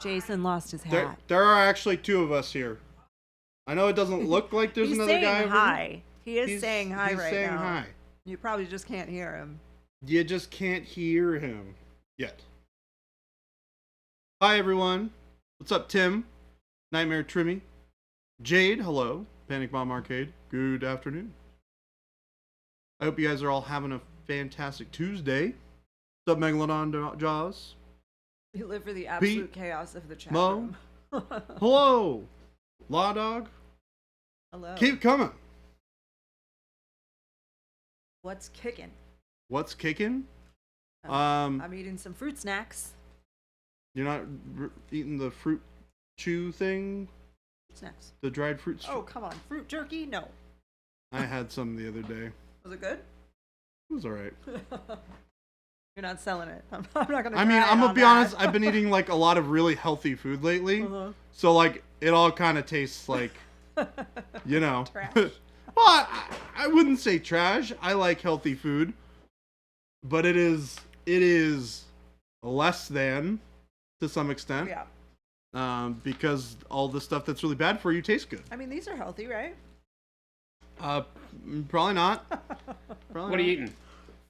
Jason lost his hat. There are actually two of us here. I know it doesn't look like there's another guy over hi. here. He is saying hi he's right saying now. hi. You probably just can't hear him. You just can't hear him yet. Hi, everyone. What's up, Tim? Nightmare Trimmy. Jade, hello. Panic Bomb Arcade, good afternoon. I hope you guys are all having a fantastic Tuesday. What's up, Megalodon Jaws? You live for the absolute chaos of the chat Mo? room. Hello. Law Dog. Hello. Keep coming. What's kicking? What's kicking? I'm eating some fruit snacks. You're not eating the fruit chew thing? Snacks. The dried fruit Oh, come on. Fruit jerky? No. I had some the other day. Was it good? It was alright. You're not selling it. I'm not gonna. I mean, I'm gonna be honest. I've been eating like a lot of really healthy food lately, so like it all kind of tastes like, you know. Trash. Well, I wouldn't say trash. I like healthy food, but it is less than to some extent. Yeah. Because all the stuff that's really bad for you tastes good. I mean, these are healthy, right? Probably not. What are you eating?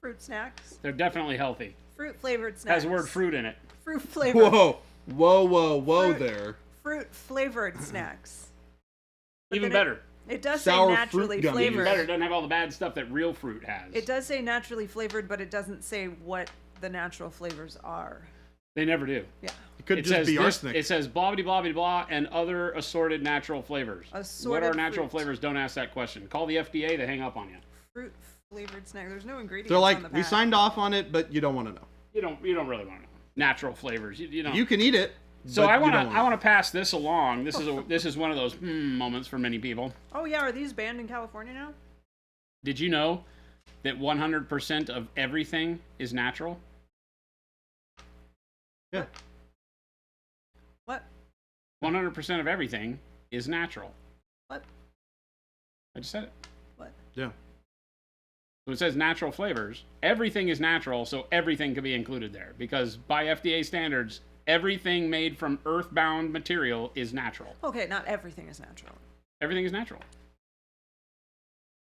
Fruit snacks. They're definitely healthy. Fruit flavored snacks. Has the word fruit in it. Fruit flavored. Whoa there. Fruit flavored snacks. Even better. It does Sour say naturally fruit gummies. Even flavored. better. It doesn't have all the bad stuff that real fruit has. It does say naturally flavored, but it doesn't say what the natural flavors are. They never do. Yeah. It could just be arsenic. It says blah, blah, blah, blah, blah, and other assorted natural flavors. Assorted what are natural fruit. flavors? Don't ask that question. Call the FDA. They hang up on you. Fruit flavored snack. There's no ingredients. They're on like, the we back. signed off on it, but you don't want to know. You don't really want to know. Natural flavors. You don't. You can eat it. So but I you want don't to pass this along. This is one of those moments for many people. Oh yeah, are these banned in California now? Did you know that 100% of everything is natural? Yeah. What? 100% of everything is natural. What? I just said it. What? Yeah. So it says natural flavors. Everything is natural, so everything could be included there. Because by FDA standards, everything made from earthbound material is natural. Okay, not everything is natural. Everything is natural.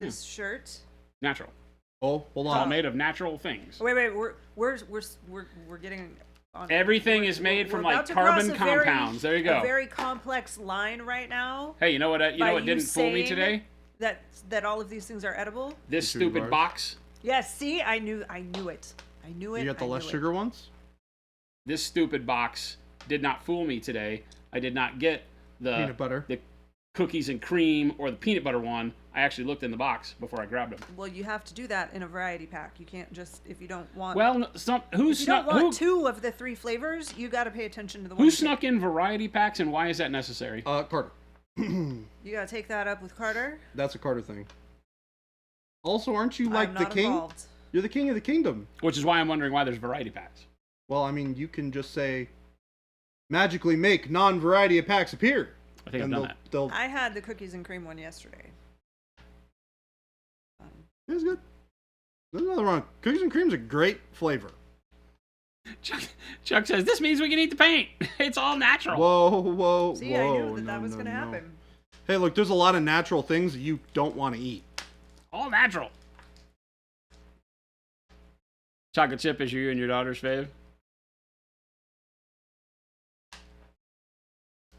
This shirt. Natural. Oh, hold It's all on. made of natural things. Wait, we're getting on. Everything is made from like about to cross carbon a very- compounds. There you go. A very complex line right now. Hey, you know what? by What didn't fool me saying today? That all of these things are edible. This The sugar stupid bars. box. Yes, see, I knew it. I knew it. You got the less sugar ones? This stupid box did not fool me today. I did not get the Peanut butter. the cookies and cream or the peanut butter one. I actually looked in the box before I grabbed them. Well, you have to do that in a variety pack. You can't just if you don't want. Well, if you don't want who, two of the three flavors, you got to pay attention to the who one. snuck in variety packs and why is that necessary? Carter. You got to take that up with Carter. That's a Carter thing. Also, aren't you like I'm the not king? involved. You're the king of the kingdom. Which is why I'm wondering why there's variety packs. Well, I mean, you can just say, magically make non-variety of packs appear. I think I've And done that. they'll. I had the cookies and cream one yesterday. It's good. There's nothing wrong. Cookies and cream's a great flavor. Chuck says this means we can eat the paint. It's all natural. Whoa. See, I knew that was going to happen. Hey, look, there's a lot of natural things that you don't want to eat. All natural. Chocolate chip is you and your daughter's fave.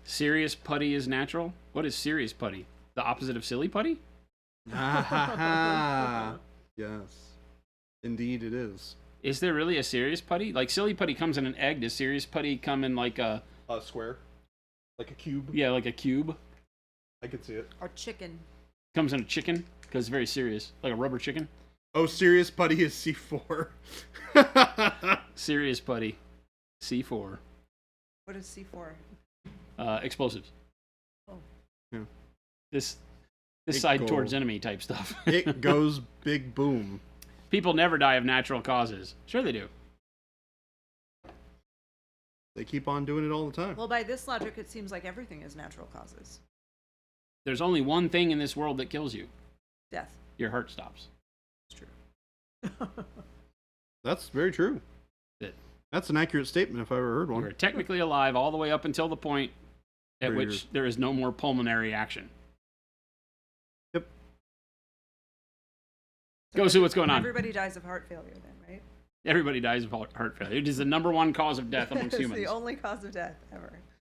Serious putty is natural? What is serious putty? The opposite of silly putty? Yes. Indeed it is. Is there really a serious putty? Like silly putty comes in an egg. Does serious putty come in like a... A square? Like a cube? Yeah, like a cube? I could see it. Or chicken. Comes in a chicken? Because it's very serious. Like a rubber chicken? Oh, serious putty is C4. Serious putty. C4. What is C4? Explosives. Oh. Yeah. This It side goes. towards enemy type stuff. It goes big boom. People never die of natural causes. Sure they do. They keep on doing it all the time. Well, by this logic, it seems like everything is natural causes. There's only one thing in this world that kills you. Death. Your heart stops. It's true. That's very true. That's an accurate statement if I ever heard You one. are technically alive all the way up until the point at Where which there is no more pulmonary action. Yep. Go see what's going on. Everybody dies of heart failure then, right? Everybody dies of heart failure. It is the number one cause of death amongst It's humans. the only cause of death ever.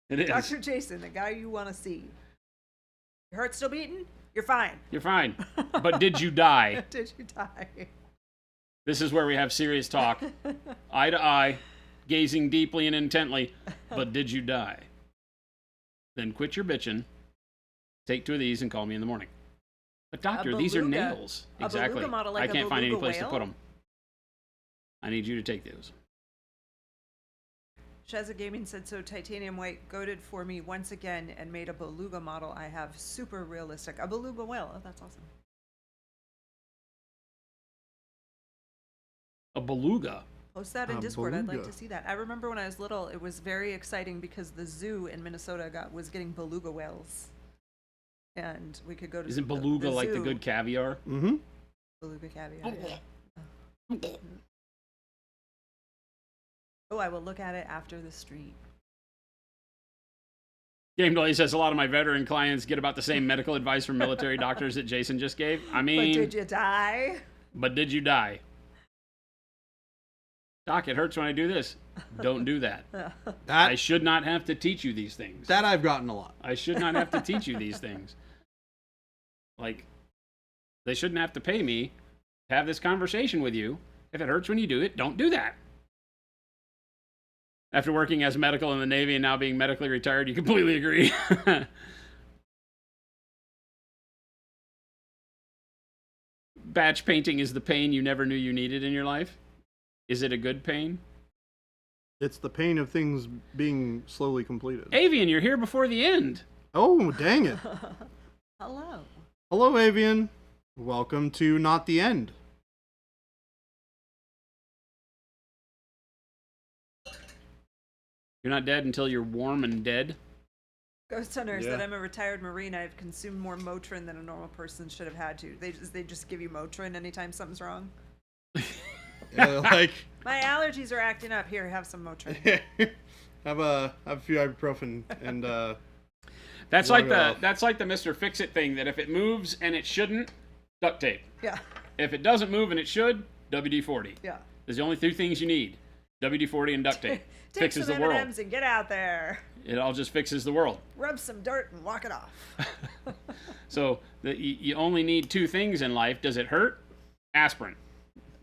It is. Dr. Jason, the guy you want to see. Your heart's still beating? You're fine. You're fine. But did you die? Did you die? This is where we have serious talk. Eye to eye, gazing deeply and intently. But did you die? Then quit your bitching. Take 2 of these and call me in the morning. But doctor, these are beluga- nails. a Exactly. beluga model like I a can't find any beluga place to whale? put them. I need you to take those. Shazza Gaming said, so Titanium White goaded for me once again and made a beluga model I have super realistic. A beluga whale. Oh, that's awesome. A beluga. Post that in A Discord. I'd like beluga. to see that. I remember when I was little, it was very exciting because the zoo in Minnesota was getting beluga whales. And we could go to Isn't the beluga like the zoo. good caviar? Mm-hmm. Beluga caviar. Yeah. Oh, I will look at it after the stream. Game Delay says a lot of my veteran clients get about the same medical advice from military doctors that Jason just gave. I mean, But did you die? But did you die? Doc, it hurts when I do this. Don't do that. I That should not have to teach you these things. that I've gotten a lot. I should not have to teach you these things. Like, they shouldn't have to pay me to have this conversation with you. If it hurts when you do it, don't do that. After working as medical in the Navy and now being medically retired, you completely agree. Batch painting is the pain you never knew you needed in your life. Is it a good pain? It's the pain of things being slowly completed. Avian, you're here before the end. Oh, dang it. Hello. Hello, Avian. Welcome to Not the End. You're not dead until you're warm and dead. Ghost Hunter Yeah. said, I'm a retired Marine. I've consumed more Motrin than a normal person should have had to. They just give you Motrin anytime something's wrong. Like, My allergies are acting up. Here, have some Motrin. have a few ibuprofen and That's Log like the off. that's like the Mr. Fix-It thing, that if it moves and it shouldn't, duct tape. Yeah, If it doesn't move and it should, WD-40. yeah. There's the only 2 things you need. WD-40 and duct tape. Take Fixes some the world. M&Ms and get out there. It all just fixes the world. Rub some dirt and walk it off. So you only need 2 things in life. Does it hurt? Aspirin.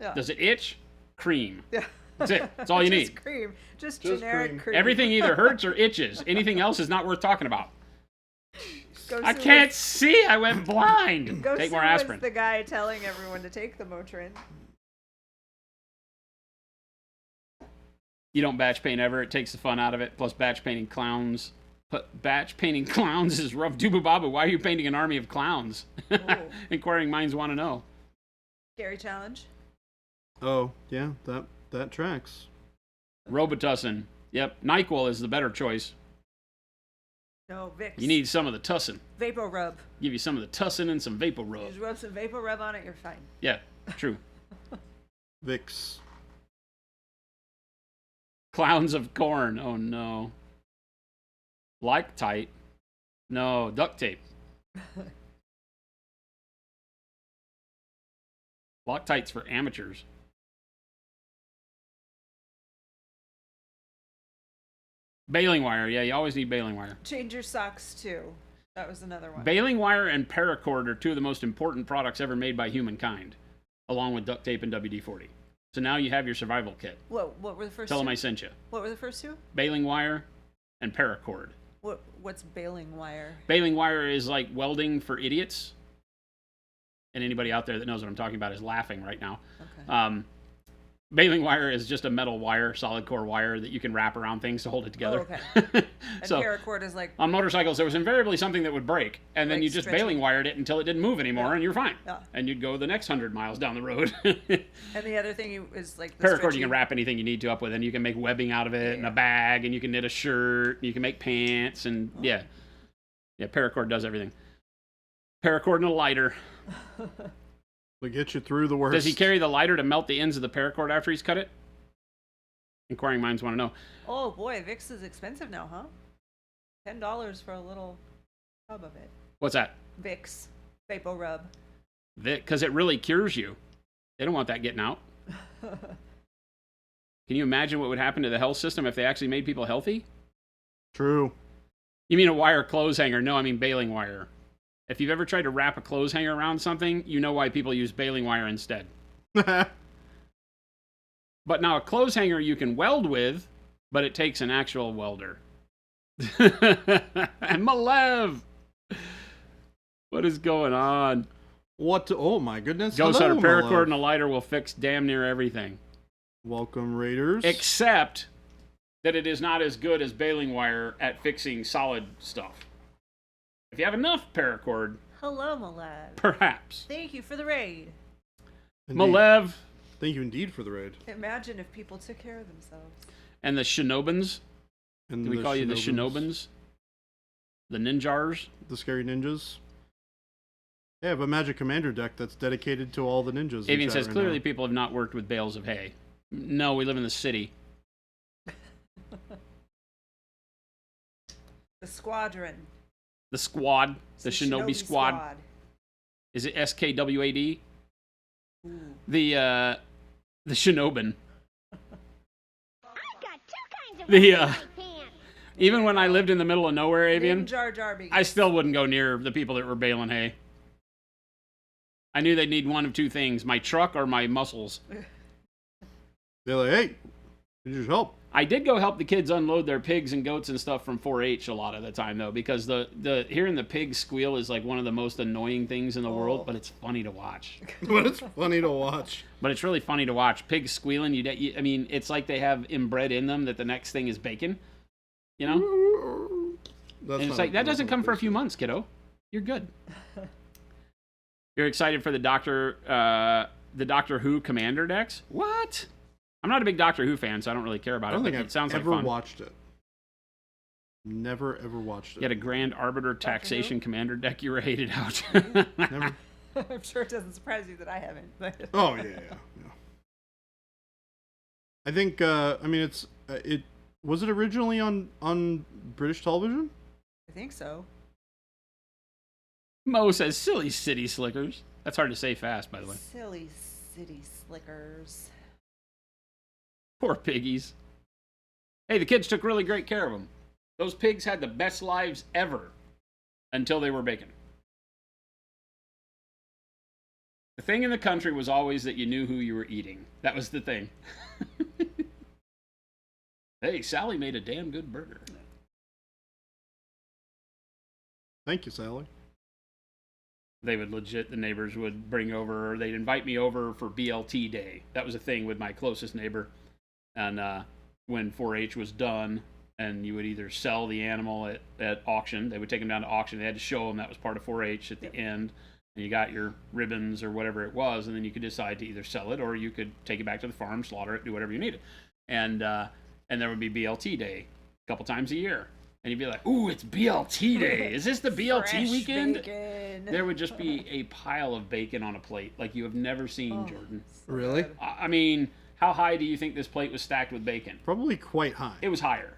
Yeah. Does it itch? Cream. Yeah. That's it. That's all you Just need. cream. Just Just generic cream. cream. Everything either hurts or itches. Anything else is not worth talking about. Go I Sue can't was- see. I went blind. Go Take Sue more was aspirin. the guy telling everyone to take the Motrin. You don't batch paint ever. It takes the fun out of it. Plus, batch painting clowns. But batch painting clowns is rough. Dubu Babu, why are you painting an army of clowns? Oh. Inquiring minds want to know. Scary challenge. oh yeah, that tracks. Robitussin. Yep. NyQuil is the better choice. No, Vicks. You need some of the tussin. Vapor Rub. Give you some of the tussin and some vapor You rub. just rub some Vapor Rub on it, you're fine. Yeah, true. Vicks. Clowns of corn. Oh no. Loctite. No, duct tape. Loctite's for amateurs. Baling wire. Yeah, you always need baling wire. Change your socks too. That was another one. Baling wire and paracord are 2 of the most important products ever made by humankind, along with duct tape and WD-40. So now you have your survival kit. What were the first Tell two? them I sent you. What were the first two? Baling wire and paracord. What's baling wire? Baling wire is like welding for idiots. And anybody out there that knows what I'm talking about is laughing right now. Okay. Baling wire is just a metal wire, solid core wire that you can wrap around things to hold it together. Oh, okay. And So paracord is like on motorcycles, there was invariably something that would break, and then Like you just stretchy. baling wired it until it didn't move anymore, Yeah. and you're fine. Yeah. And you'd go the next 100 miles down the road. and the other thing is like the Paracord, stretchy- you can wrap anything you need to up with, and you can make webbing out of it, and Yeah. a bag, and you can knit a shirt, and you can make pants, and Oh. yeah, paracord does everything. Paracord and a lighter. We get you through the worst. Does he carry the lighter to melt the ends of the paracord after he's cut it? Inquiring minds want to know. Oh boy, Vicks is expensive now, huh? $10 for a little tub of it. What's that? Vicks Vapor Rub. Because it really cures you. They don't want that getting out. Can you imagine what would happen to the health system if they actually made people healthy? True. You mean a wire clothes hanger? No, I mean baling wire. If you've ever tried to wrap a clothes hanger around something, you know why people use baling wire instead. But now a clothes hanger you can weld with, but it takes an actual welder. And Malev! What is going on? Oh my goodness. Ghost Hello, out a my paracord love. and a lighter will fix damn near everything. Welcome, Raiders. Except that it is not as good as baling wire at fixing solid stuff. If you have enough paracord, Hello, Malev. perhaps. Thank you for the raid. Indeed. Malev Thank you indeed for the raid. Imagine if people took care of themselves. and the Shinobans. And Do we call you the Shinobans? The Ninjars? The scary ninjas. Yeah, I have a Magic Commander deck that's dedicated to all the ninjas. in Avian chat says, right clearly now. people have not worked with bales of hay. No, we live in the city. The squadron. The squad, the It's Shinobi squad. Is it SKWAD? Ooh. The Shinobin. I've got two kinds of The, white pants. Even when I lived in the middle of nowhere, Avian, Jar Jar Binks. I still wouldn't go near the people that were baling hay. I knew they'd need one of two things, my truck or my muscles. They're like, hey, you just help. I did go help the kids unload their pigs and goats and stuff from 4-H a lot of the time, though, because the hearing the pig squeal is like one of the most annoying things in the world, but it's funny to watch. But it's funny to watch. But it's really funny to watch. Pigs squealing, I mean, it's like they have inbred in them that the next thing is bacon, you know? That's And it's not- like, that that's doesn't not come for a good. few months, kiddo. You're good. You're excited for the Doctor Who Commander decks? What? I'm not a big Doctor Who fan, so I don't really care about I don't it, think but I've it sounds like ever fun. watched it. Never ever watched it. You had a Grand Arbiter Who? Taxation Commander deck you were hated out. Never. I'm sure it doesn't surprise you that I haven't. But Oh yeah. I think. I mean, it was it originally on British television. I think so. Mo says, silly city slickers. That's hard to say fast, by the way. Silly city slickers. Poor piggies. Hey, the kids took really great care of them. Those pigs had the best lives ever until they were bacon. The thing in the country was always that you knew who you were eating. That was the thing. Hey, Sally made a damn good burger. Thank you, Sally. They would the neighbors would bring over, or they'd invite me over for BLT day. That was a thing with my closest neighbor. And when 4-H was done, and you would either sell the animal at auction, they would take them down to auction. They had to show them that was part of 4-H at the end. And you got your ribbons or whatever it was, and then you could decide to either sell it or you could take it back to the farm, slaughter it, do whatever you needed. And there would be BLT day a couple times a year. And you'd be like, ooh, it's BLT day. Is this the BLT Fresh weekend? bacon. There would just be a pile of bacon on a plate like you have never seen, Oh, Jordan. so Really? good. I mean, how high do you think this plate was stacked with bacon? Probably quite high. It was higher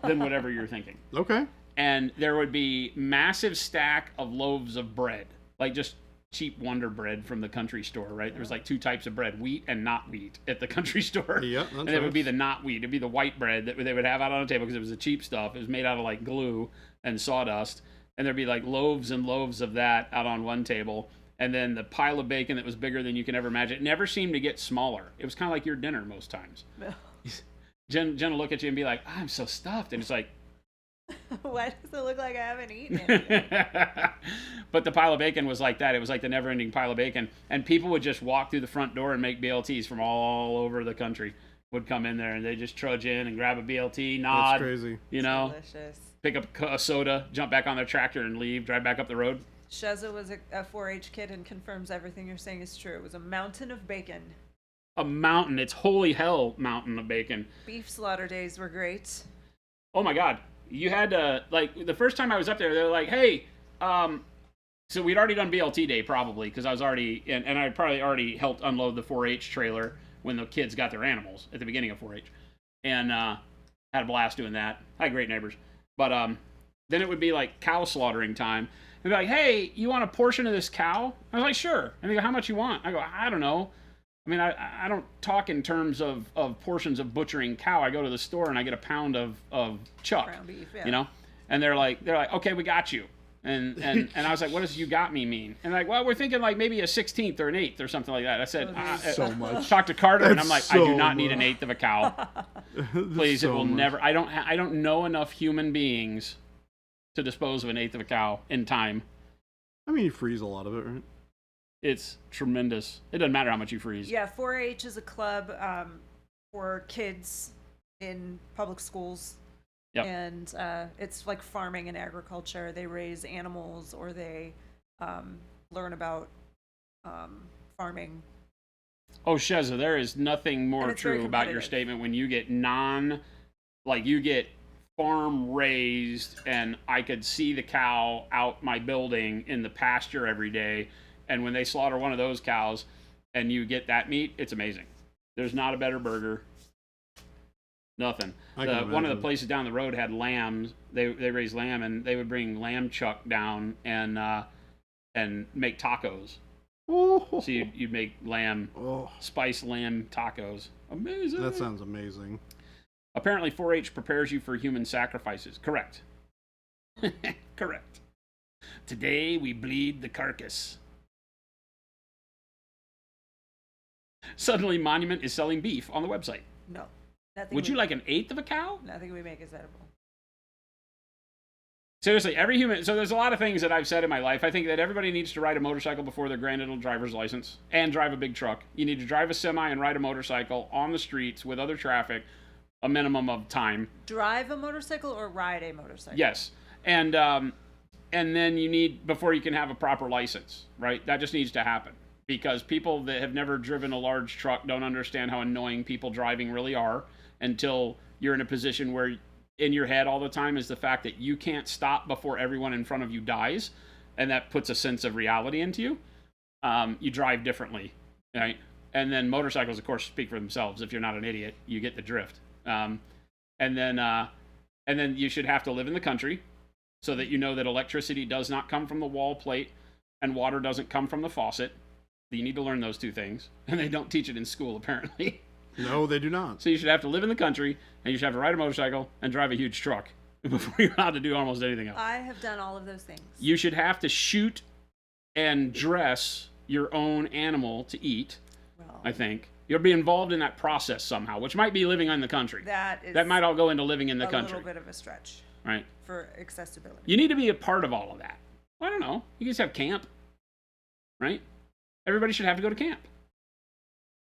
than whatever you're thinking. Okay. And there would be massive stack of loaves of bread, like just cheap Wonder Bread from the country store, right? There was like two types of bread, wheat and not wheat, at the country store. Yep, that's And it would be nice. the not wheat. It'd be the white bread that they would have out on the table because it was the cheap stuff. It was made out of like glue and sawdust. And there'd be like loaves and loaves of that out on one table. And then the pile of bacon that was bigger than you can ever imagine. It never seemed to get smaller. It was kind of like your dinner most times. Jen will look at you and be like, I'm so stuffed. And it's like, Why does it look like I haven't eaten anything? but the pile of bacon was like that. It was like the never-ending pile of bacon. And people would just walk through the front door and make BLTs from all over the country. Would come in there and they just trudge in and grab a BLT, nod, That's crazy. you know, Delicious. pick up a soda, jump back on their tractor and leave, drive back up the road. Sheza was a 4-H kid and confirms everything you're saying is true. It was a mountain of bacon. A mountain. It's holy hell mountain of bacon. Beef slaughter days were great. Oh my God. You had to, like, the first time I was up there, they were like, hey, so we'd already done BLT day probably because I was already, and I'd probably already helped unload the 4-H trailer when the kids got their animals at the beginning of 4-H. and had a blast doing that. I had great neighbors. But then it would be like cow slaughtering time. They'd be like, hey, you want a portion of this cow? I was like, sure. And they go, how much you want? I go, I don't know. I mean, I don't talk in terms of portions of butchering cow. I go to the store and I get a pound of chuck, Ground beef, yeah. you know? And they're like, okay, we got you. And I was like, what does you got me mean? And like, well, we're thinking like maybe a 16th or an 8th or something like that. I said, so much. Talk to Carter, and I'm like, That's I do so not need an much. 1/8 of a cow. Please, So it will much. never. I don't know enough human beings to dispose of an 1/8 of a cow in time. I mean, you freeze a lot of it, right? It's tremendous. It doesn't matter how much you freeze. Yeah, 4-H is a club for kids in public schools. Yep. And it's like farming and agriculture. They raise animals or they learn about farming. Oh, Sheza, there is nothing And more it's very true about your competitive. statement when you get you get farm raised, and I could see the cow out my building in the pasture every day. And when they slaughter one of those cows and you get that meat, it's amazing. There's not a better burger. Nothing. I can One of the imagine. places down the road had lambs. They raised lamb, and they would bring lamb chuck down and make tacos. Oh, So you'd make spiced lamb tacos. Amazing. that sounds amazing. Apparently 4-H prepares you for human sacrifices. Correct. Correct. Today we bleed the carcass. Suddenly Monument is selling beef on the website. No. Nothing Would you like an 1/8 of a cow? Nothing we make is edible. Seriously, every human. So there's a lot of things that I've said in my life. I think that everybody needs to ride a motorcycle before they're granted a driver's license and drive a big truck. You need to drive a semi and ride a motorcycle on the streets with other traffic a minimum of time. Drive a motorcycle or ride a motorcycle? Yes. And then you need, before you can have a proper license, right? That just needs to happen. Because people that have never driven a large truck don't understand how annoying people driving really are until you're in a position where in your head all the time is the fact that you can't stop before everyone in front of you dies, and that puts a sense of reality into you. You drive differently, right? And then motorcycles, of course, speak for themselves. If you're not an idiot, you get the drift. And then you should have to live in the country so that you know that electricity does not come from the wall plate and water doesn't come from the faucet. You need to learn those two things, and they don't teach it in school apparently. No, they do not. So you should have to live in the country, and you should have to ride a motorcycle and drive a huge truck before you're allowed to do almost anything else. I have done all of those things. You should have to shoot and dress your own animal to eat, Well, I think. You'll be involved in that process somehow, which might be living in the country. that Might all go into living in the a country, little bit of a stretch right? for accessibility. You need to be a part of all of that. Well, I don't know. You just have camp, right? Everybody should have to go to camp,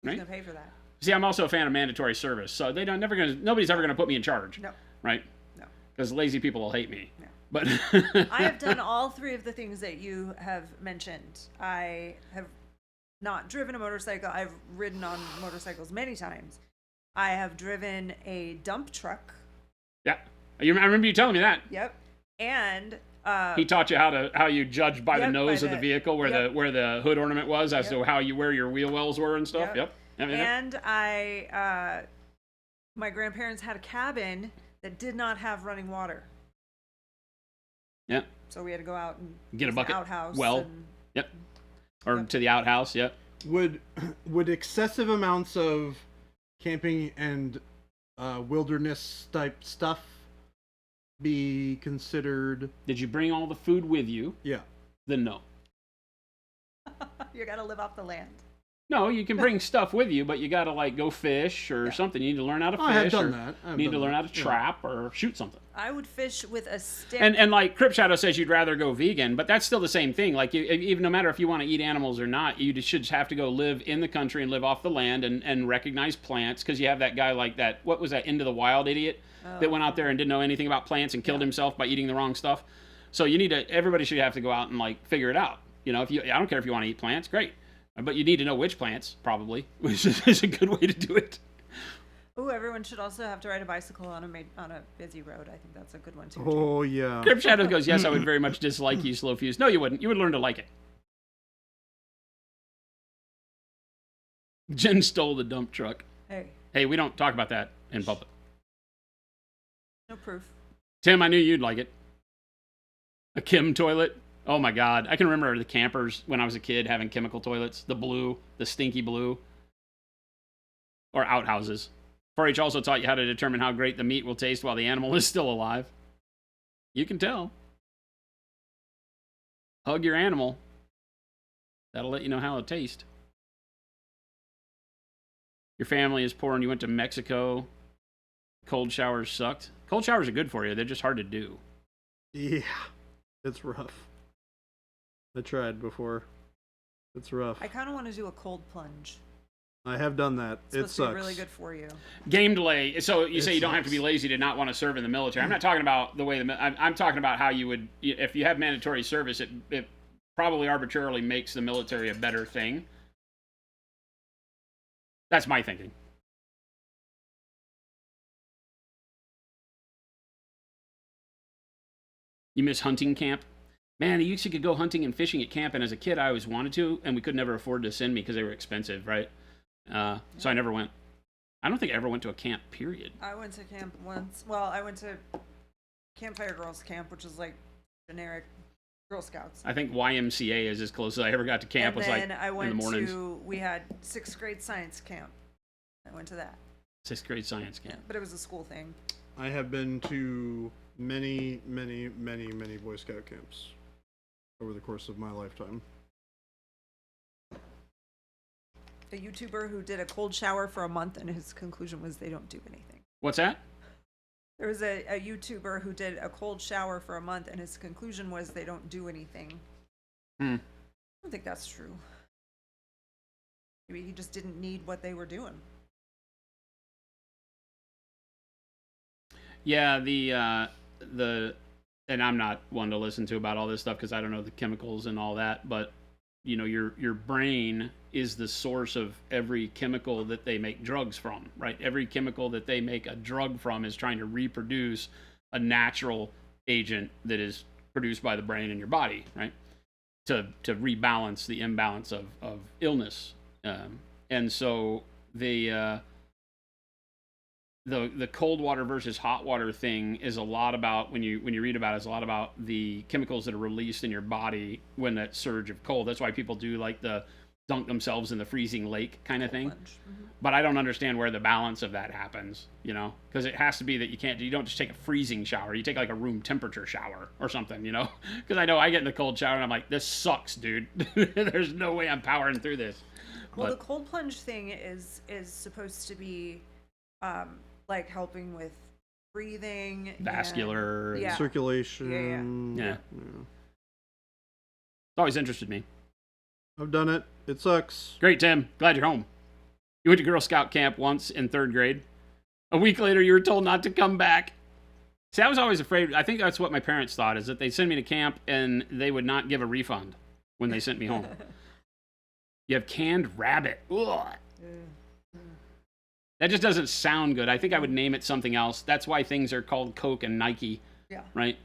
Who's right? gonna pay for that? See, I'm also a fan of mandatory service, so nobody's ever gonna put me in charge, No. right? No. Because lazy people will hate me. No. But I have done all three of the things that you have mentioned. I have not driven a motorcycle. I've ridden on motorcycles many times. I have driven a dump truck. Yeah, I remember you telling me that. Yep. And He taught you how you judge by the Yep, nose by of the the- vehicle where yep. the hood ornament was as Yep. to where your wheel wells were and stuff. Yep. Yep. and my grandparents had a cabin that did not have running water. Yep. So we had to go out and Get a use an bucket. outhouse. Well. and- Yep. Or Yep. to the outhouse. Yep. Would excessive amounts of camping and wilderness type stuff be considered? Did you bring all the food with you? Yeah. Then no. You got to live off the land. No, you can bring stuff with you, but you got to go fish or something. You need to learn how to fish. I have or done that. I have need done to learn that. how to Yeah. trap or shoot something. I would fish with a stick. And like Crip Shadow says, you'd rather go vegan, but that's still the same thing. Like even no matter if you want to eat animals or not, you should just have to go live in the country and live off the land and recognize plants, because you have that guy like that. What was that Into the Wild idiot that went out there and didn't know anything about plants and killed himself by eating the wrong stuff? So everybody should have to go out and figure it out. I don't care if you want to eat plants, great, but you need to know which plants probably, which is a good way to do it. Ooh, everyone should also have to ride a bicycle on a busy road. I think that's a good one too. Oh yeah. Crip Shadow goes, yes, I would very much dislike you, Slow Fuse. No, you wouldn't. You would learn to like it. Jen stole the dump truck. Hey, Hey, we don't talk about that in public. No proof. Tim, I knew you'd like it. A Kim toilet. Oh my God. I can remember the campers when I was a kid having chemical toilets. The blue, the stinky blue. Or outhouses. 4-H also taught you how to determine how great the meat will taste while the animal is still alive. You can tell. Hug your animal. That'll let you know how it tastes. Your family is poor and you went to Mexico. Cold showers sucked. Cold showers are good for you. They're just hard to do. Yeah, it's rough. I tried before. It's rough. I kind of want to do a cold plunge. I have done that. It's It supposed to be sucks. really good for you. Game delay. So you say It you don't have to be sucks. lazy to not want to serve in the military. I'm not talking about the way I'm talking about how you would, if you have mandatory service, it probably arbitrarily makes the military a better thing. That's my thinking. You miss hunting camp? Man, you used to go hunting and fishing at camp, and as a kid, I always wanted to, and we could never afford to send me because they were expensive, right? So I never went. I don't think I ever went to a camp, period. I went to camp once. Well, I went to Campfire Girls Camp, which is like generic Girl Scouts. I think YMCA is as close as I ever got to camp. And Was then like I went in the mornings. we had 6th grade science camp. I went to that. 6th grade science camp. But it was a school thing. I have been to many, many, many, many Boy Scout camps over the course of my lifetime. A YouTuber who did a cold shower for a month, and his conclusion was they don't do anything. What's that? There was a YouTuber who did a cold shower for a month, and his conclusion was they don't do anything. I don't think that's true. Maybe he just didn't need what they were doing. Yeah, and I'm not one to listen to about all this stuff because I don't know the chemicals and all that, but you know, your brain is the source of every chemical that they make drugs from, right? Every chemical that they make a drug from is trying to reproduce a natural agent that is produced by the brain in your body, right? To rebalance the imbalance of illness. And so the cold water versus hot water thing is a lot about, when you read about it, it's a lot about the chemicals that are released in your body when that surge of cold. That's why people do like the dunk themselves in the freezing lake kind of thing. Mm-hmm. But I don't understand where the balance of that happens, you know, because it has to be that you don't just take a freezing shower. You take like a room temperature shower or something, you know, because I know I get in the cold shower and I'm like, this sucks, dude. There's no way I'm powering through this. Well, But the cold plunge thing is supposed to be like helping with breathing, vascular. Yeah. Circulation. Yeah. It's always interested me. I've done it. It sucks. Great, Tim. Glad you're home. You went to Girl Scout camp once in 3rd grade. A week later, you were told not to come back. See, I was always afraid. I think that's what my parents thought, is that they'd send me to camp and they would not give a refund when they sent me home. You have canned rabbit. Ugh. That just doesn't sound good. I think I would name it something else. That's why things are called Coke and Nike, Yeah. right?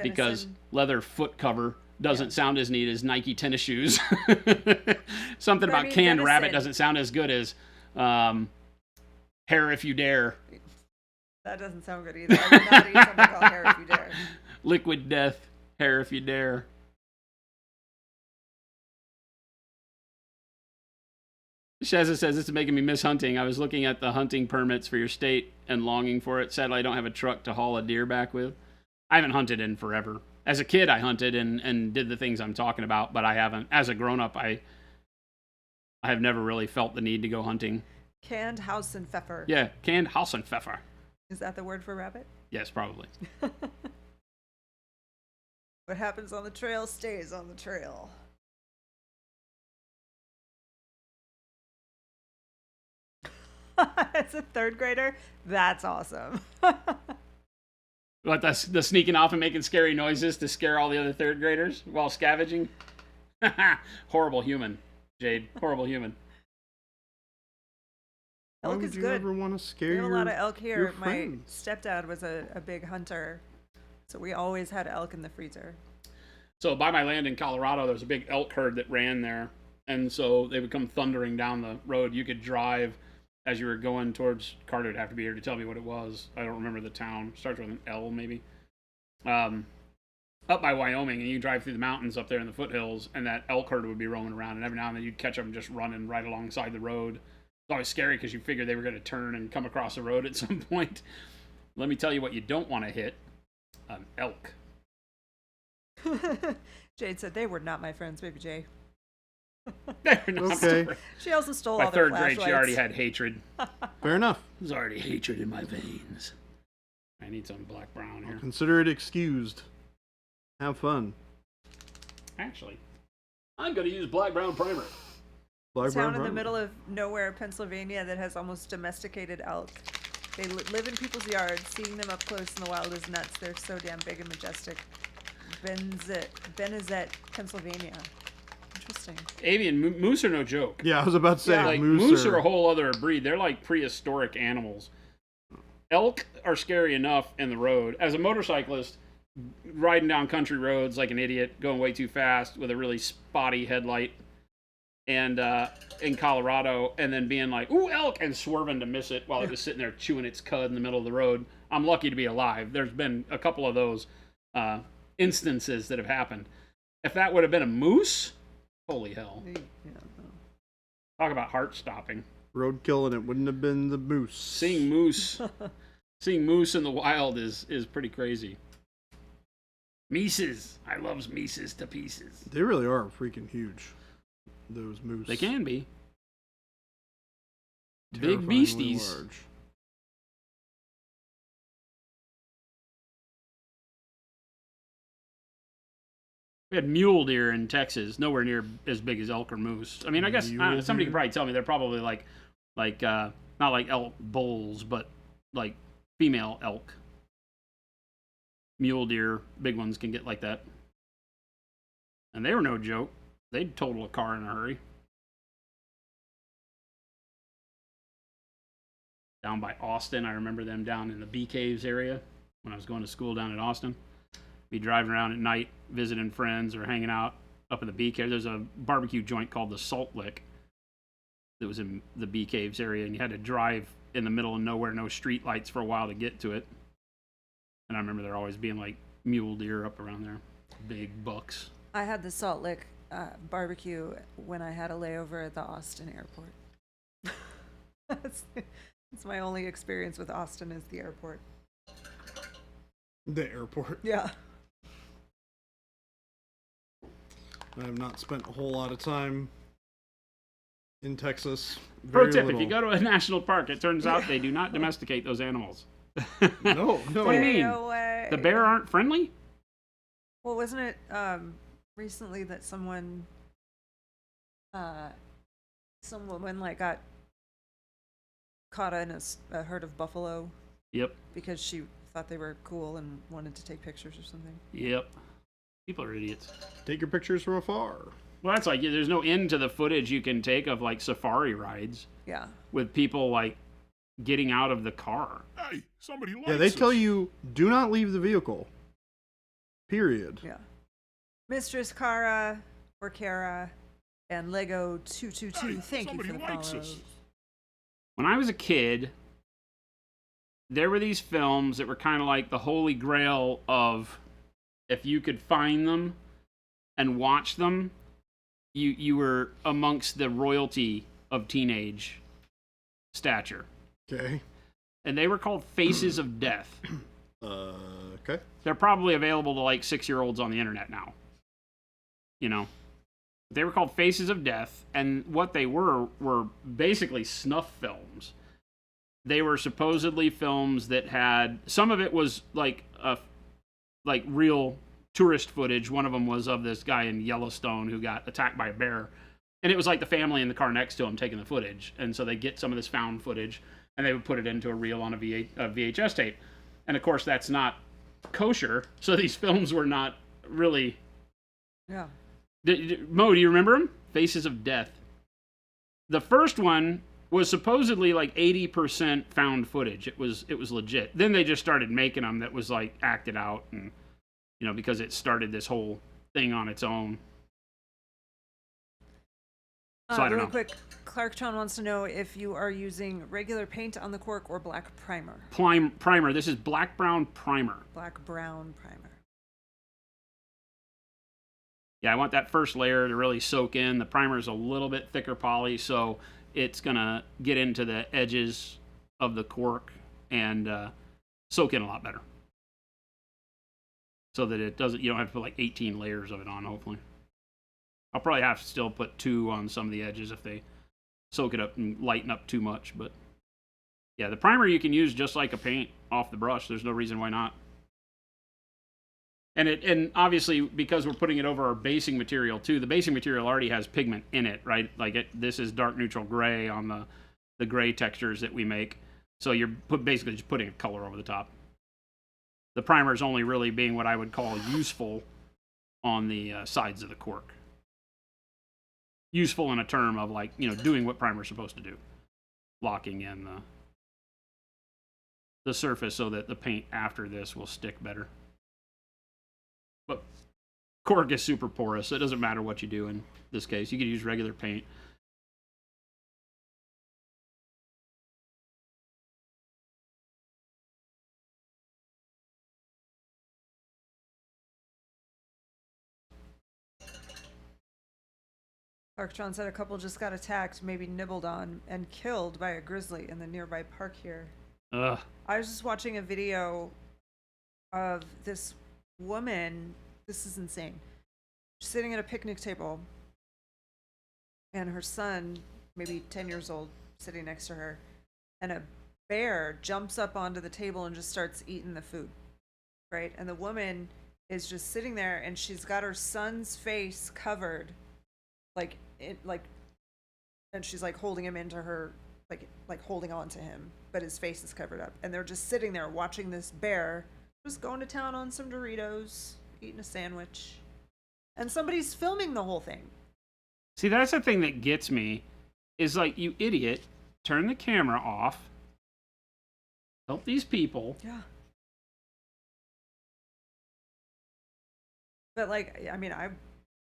Because Venison. leather foot cover doesn't Yeah. sound as neat as Nike tennis shoes. Something But I about mean, canned rabbit venison. doesn't sound as good as hair if you dare. That doesn't sound good either. I would not eat something called hair if you dare. Liquid death, hair if you dare. Shazza says, this is making me miss hunting. I was looking at the hunting permits for your state and longing for it. Sadly, I don't have a truck to haul a deer back with. I haven't hunted in forever. As a kid, I hunted and did the things I'm talking about, but I haven't. As a grown-up, I have never really felt the need to go hunting. Canned house and pfeffer. Yeah, canned Hassenpfeffer. Is that the word for rabbit? Yes, probably. What happens on the trail stays on the trail. As a 3rd grader, that's awesome. What, the sneaking off and making scary noises to scare all the other 3rd graders while scavenging? Horrible human, Jade. Horrible human. Why Elk would is you good. ever want to scare We have a your, lot of elk here. your My friends? stepdad was a big hunter, so we always had elk in the freezer. So by my land in Colorado, there was a big elk herd that ran there. And so they would come thundering down the road. You could drive as you were going towards Carter. Would have to be here to tell me what it was. I don't remember the town. Starts with an L, maybe. Up by Wyoming, and you drive through the mountains up there in the foothills, and that elk herd would be roaming around, and every now and then you'd catch them just running right alongside the road. It's always scary because you figure they were going to turn and come across the road at some point. Let me tell you what you don't want to hit: an elk. Jade said they were not my friends, baby Jay. They're not Okay. my- She also stole By all their third grade, flashlights. she already had hatred. Fair enough. There's already hatred in my veins. I need some black brown here. Consider it excused. Have fun. Actually, I'm going to use black brown primer. Black, Town brown, in the brown. middle of nowhere, Pennsylvania, that has almost domesticated elk. They live in people's yards. Seeing them up close in the wild is nuts. They're so damn big and majestic. Benizet, Pennsylvania. Interesting. Avian moose are no joke. Yeah, I was about to say, Yeah. Like moose are a whole other breed. They're like prehistoric animals. Elk are scary enough in the road. As a motorcyclist, riding down country roads like an idiot, going way too fast with a really spotty headlight, and in Colorado, and then being like, "Ooh, elk!" and swerving to miss it while it was sitting there chewing its cud in the middle of the road. I'm lucky to be alive. There's been a couple of those instances that have happened. If that would have been a moose, holy hell! Yeah. Talk about heart stopping. roadkill, and it wouldn't have been the moose. Seeing moose in the wild is pretty crazy. Mises. I loves mises to pieces. They really are freaking huge. Those moose. They can be. Big Terrifyingly beasties. large. We had mule deer in Texas, nowhere near as big as elk or moose. I mean, I guess Mule somebody deer? could probably tell me they're probably like not like elk bulls, but like female elk. Mule deer, big ones can get like that. And they were no joke. They'd total a car in a hurry. Down by Austin, I remember them down in the Bee Caves area when I was going to school down in Austin. Be driving around at night, visiting friends or hanging out up in the Bee Cave. There's a barbecue joint called the Salt Lick that was in the Bee Caves area, and you had to drive in the middle of nowhere, no street lights for a while to get to it. And I remember there always being like mule deer up around there, big bucks. I had the Salt Lick barbecue when I had a layover at the Austin airport. That's my only experience with Austin is the airport. The airport. Yeah. I have not spent a whole lot of time in Texas. Pro Very tip, little. if you go to a national park, it turns out they do not domesticate those animals. No. What do you Stay mean? away. The bear aren't friendly? Well, wasn't it recently that some woman like got caught in a herd of buffalo Yep. because she thought they were cool and wanted to take pictures or something? Yep. People are idiots. Take your pictures from afar. Well, that's like, there's no end to the footage you can take of like safari rides Yeah. with people like getting out of the car. Hey, somebody likes Yeah, they tell us. you, do not leave the vehicle. Period. Yeah. Mistress Kara or Kara and Lego 222. Hey, Thank you for somebody the likes follows. us. When I was a kid, there were these films that were kind of like the holy grail of if you could find them and watch them, you were amongst the royalty of teenage stature. Okay. And they were called Faces of Death. Okay. They're probably available to like 6-year-olds on the internet now. You know, they were called Faces of Death, and what they were basically snuff films. They were supposedly films that had, some of it was like real tourist footage. One of them was of this guy in Yellowstone who got attacked by a bear, and it was like the family in the car next to him taking the footage. And so they get some of this found footage and they would put it into a reel on a VHS tape. And of course that's not kosher, so these films were not really. Yeah. Mo, do you remember them? Faces of Death. The first one was supposedly like 80% found footage. It was legit. Then they just started making them that was like acted out, and you know, because it started this whole thing on its own. So I don't really know. quick, Clarktown wants to know if you are using regular paint on the cork or black primer. Primer. This is black brown primer. Black brown primer. Yeah, I want that first layer to really soak in. The primer is a little bit thicker poly, so it's gonna get into the edges of the cork and soak in a lot better. So that it doesn't, you don't have to put like 18 layers of it on, hopefully. I'll probably have to still put 2 on some of the edges if they soak it up and lighten up too much. But yeah, the primer you can use just like a paint off the brush. There's no reason why not. And obviously, because we're putting it over our basing material too, the basing material already has pigment in it, right? Like this is dark neutral gray on the gray textures that we make. So you're basically just putting a color over the top. The primer is only really being what I would call useful on the sides of the cork. Useful in a term of like, doing what primer's supposed to do. Locking in the surface so that the paint after this will stick better. But cork is super porous, so it doesn't matter what you do in this case. You could use regular paint. Clarktown said a couple just got attacked, maybe nibbled on, and killed by a grizzly in the nearby park here. Ugh. I was just watching a video of this woman. This is insane. She's sitting at a picnic table, and her son, maybe 10 years old, sitting next to her, and a bear jumps up onto the table and just starts eating the food, right? And the woman is just sitting there, and she's got her son's face covered, and she's like holding him into her, like holding on to him, but his face is covered up, and they're just sitting there watching this bear just going to town on some Doritos, eating a sandwich, and somebody's filming the whole thing. See, that's the thing that gets me, is like, you idiot, turn the camera off, help these people. Yeah. But like, I mean,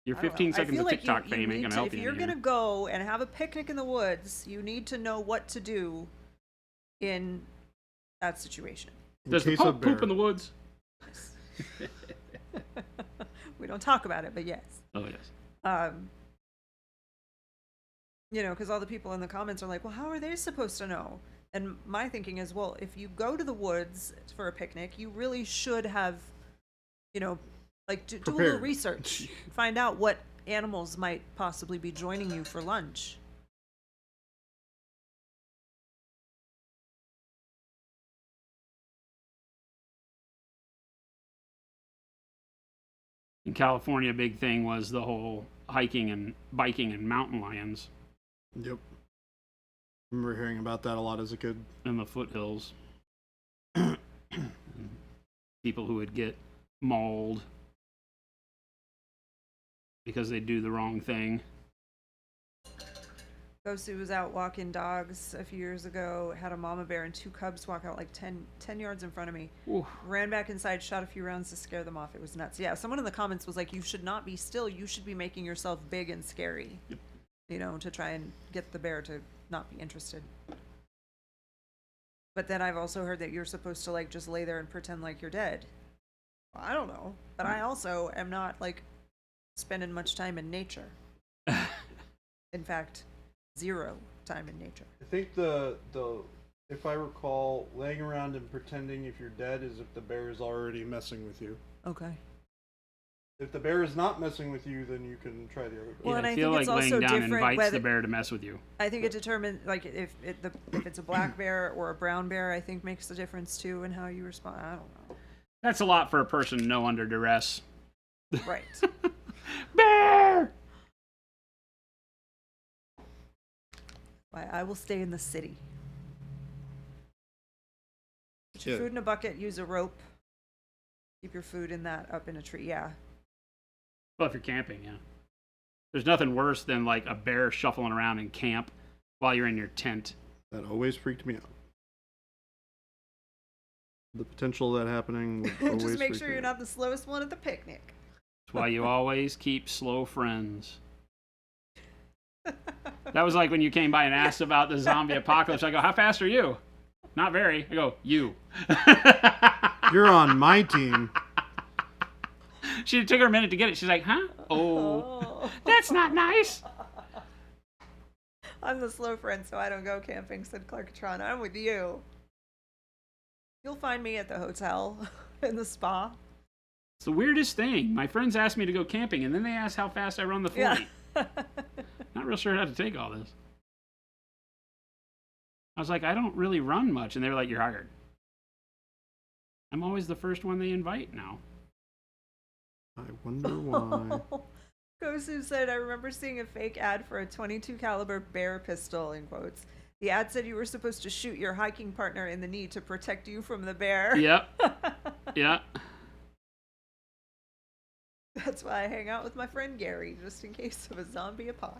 Your I don't 15 know. I seconds feel of like TikTok you fame ain't need gonna to, help if you. you're gonna go and have a picnic in the woods, you need to know what to do in that situation. Does the Pope poop in the woods? We don't talk about it, but yes. Oh, yes. Because all the people in the comments are like, well, how are they supposed to know? And my thinking is, well, if you go to the woods for a picnic, you really should have, like do a little research, find out what animals might possibly be joining you for lunch. In California, a big thing was the whole hiking and biking and mountain lions. Yep. Remember hearing about that a lot as a kid. In the foothills. People who would get mauled because they do the wrong thing. Ghosty was out walking dogs a few years ago, had a mama bear and 2 cubs walk out like 10 yards in front of me. Ooh. Ran back inside, shot a few rounds to scare them off. It was nuts. Yeah, someone in the comments was like, you should not be still. You should be making yourself big and scary, to try and get the bear to not be interested. But then I've also heard that you're supposed to like just lay there and pretend like you're dead. Well, I don't know. But I also am not like spending much time in nature. In fact, 0 time in nature. I think the if I recall, laying around and pretending if you're dead is if the bear is already messing with you. Okay. If the bear is not messing with you, then you can try the other bear. Well, and I I feel think like it's laying also down different invites whether, the bear to mess with you. I think it determines, like, if it's a black bear or a brown bear, I think makes a difference too in how you respond. I don't know. That's a lot for a person to know under duress. Right. Bear! I will stay in the city. Put your Yeah. food in a bucket, use a rope. Keep your food in that up in a tree. Yeah. Well, if you're camping, yeah. There's nothing worse than like a bear shuffling around in camp while you're in your tent. That always freaked me out. The potential of that happening would always Just make freak sure me you're out. not the slowest one at the picnic. That's why you always keep slow friends. That was like when you came by and asked about the zombie apocalypse. I go, how fast are you? Not very. I go, you. You're on my team. She took her a minute to get it. She's like, huh? Oh, that's not nice. I'm the slow friend, so I don't go camping, said Clarkatron. I'm with you. You'll find me at the hotel in the spa. It's the weirdest thing. My friends asked me to go camping, and then they asked how fast I run the 40. Yeah. Not real sure how to take all this. I was like, I don't really run much. And they were like, you're hired. I'm always the first one they invite now. I wonder why. Gosu said, I remember seeing a fake ad for a .22 caliber bear pistol, in quotes. The ad said you were supposed to shoot your hiking partner in the knee to protect you from the bear. Yep. Yeah. That's why I hang out with my friend Gary, just in case of a zombie apoc.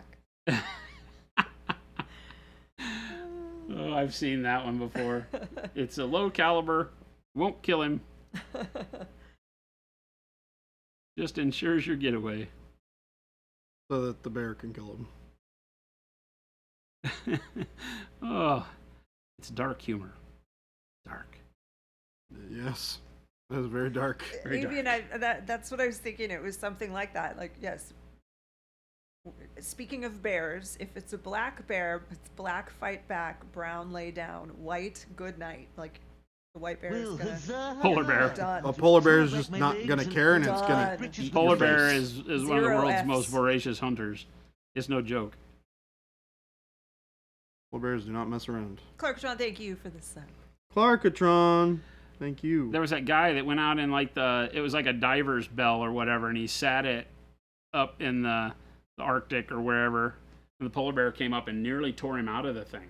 Oh, I've seen that one before. It's a low caliber, won't kill him. Just ensures your getaway. So that the bear can kill him. Oh, it's dark humor. Dark. Yes. That is very dark. Very dark. And that's what I was thinking. It was something like that. Like, yes. Speaking of bears, if it's a black bear, it's black fight back, brown lay down, white good night. Like, the white bear is gonna... Polar bear. Done. A polar bear is just not gonna care, and it's gonna Done. eat Polar your bear face. is one of the Zero world's Fs. most voracious hunters. It's no joke. Polar bears do not mess around. Clarkatron, thank you for this. Clarkatron, thank you. There was that guy that went out in like it was like a diver's bell or whatever, and he sat it up in the Arctic or wherever, and the polar bear came up and nearly tore him out of the thing.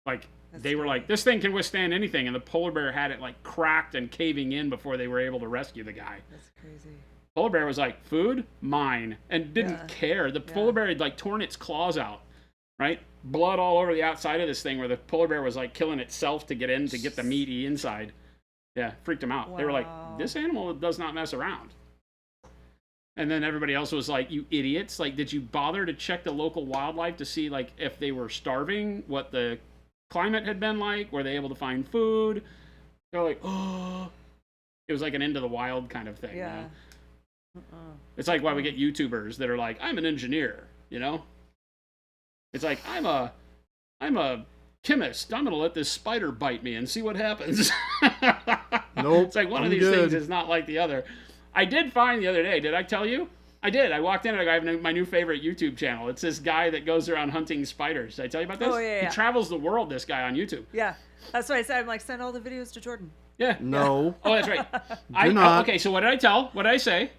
Like, they were like, this thing can withstand anything, and the polar bear had it like cracked and caving in before they were able to rescue the guy. That's crazy. Polar bear was like, food, mine, and didn't care. The polar bear had like torn its claws out, right? Blood all over the outside of this thing where the polar bear was like killing itself to get in to get the meaty inside. Yeah, freaked them out. They were like, this animal does not mess around. And then everybody else was like, you idiots. Like, did you bother to check the local wildlife to see like if they were starving, what the climate had been like? Were they able to find food? They're like, oh. It was like an into the wild kind of thing. Yeah. You know? It's like why we get YouTubers that are like, I'm an engineer, you know? It's like, I'm a chemist. I'm gonna let this spider bite me and see what happens. Nope. It's like one of these things is not like the other. I did find the other day, did I tell you? I did. I walked in and I have my new favorite YouTube channel. It's this guy that goes around hunting spiders. Did I tell you about this? Oh, yeah. He travels the world, this guy, on YouTube. Yeah. That's what I said. I'm like, send all the videos to Jordan. Yeah. No. Oh, that's right. not. Okay, so what did I tell? What did I say?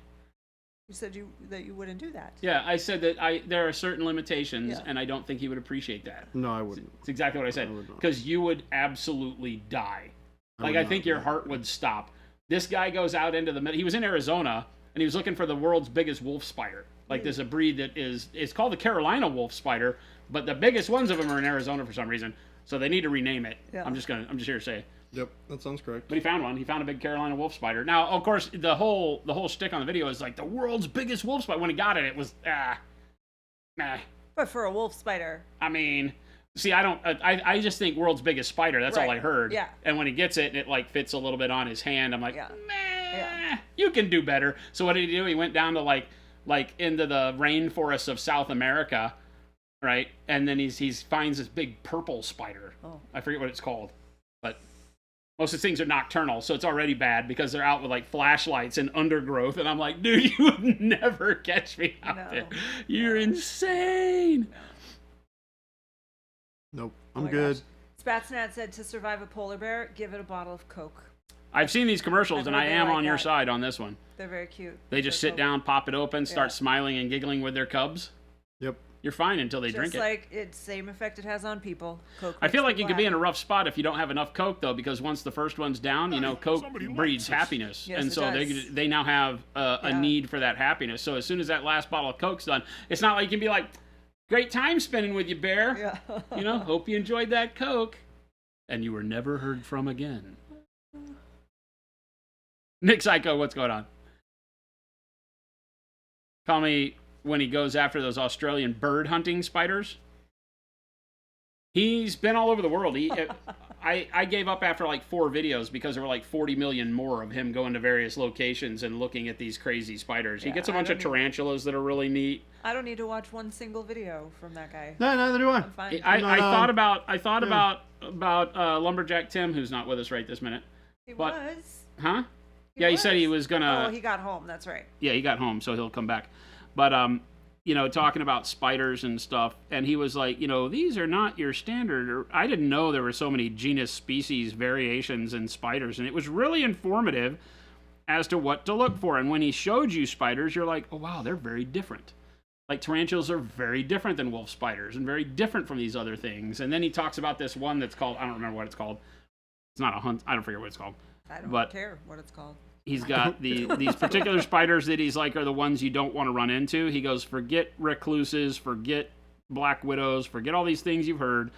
You said that you wouldn't do that. Yeah, I said that there are certain limitations, and I don't think he would appreciate that. No, I wouldn't. It's exactly what I said. Because you would absolutely die. I think your heart would stop. This guy goes out into the middle. He was in Arizona, and he was looking for the world's biggest wolf spider. Like, there's a breed that it's called the Carolina wolf spider, but the biggest ones of them are in Arizona for some reason. So they need to rename it. Yeah. I'm just here to say. Yep, that sounds correct. But he found one. He found a big Carolina wolf spider. Now, of course, the whole shtick on the video is like the world's biggest wolf spider. When he got it, it was nah. But for a wolf spider. I mean, see, I just think world's biggest spider. That's all I heard. Yeah. And when he gets it, and it like fits a little bit on his hand. I'm like, Yeah. meh, you can do better. So what did he do? He went down to like into the rainforests of South America, right? And then he finds this big purple spider. Oh. I forget what it's called, but most of the things are nocturnal, so it's already bad because they're out with like flashlights and undergrowth. And I'm like, dude, you would never catch me out there. You're insane. Nope, Oh I'm my good. gosh. Spatsnat said to survive a polar bear, give it a bottle of Coke. I've seen these commercials, I've and heard I they am like on your that. side on this one. They're very cute. They just They're sit down, pop it open, start Yeah. smiling and giggling with their cubs. Yep. You're fine until they Just drink it. like it's same effect it has on people. Coke I feel makes like you people could be in a happy. rough spot if you don't have enough Coke, though, because once the first one's down, you know, Coke breeds happiness. Yes, and it so does. they now have a Yeah. need for that happiness. So as soon as that last bottle of Coke's done, it's not like you can be like, great time spending with you, Bear. Yeah. You know, hope you enjoyed that Coke. And you were never heard from again. Nick Psycho, what's going on? Call me when he goes after those Australian bird hunting spiders. He's been all over the world. I gave up after like 4 videos because there were like 40 million more of him going to various locations and looking at these crazy spiders. He gets a bunch of tarantulas that are really neat. I don't need to watch one single video from that guy. No, neither do I. I'm fine. I thought about Lumberjack Tim, who's not with us right this minute. He was. Huh? He said he was gonna. Oh, he got home. That's right. Yeah, he got home, so he'll come back. But talking about spiders and stuff, and he was like, these are not your standard. I didn't know there were so many genus, species, variations in spiders, and it was really informative as to what to look for. And when he showed you spiders, you're like, oh wow, they're very different. Like tarantulas are very different than wolf spiders and very different from these other things. And then he talks about this one that's called, I don't remember what it's called. It's not a hunt. I don't forget what it's called. I don't care what it's called. He's got these particular spiders that he's like are the ones you don't want to run into. He goes, forget recluses, forget black widows, forget all these things you've heard.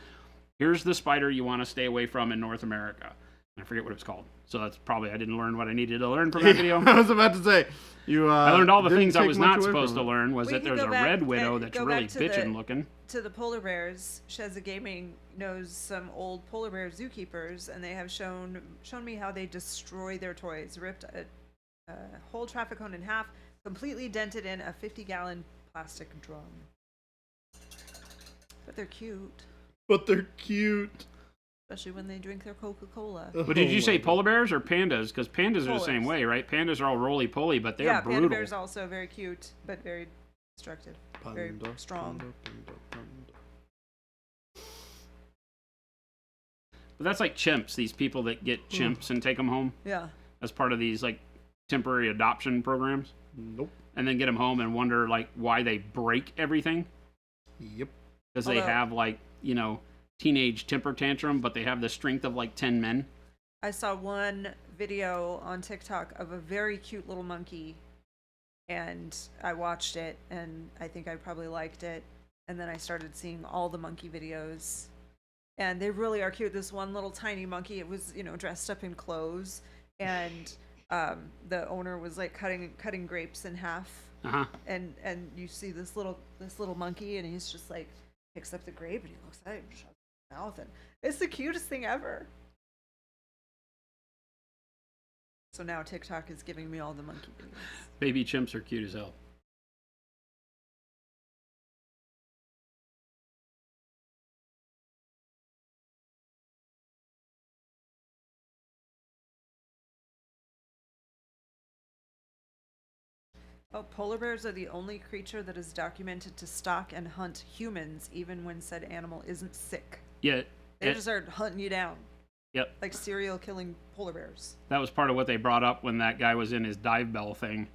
Here's the spider you want to stay away from in North America. I forget what it's called. So that's probably, I didn't learn what I needed to learn from that video. I was about to say, I learned all the things I was not supposed to learn, was that there's a red widow that's really bitchin' looking. To the polar bears, Shezza Gaming knows some old polar bear zookeepers, and they have shown me how they destroy their toys. Ripped a whole traffic cone in half, completely dented in a 50-gallon plastic drum. But they're cute. Especially when they drink their Coca-Cola. But did you say polar bears or pandas? Because pandas are the same way, right? Pandas are all roly-poly, but they're brutal. Panda bears also very cute, but very destructive. Very strong. But that's like chimps, these people that get chimps and take them home. Yeah. As part of these like temporary adoption programs. Nope. And then get them home and wonder like why they break everything. Yep. Because they have like, teenage temper tantrum, but they have the strength of like 10 men. I saw one video on TikTok of a very cute little monkey, and I watched it, and I think I probably liked it, and then I started seeing all the monkey videos, and they really are cute. This one little tiny monkey, it was dressed up in clothes, and the owner was like cutting grapes in half, and you see this little monkey, and he's just like picks up the grape and he looks at it and shuts his mouth, and it's the cutest thing ever. So now TikTok is giving me all the monkey videos. Baby chimps are cute as hell. Oh, polar bears are the only creature that is documented to stalk and hunt humans, even when said animal isn't sick. Yeah. They just start hunting you down. Yep. Like serial killing polar bears. That was part of what they brought up when that guy was in his dive bell thing.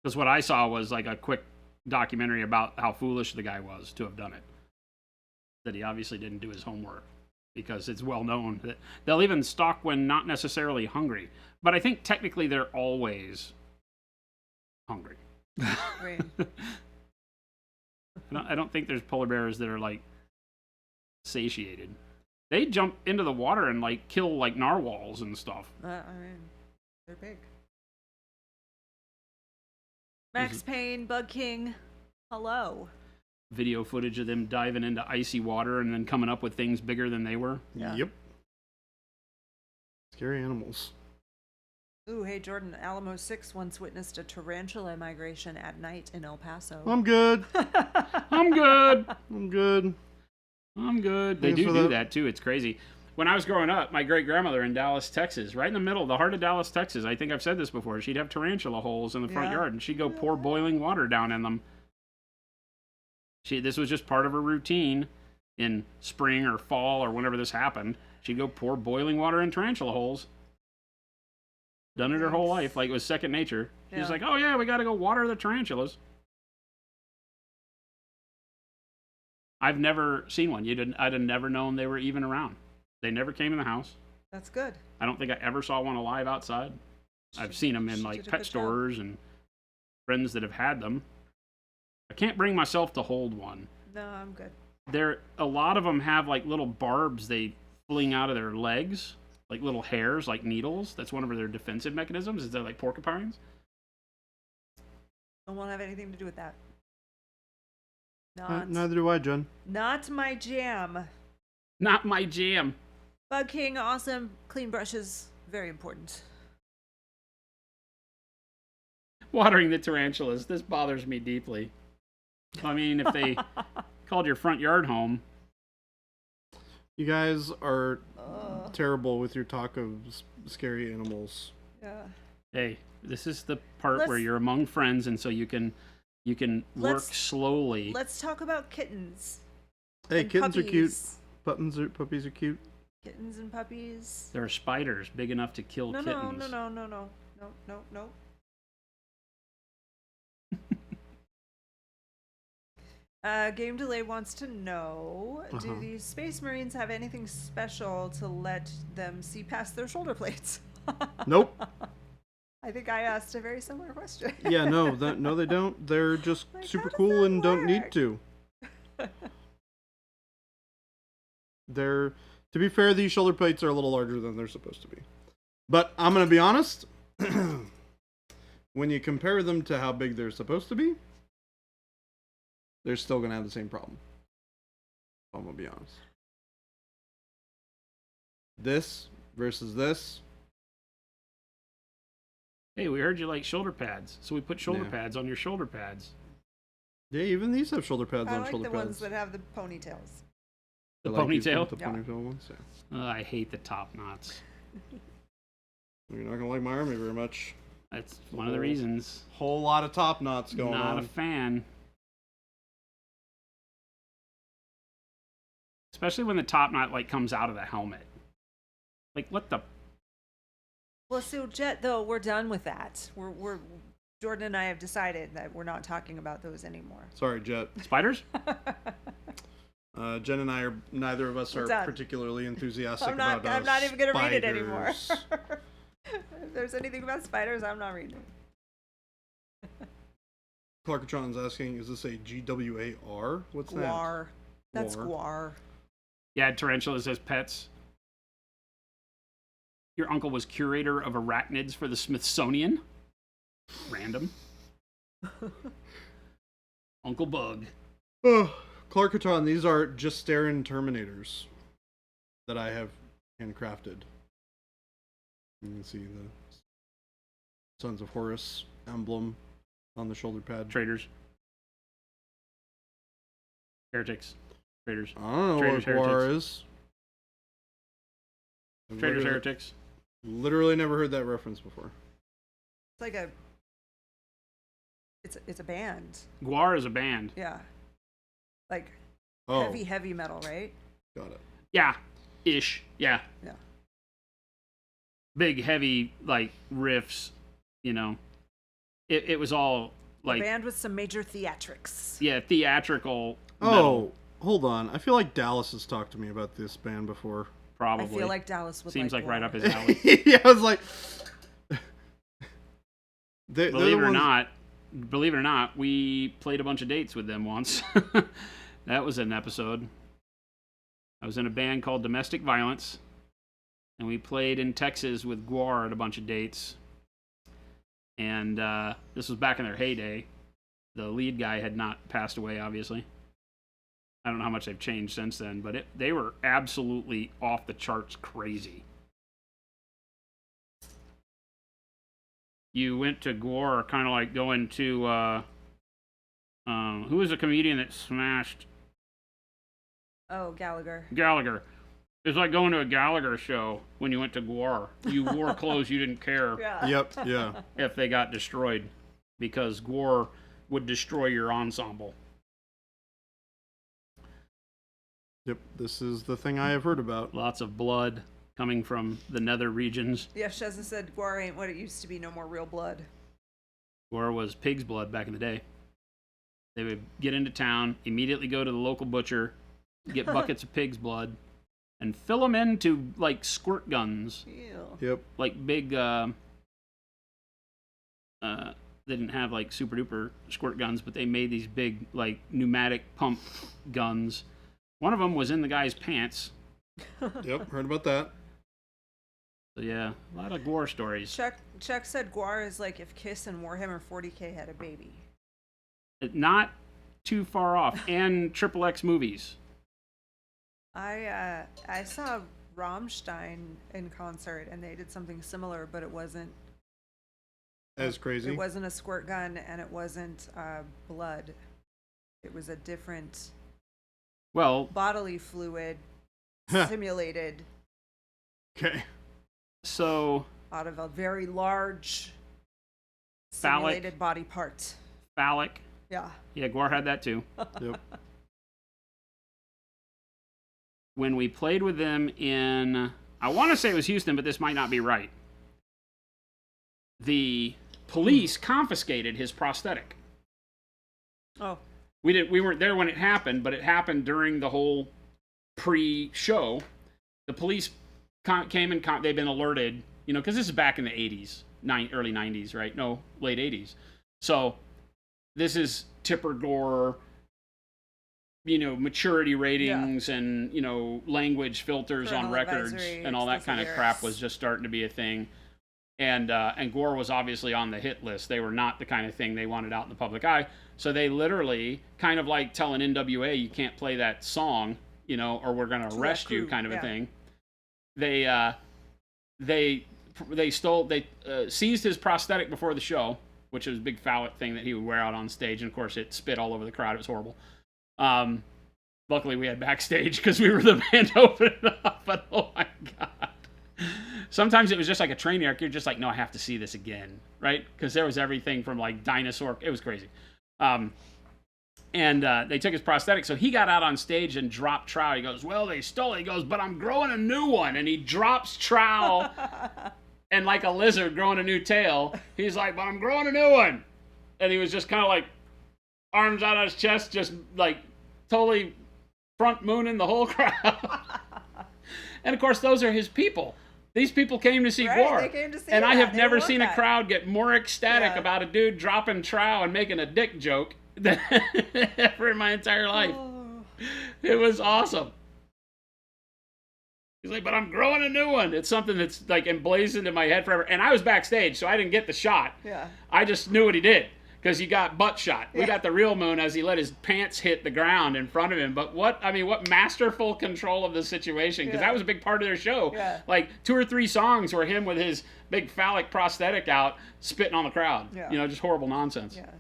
Because what I saw was like a quick documentary about how foolish the guy was to have done it. That he obviously didn't do his homework. Because it's well known that they'll even stalk when not necessarily hungry. But I think technically they're always hungry. Right. I don't think there's polar bears that are like satiated. They jump into the water and like kill like narwhals and stuff. I mean, they're big. Max Payne, Bug King, hello. Video footage of them diving into icy water and then coming up with things bigger than they were. Yeah. Yep. Scary animals. Ooh, hey Jordan, Alamo 6 once witnessed a tarantula migration at night in El Paso. I'm good. I'm good. I'm good. I'm good. They do that too. It's crazy. When I was growing up, my great-grandmother in Dallas, Texas, right in the middle, the heart of Dallas, Texas, I think I've said this before, she'd have tarantula holes in the front yard, and she'd go pour boiling water down in them. This was just part of her routine in spring or fall or whenever this happened. She'd go pour boiling water in tarantula holes. Done it her whole life, like it was second nature. She's like, oh yeah, we got to go water the tarantulas. I've never seen one. I'd have never known they were even around. They never came in the house. That's good. I don't think I ever saw one alive outside. I've seen them in like pet stores and friends that have had them. I can't bring myself to hold one. No, I'm good. A lot of them have like little barbs they fling out of their legs, like little hairs, like needles. That's one of their defensive mechanisms. Is they're like porcupines. I won't have anything to do with that. Neither do I, Jen. Not my jam. Not my jam. Bug King, awesome. Clean brushes, very important. Watering the tarantulas. This bothers me deeply. I mean, if they called your front yard home. You guys are terrible with your talk of scary animals. Yeah. Hey, this is the part where you're among friends, and so you can work slowly. Let's talk about kittens. Hey, and kittens puppies. are cute. Puppies are cute. Kittens and puppies. There are spiders big enough to kill kittens. No. Game Delay wants to know, do these Space Marines have anything special to let them see past their shoulder plates? Nope. I think I asked a very similar question. Yeah, no, they don't. They're just Like, super how does cool that and don't need work? to. To be fair, these shoulder plates are a little larger than they're supposed to be. But I'm going to be honest. When you compare them to how big they're supposed to be, they're still going to have the same problem. I'm going to be honest. This versus this. Hey, we heard you like shoulder pads, so we put shoulder Yeah. pads on your shoulder pads. Yeah, even these have shoulder pads I on like shoulder the pads. ones that have the ponytails. The I like these ponytail? with The Yeah. ponytail ones, yeah. I hate the top knots. You're not going to like my army very much. That's one of the reasons. Whole lot of top knots going Not on. a fan. Especially when the top knot like comes out of the helmet. Like what the? Well, so Jet, though, we're done with that. We're Jordan and I have decided that we're not talking about those anymore. Sorry, Jet. Spiders? Jen and I are, neither of us We're are done. particularly enthusiastic I'm not. about I'm not even gonna read it anymore. spiders. If there's anything about spiders, I'm not reading it. Clarkatron's asking, is this a GWAR? What's that? Guar. That's Guar. guar. Yeah, tarantulas as pets. Your uncle was curator of arachnids for the Smithsonian. Random. Uncle Bug. Oh, Clarkatron, these are Justarin Terminators that I have handcrafted. You can see the Sons of Horus emblem on the shoulder pad. Traitors. Heretics. Traitors. I don't know Traitors, what Guar heretics. is. I've Traitors, literally- heretics. Literally never heard that reference before. It's like a. It's a band. Guar is a band. Yeah. Like Oh, heavy metal, right? got it. Yeah. Ish. Yeah. Yeah. Big, heavy, like, riffs, you know. It was all, A like, band with some major theatrics. yeah, theatrical Oh, metal, hold on. I feel like Dallas has talked to me about this band before. probably. I feel like Dallas would Seems like right Guar. up his alley. Yeah, I was like... they're Believe the it or ones- not, we played a bunch of dates with them once. That was an episode. I was in a band called Domestic Violence, and we played in Texas with Guar at a bunch of dates. And this was back in their heyday. The lead guy had not passed away, obviously. I don't know how much they've changed since then, but they were absolutely off the charts crazy. You went to Guar kind of like going to who was a comedian that smashed Oh, Gallagher. Gallagher? It's like going to a Gallagher show when you went to Guar. You wore clothes you didn't care Yeah. Yep, yeah. if they got destroyed, because Guar would destroy your ensemble. Yep, this is the thing I have heard about. Lots of blood coming from the nether regions. Yeah, Shezna said Guar ain't what it used to be. No more real blood. Guar was pig's blood back in the day. They would get into town, immediately go to the local butcher, get buckets of pig's blood, and fill them into, like, squirt guns. Ew. Yep. Like, big, they didn't have, like, super duper squirt guns, but they made these big, like, pneumatic pump guns. One of them was in the guy's pants. Yep, heard about that. So, yeah, a lot of Guar stories. Chuck said Guar is like if Kiss and Warhammer 40K had a baby. Not too far off. And XXX movies. I saw Rammstein in concert, and they did something similar, but it wasn't As crazy. It wasn't a squirt gun, and it wasn't blood. It was a different bodily fluid simulated. Okay. So out of a very large phallic simulated body part. Phallic. Yeah. Yeah, Gore had that too. Yep. When we played with them in, I want to say it was Houston, but this might not be right. The police confiscated his prosthetic. Oh. We weren't there when it happened, but it happened during the whole pre-show. The police came and they've been alerted, because this is back in the 80s, early 90s, right? No, late 80s. So this is Tipper Gore, maturity ratings and, language filters on records and all that kind of crap was just starting to be a thing. And Gore was obviously on the hit list. They were not the kind of thing they wanted out in the public eye. So they literally, kind of like telling NWA, you can't play that song, or we're going to arrest you, kind of a thing. They seized his prosthetic before the show, which was a big phallic thing that he would wear out on stage. And of course, it spit all over the crowd. It was horrible. Luckily, we had backstage because we were the band opening up. But oh my god. Sometimes it was just like a train wreck. You're just like, no, I have to see this again, right? Because there was everything from like dinosaur. It was crazy. And they took his prosthetic, so he got out on stage and dropped trowel. He goes, well, they stole it. He goes, but I'm growing a new one. And he drops trowel, and like a lizard growing a new tail, he's like, but I'm growing a new one. And he was just kind of like, arms out on his chest, just like totally front mooning the whole crowd. And of course, those are his people. These people came to see Gore. They came to see and that. I have never seen a crowd get more ecstatic about a dude dropping trowel and making a dick joke than ever in my entire life. Oh. It was awesome. He's like, but I'm growing a new one. It's something that's like emblazoned in my head forever. And I was backstage, so I didn't get the shot. Yeah. I just knew what he did. Because he got butt shot. We got the real moon as he let his pants hit the ground in front of him. But what masterful control of the situation. Because that was a big part of their show. Yeah. Like 2 or 3 songs were him with his big phallic prosthetic out, spitting on the crowd. Yeah. Just horrible nonsense. Yeah.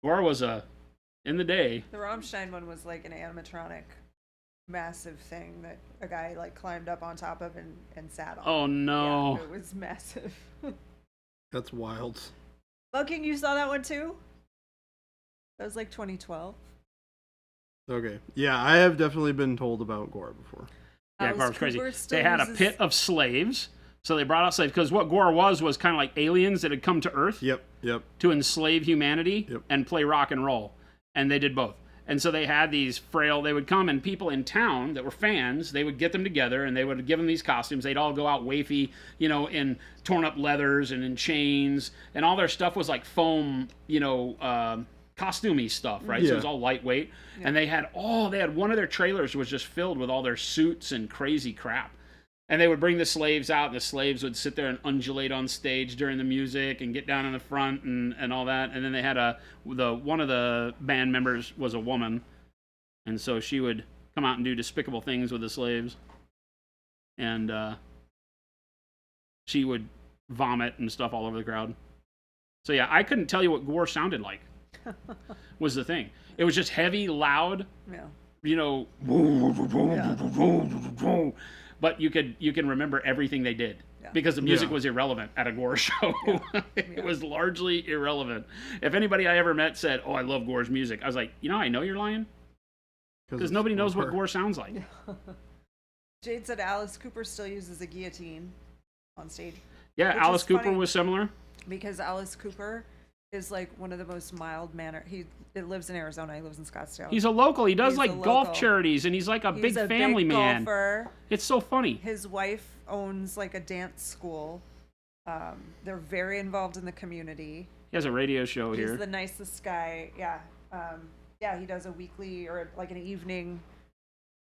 Gore was in the day. The Rammstein one was like an animatronic massive thing that a guy like climbed up on top of and sat on. Oh no. Yeah, it was massive. That's wild. King, you saw that one too? That was like 2012. Okay. Yeah, I have definitely been told about Gore before. Yeah, Gore was crazy. They had a pit of slaves. So they brought out slaves. Because what Gore was kind of like aliens that had come to Earth. Yep. To enslave humanity and play rock and roll. And they did both. And so they had these they would come and people in town that were fans, they would get them together and they would give them these costumes. They'd all go out wafy, in torn up leathers and in chains. And all their stuff was like foam, costumey stuff, right? Yeah. So it was all lightweight. Yeah. And they had one of their trailers was just filled with all their suits and crazy crap. And they would bring the slaves out, and the slaves would sit there and undulate on stage during the music and get down in the front and all that. And then they had one of the band members was a woman, and so she would come out and do despicable things with the slaves. And she would vomit and stuff all over the crowd. So yeah, I couldn't tell you what Gore sounded like, was the thing. It was just heavy, loud, yeah. But you can remember everything they did because the music was irrelevant at a Gore show. Yeah. It was largely irrelevant. If anybody I ever met said, "Oh, I love Gore's music," I was like, I know you're lying because nobody knows what Gore sounds like. Jade said Alice Cooper still uses a guillotine on stage. Yeah, Alice Cooper was similar because Alice Cooper is like one of the most mild-mannered. He lives in Arizona. He lives in Scottsdale. He's a local. He does like golf charities, and he's like a big family man. Golfer. It's so funny. His wife owns like a dance school. They're very involved in the community. He has a radio show here. He's the nicest guy. Yeah. He does a weekly or like an evening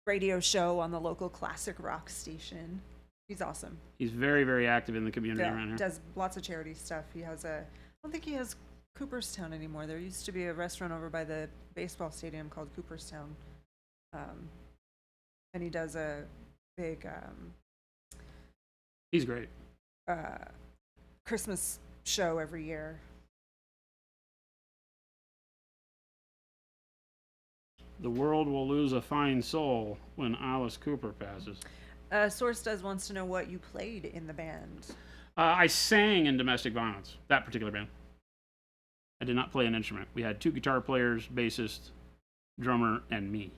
radio show on the local classic rock station. He's awesome. He's very, very active in the community around here. Does lots of charity stuff. He has I don't think he has Cooperstown anymore. There used to be a restaurant over by the baseball stadium called Cooperstown. And he does a big He's great. Christmas show every year. The world will lose a fine soul when Alice Cooper passes. Source Does wants to know what you played in the band. I sang in Domestic Violence, that particular band. I did not play an instrument. We had 2 guitar players, bassist, drummer, and me.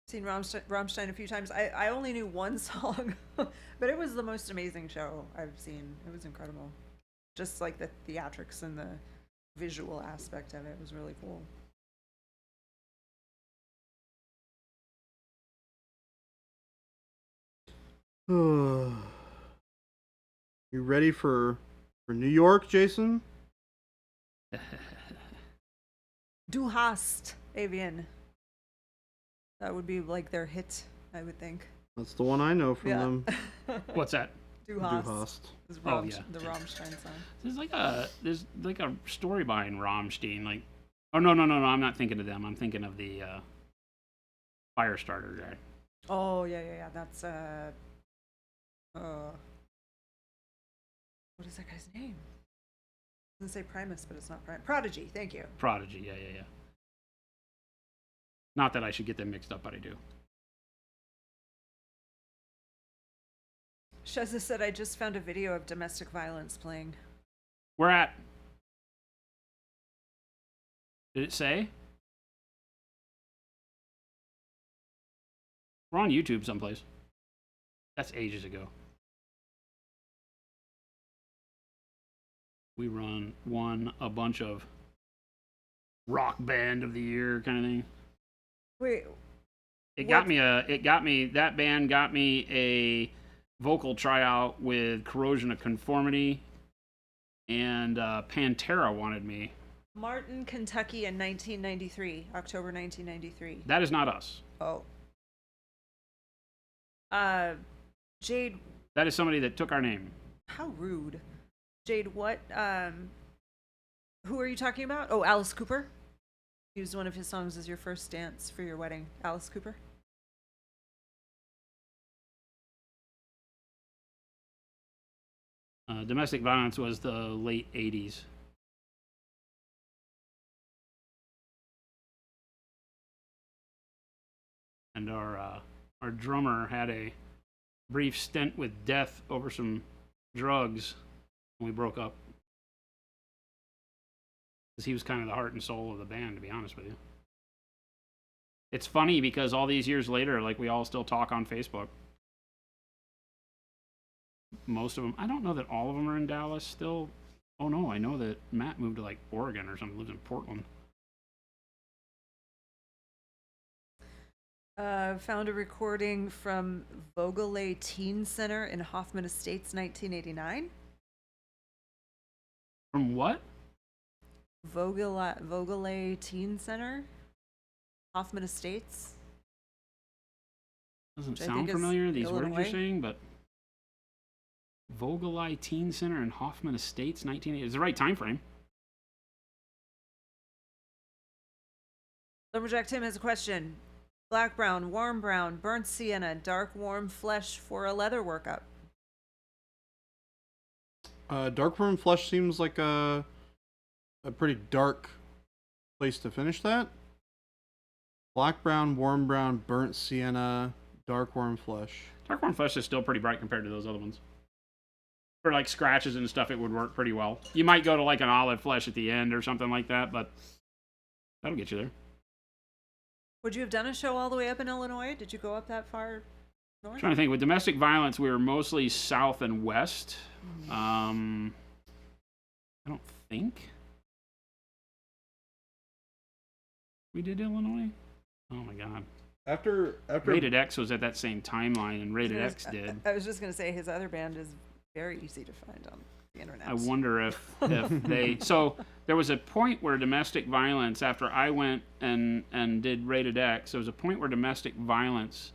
Seen Rammstein a few times. I only knew one song, but it was the most amazing show I've seen. It was incredible. Just like the theatrics and the visual aspect of it was really cool. You ready for New York, Jason? Du hast, Avian. That would be like their hit, I would think. That's the one I know from them. What's that? Du Du hast. hast. Is Oh, yeah. The Rammstein song. There's like a story behind Rammstein. Like, oh no, I'm not thinking of them. I'm thinking of the Firestarter guy. Oh yeah. That's what is that guy's name? I was gonna say Primus, but it's not Primus. Prodigy. Thank you. Prodigy. Yeah. Not that I should get them mixed up, but I do. Sheza said, I just found a video of domestic violence playing. We're at. Did it say? We're on YouTube someplace. That's ages ago. We won a bunch of rock band of the year kind of thing. Wait. That band got me a vocal tryout with Corrosion of Conformity, and Pantera wanted me. Martin, Kentucky in 1993, October 1993. That is not us. Oh. Jade. That is somebody that took our name. How rude. Jade, what, who are you talking about? Oh, Alice Cooper? Used one of his songs as your first dance for your wedding. Alice Cooper? Domestic Violence was the late 80s. And our drummer had a brief stint with death over some drugs when we broke up. Because he was kind of the heart and soul of the band, to be honest with you. It's funny because all these years later, like, we all still talk on Facebook. Most of them, I don't know that all of them are in Dallas still. Oh no, I know that Matt moved to like Oregon or something, lives in Portland. Found a recording from Vogelay Teen Center in Hoffman Estates, 1989. From what? Vogelay Teen Center, Hoffman Estates. Doesn't Which I sound think is familiar, these words Illinois. you're saying, but Vogelay Teen Center in Hoffman Estates, 1980. Is the right time frame. Lumberjack Tim has a question. Black brown, warm brown, burnt sienna, dark warm flesh for a leather workup. Dark Room Flesh seems like a pretty dark place to finish that. Black brown, warm brown, burnt sienna, dark warm flesh. Dark warm flesh is still pretty bright compared to those other ones. For like scratches and stuff, it would work pretty well. You might go to like an olive flesh at the end or something like that, but that'll get you there. Would you have done a show all the way up in Illinois? Did you go up that far north? I'm trying to think. With Domestic Violence, we were mostly south and west. Mm-hmm. I don't think we did Illinois. Oh my god. After Rated X was at that same timeline, and Rated X did. I was just going to say his other band is very easy to find on the internet. I wonder if they. So there was a point where Domestic Violence, after I went and did Rated X, there was a point where Domestic Violence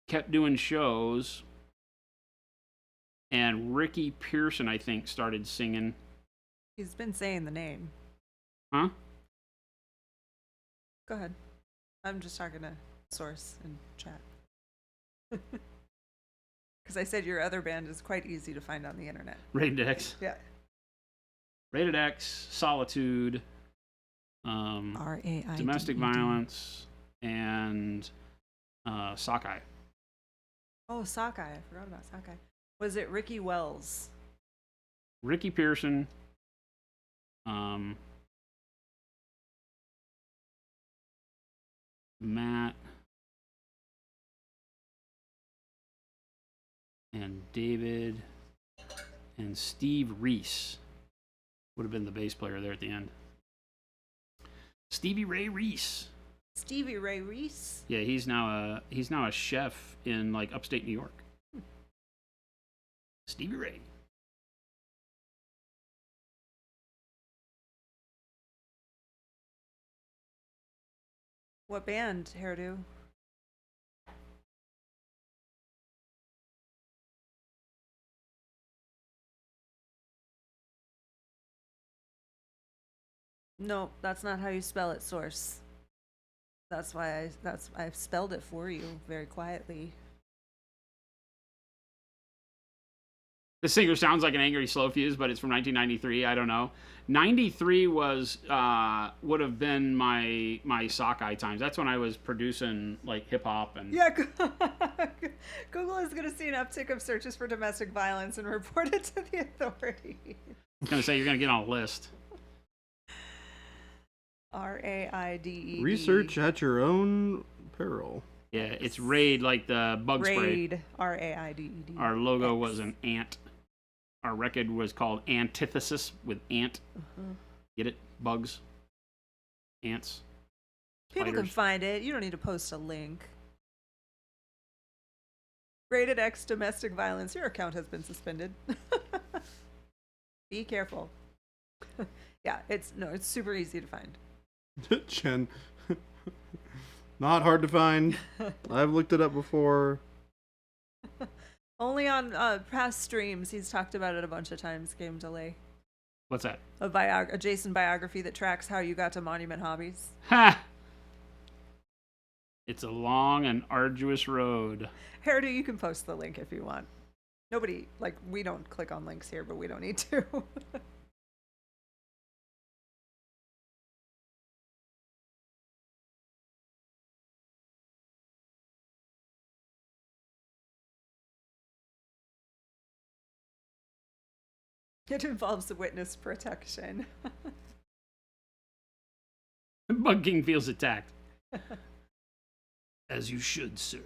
kept doing shows And Ricky Pearson, I think, started singing. He's been saying the name. Huh? Go ahead. I'm just talking to Source and chat. Because I said your other band is quite easy to find on the internet. Rated X. Yeah. Rated X, Solitude, RAIDED. Domestic Violence, and Sockeye. Oh, Sockeye. I forgot about Sockeye. Was it Ricky Wells? Ricky Pearson. Matt. And David. And Steve Reese. Would have been the bass player there at the end. Stevie Ray Reese. Stevie Ray Reese? Yeah, he's now a chef in like upstate New York. Stevie Ray. What band, Hairdo? No, that's not how you spell it, Source. That's why I've spelled it for you very quietly. The singer sounds like an angry slow fuse, but it's from 1993. I don't know. 93 was would have been my Sockeye times. That's when I was producing like hip hop and. Yeah, Google is going to see an uptick of searches for domestic violence and report it to the authorities. I'm gonna say you're gonna get on a list. RAIDED. Research at your own peril. Yeah, it's Raid, like the bug spray. Raid. RAIDED. Our logo was an ant. Our record was called Antithesis with ant. Get it? Bugs. Ants. People can find it. You don't need to post a link. Rated X domestic violence. Your account has been suspended. Be careful. Yeah, it's super easy to find. Chen. Not hard to find. I've looked it up before. Only on past streams, he's talked about it a bunch of times. Game Delay. What's that? A Jason biography that tracks how you got to Monument Hobbies. Ha! It's a long and arduous road. Hairdo, you can post the link if you want. Nobody, we don't click on links here, but we don't need to. It involves witness protection. Bug King feels attacked. As you should, sir.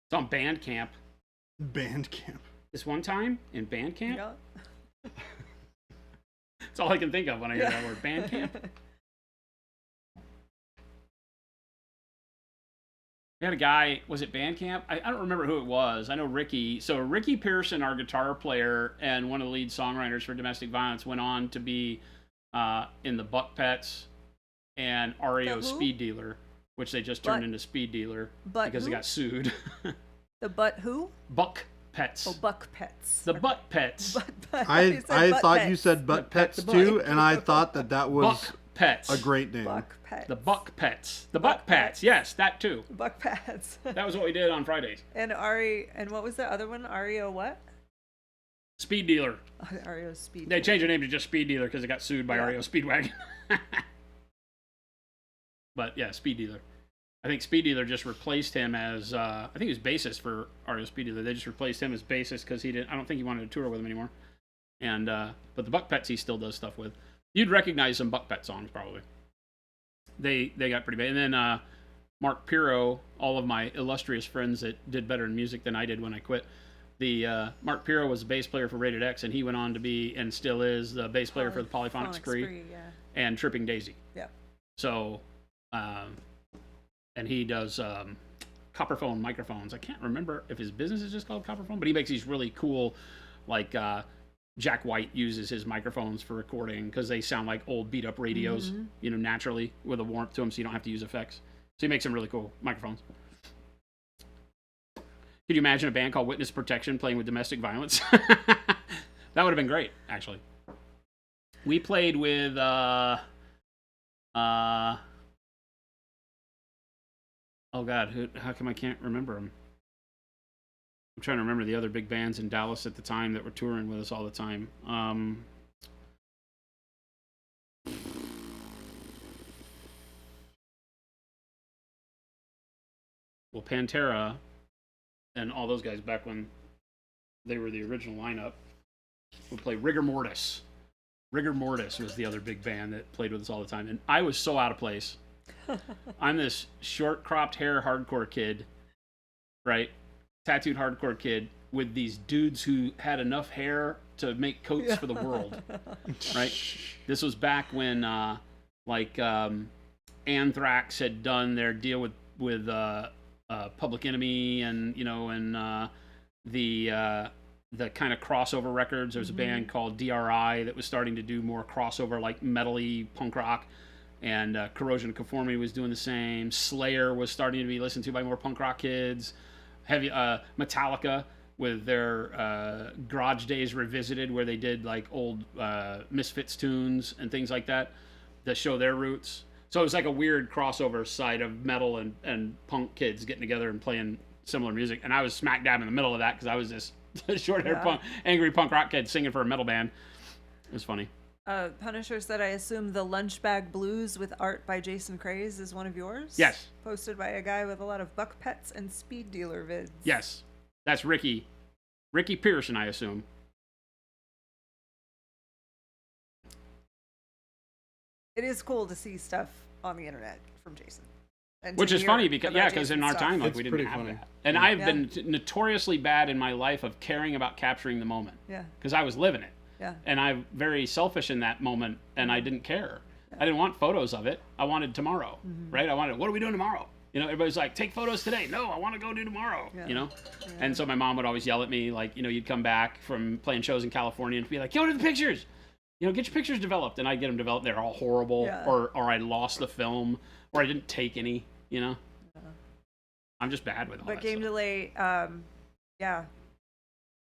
It's on Bandcamp. Bandcamp. This one time in Bandcamp? Yeah. That's all I can think of when I hear that word. Bandcamp. We had a guy, was it Bandcamp? I don't remember who it was. I know Ricky. So Ricky Pearson, our guitar player and one of the lead songwriters for Domestic Violence, went on to be in the Buck Pets and REO Speed Dealer, which they just turned into Speed Dealer because they got sued. The Butt who? Buck Pets. Oh, Buck Pets. The Butt Pets. I thought you said butt pets too, and I thought that was Buck Pets. a great name. Buck Pets. The Buck Pets. The Buck Pets. Yes, that too. Buck Pets. That was what we did on Fridays. And what was the other one? REO what? Speed Dealer. REO Speed. They changed their name to just Speed Dealer because it got sued by REO Speedwagon. But yeah, Speed Dealer. I think Speed Dealer just replaced him as I think he was bassist for REO Speed Dealer. They just replaced him as bassist because I don't think he wanted to tour with him anymore. And but the Buck Pets he still does stuff with. You'd recognize some Buck Pet songs probably. They got pretty big. And then Mark Pirro, all of my illustrious friends that did better in music than I did when I quit. Mark Pirro was the bass player for Rated X, and he went on to be and still is the bass player for the Polyphonic Spree yeah. and Tripping Daisy. Yeah. So and he does Copperphone microphones. I can't remember if his business is just called Copperphone, but he makes these really cool, like Jack White uses his microphones for recording because they sound like old beat up radios, naturally with a warmth to them, so you don't have to use effects. So he makes some really cool microphones. Could you imagine a band called Witness Protection playing with domestic violence? That would have been great, actually. We played with oh God, how come I can't remember them? I'm trying to remember the other big bands in Dallas at the time that were touring with us all the time. Well, Pantera and all those guys back when they were the original lineup would play Rigor Mortis. Rigor Mortis was the other big band that played with us all the time. And I was so out of place. I'm this short cropped hair hardcore kid, right? Tattooed hardcore kid with these dudes who had enough hair to make coats for the world, right? This was back when Anthrax had done their deal with Public Enemy and the kind of crossover records. There was a band called DRI that was starting to do more crossover, like metal-y punk rock, and Corrosion of Conformity was doing the same. Slayer was starting to be listened to by more punk rock kids. Heavy Metallica with their Garage Days Revisited, where they did like old Misfits tunes and things like that show their roots. So it was like a weird crossover side of metal and punk kids getting together and playing similar music. And I was smack dab in the middle of that because I was this short-haired angry punk rock kid singing for a metal band. It was funny. Punisher said, I assume the Lunchbag Blues with art by Jason Craze is one of yours? Yes. Posted by a guy with a lot of buck pets and speed dealer vids. Yes. That's Ricky. Ricky Pearson, I assume. It is cool to see stuff on the internet from Jason. Which is funny because in our time, we didn't have that. And I've been notoriously bad in my life of caring about capturing the moment. Yeah. Because I was living it. Yeah. And I'm very selfish in that moment, and I didn't care. Yeah. I didn't want photos of it. I wanted tomorrow, right? I wanted, what are we doing tomorrow? Everybody's like, take photos today. No, I want to go do tomorrow, Yeah. And so my mom would always yell at me, like, you'd come back from playing shows in California and be like, go to the pictures. Get your pictures developed. And I'd get them developed. They're all horrible, or I lost the film, or I didn't take any, Yeah. I'm just bad with all that game stuff. delay,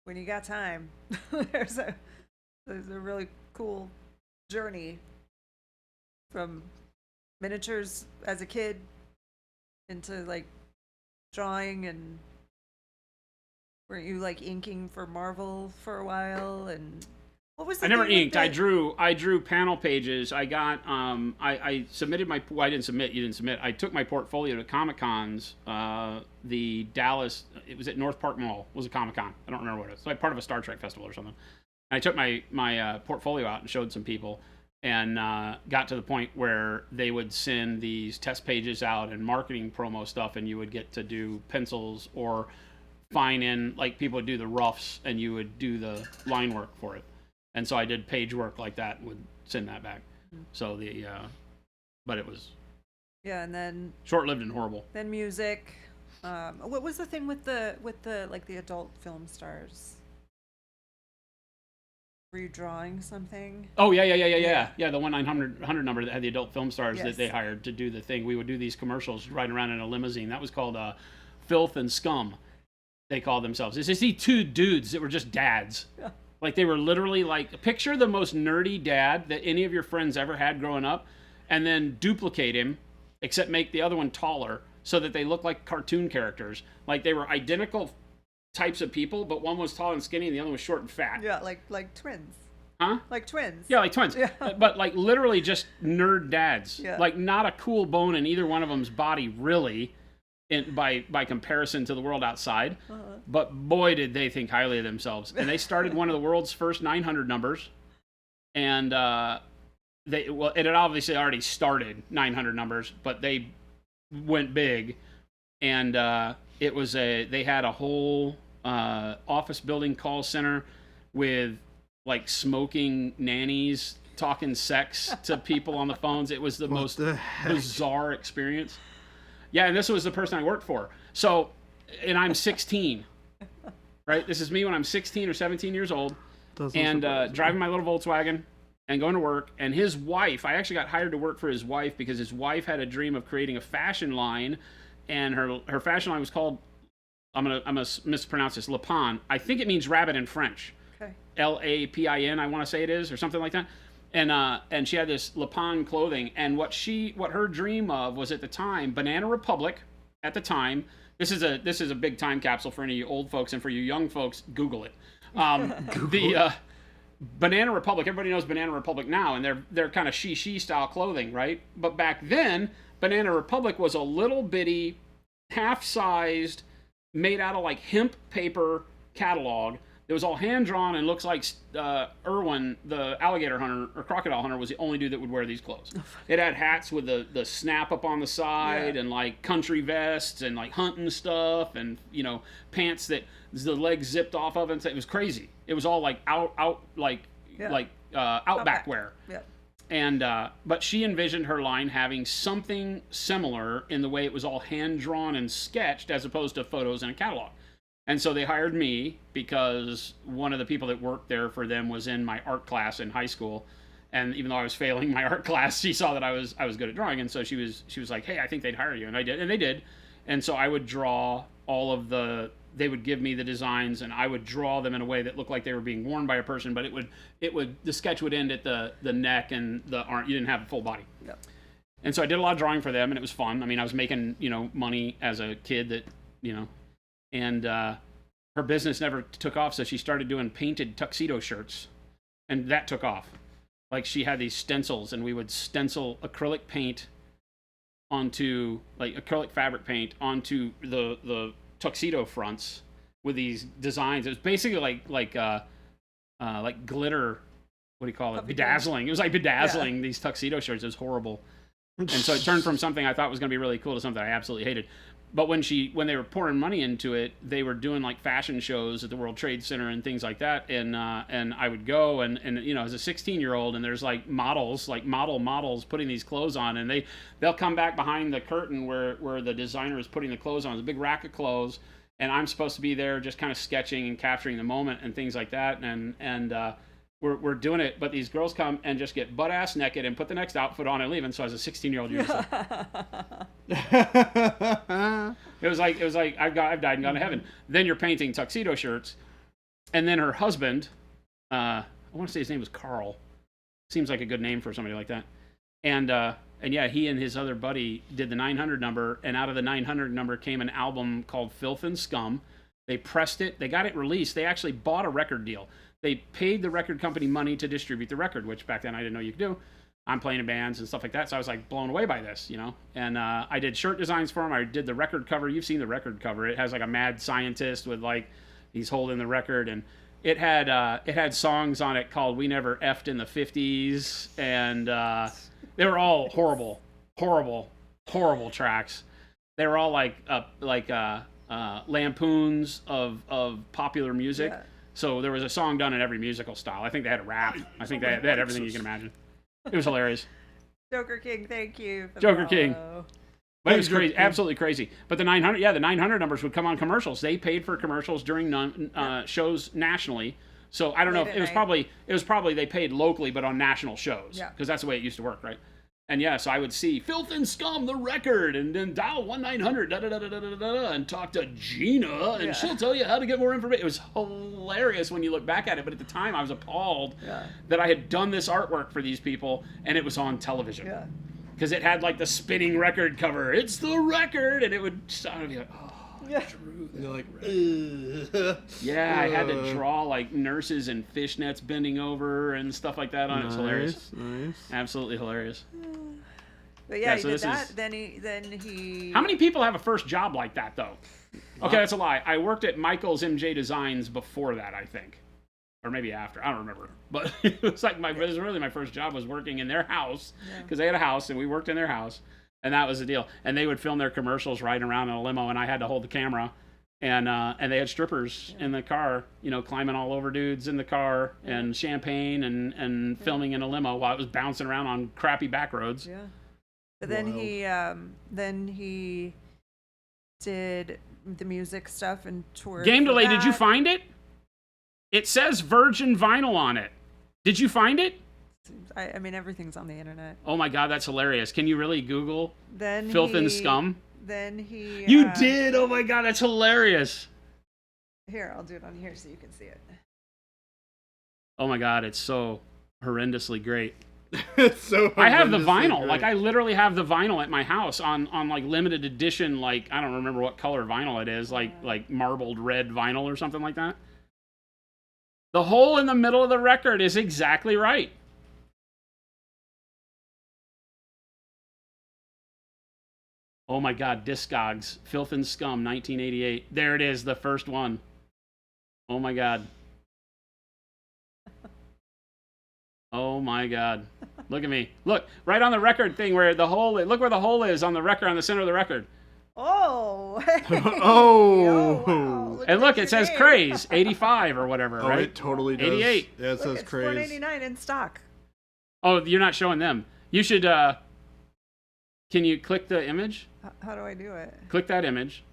when you got time, there's a really cool journey from miniatures as a kid into like drawing, and weren't you like inking for Marvel for a while? And what was the I never inked. I drew panel pages. I got I submitted my I didn't submit, you didn't submit. I took my portfolio to Comic-Cons. The Dallas, it was at North Park Mall, was a Comic-Con. I don't remember what it was. It's like part of a Star Trek festival or something. And I took my portfolio out and showed some people, and got to the point where they would send these test pages out and marketing promo stuff, and you would get to do pencils or fine in, like people would do the roughs and you would do the line work for it. And so I did page work like that and would send that back. So but it was and then short-lived and horrible. Then music. What was the thing with the like the adult film stars? Were you drawing something? Oh, yeah. The 1-900 number that had the adult film stars that they hired to do the thing. We would do these commercials riding around in a limousine. That was called Filth and Scum, they called themselves. It's just these two dudes that were just dads. Yeah. Like, they were literally like, picture the most nerdy dad that any of your friends ever had growing up, and then duplicate him, except make the other one taller so that they look like cartoon characters. Like, they were identical types of people, but one was tall and skinny and the other was short and fat. Yeah, like twins. Huh? Like twins. Yeah, like twins. Yeah. But like literally just nerd dads. Yeah. Like not a cool bone in either one of them's body really, by comparison to the world outside. Uh-huh. But boy did they think highly of themselves. And they started one of the world's first 900 numbers. And it had obviously already started 900 numbers, but they went big. And they had a whole office building call center with like smoking nannies talking sex to people on the phones. It was the most bizarre experience. Yeah, and this was the person I worked for. So, and I'm 16, right? This is me when I'm 16 or 17 years old, and driving my little Volkswagen and going to work. And his wife, I actually got hired to work for his wife because his wife had a dream of creating a fashion line, and her fashion line was called, I'm gonna mispronounce this, Lapin. I think it means rabbit in French. Okay. Lapin, I want to say it is, or something like that. And she had this Lapin clothing, and what her dream of was at the time Banana Republic. At the time, this is a big time capsule for any of you old folks, and for you young folks, Google it. Banana Republic. Everybody knows Banana Republic now, and they're kind of she style clothing, right? But back then, Banana Republic was a little bitty, half-sized, made out of like hemp paper catalog. It was all hand-drawn and looks like Irwin, the alligator hunter or crocodile hunter, was the only dude that would wear these clothes. It had hats with the snap up on the side, and like country vests and like hunting stuff, and pants that the legs zipped off of, and it was crazy. It was all like outback wear. Yeah. And but she envisioned her line having something similar in the way it was all hand-drawn and sketched as opposed to photos in a catalog. And so they hired me because one of the people that worked there for them was in my art class in high school. And even though I was failing my art class, she saw that I was good at drawing. And so she was like, hey, I think they'd hire you. And I did. And they did. And so I would draw they would give me the designs, and I would draw them in a way that looked like they were being worn by a person, but the sketch would end at the neck and the arm. You didn't have a full body. Yep. And so I did a lot of drawing for them, and it was fun. I mean, I was making, money as a kid that, and her business never took off, so she started doing painted tuxedo shirts, and that took off. Like, she had these stencils, and we would stencil acrylic fabric paint onto the tuxedo fronts with these designs. It was basically like glitter. What do you call it? Bedazzling. It was like bedazzling these tuxedo shirts. It was horrible. And so it turned from something I thought was going to be really cool to something I absolutely hated. But when they were pouring money into it, they were doing like fashion shows at the World Trade Center and things like that. And I would go and as a 16-year-old, and there's like models, like models putting these clothes on, and they'll come back behind the curtain where the designer is putting the clothes on. It's a big rack of clothes, and I'm supposed to be there just kind of sketching and capturing the moment and things like that. And we're doing it, but these girls come and just get butt ass naked and put the next outfit on and leave. And so as a 16-year-old, you're just like, it was like I've died and gone to heaven. Then you're painting tuxedo shirts, and then her husband, I want to say his name was Carl. Seems like a good name for somebody like that. And yeah, he and his other buddy did the 900 number, and out of the 900 number came an album called Filth and Scum. They pressed it. They got it released. They actually bought a record deal. They paid the record company money to distribute the record, which back then I didn't know you could do. I'm playing in bands and stuff like that, so I was like blown away by this, And I did shirt designs for them. I did the record cover. You've seen the record cover. It has like a mad scientist with like he's holding the record, and it had songs on it called "We Never Effed in the '50s," and they were all horrible tracks. They were all like lampoons of popular music. Yeah. So there was a song done in every musical style. I think they had a rap. I think they had everything you can imagine. It was hilarious. Joker King, thank you. Joker King. But it was crazy, absolutely crazy. But the 900 numbers would come on commercials. They paid for commercials during shows nationally. So I don't know. It was probably they paid locally, but on national shows. Yeah. Because that's the way it used to work, right? And yeah, so I would see Filth and Scum, the record, and then dial 1-900 and talk to Gina, and she'll tell you how to get more information. It was hilarious when you look back at it, but at the time I was appalled that I had done this artwork for these people, and it was on television. Yeah. Because it had like the spinning record cover. It's the record, and it would sound be like, oh, Drew. You're like, yeah, I had to draw like nurses in fishnets bending over and stuff like that on it. It was hilarious. Nice. Absolutely hilarious. But yeah, he did that. Then he. How many people have a first job like that though? Okay, that's a lie. I worked at Michael's MJ Designs before that, I think, or maybe after. I don't remember. But it was like it was really my first job was working in their house because they had a house and we worked in their house. And that was the deal. And they would film their commercials riding around in a limo, and I had to hold the camera And they had strippers in the car, climbing all over dudes in the car, and champagne and filming in a limo while it was bouncing around on crappy back roads. Yeah. But then he did the music stuff and toured. Game Delay, did you find it? It says Virgin Vinyl on it. Did you find it? I mean, everything's on the internet. Oh my God, that's hilarious. Can you really Google then Filth and Scum? Then he... You did? Oh my God, that's hilarious. Here, I'll do it on here so you can see it. Oh my God, it's so horrendously great. It's so I have the horrendously vinyl. great. Like, I literally have the vinyl at my house on like limited edition, like, I don't remember what color vinyl it is, like marbled red vinyl or something like that. The hole in the middle of the record is exactly right. Oh my God, Discogs, Filth and Scum, 1988. There it is, the first one. Oh my God. Oh my God. Look at me. Look, right on the record thing where the hole is. Look where the hole is on the record, on the center of the record. Oh. Oh. Wow. And look, it says Craze, 85 or whatever, Oh, right? it totally does. 88. Yeah, it says It's Craze. $4.99 in stock. Oh, you're not showing them. You should, can you click the image? How do I do it? Click that image.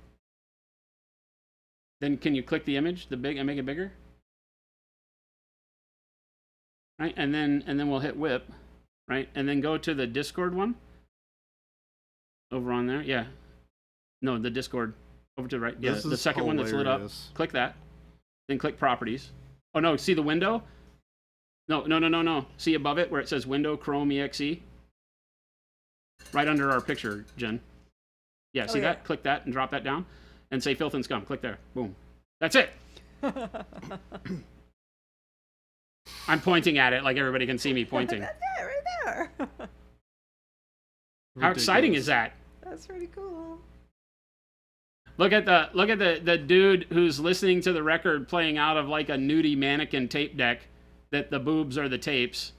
Then can you click the image, and make it bigger? Right, and then we'll hit whip, right? And then go to the Discord one. Over on there, yeah. No, the Discord. Over to the right. Yeah, This the is second one that's lit up. hilarious. Click that. Then click properties. Oh no, see the window? No. See above it where it says window Chrome EXE? Right under our picture, Jen. Yeah, see that? Click that and drop that down. And say Filth and Scum. Click there. Boom. That's it. I'm pointing at it like everybody can see me pointing. That's it, right there. How exciting is that? That's pretty cool. Look at the dude who's listening to the record playing out of like a nudie mannequin tape deck that the boobs are the tapes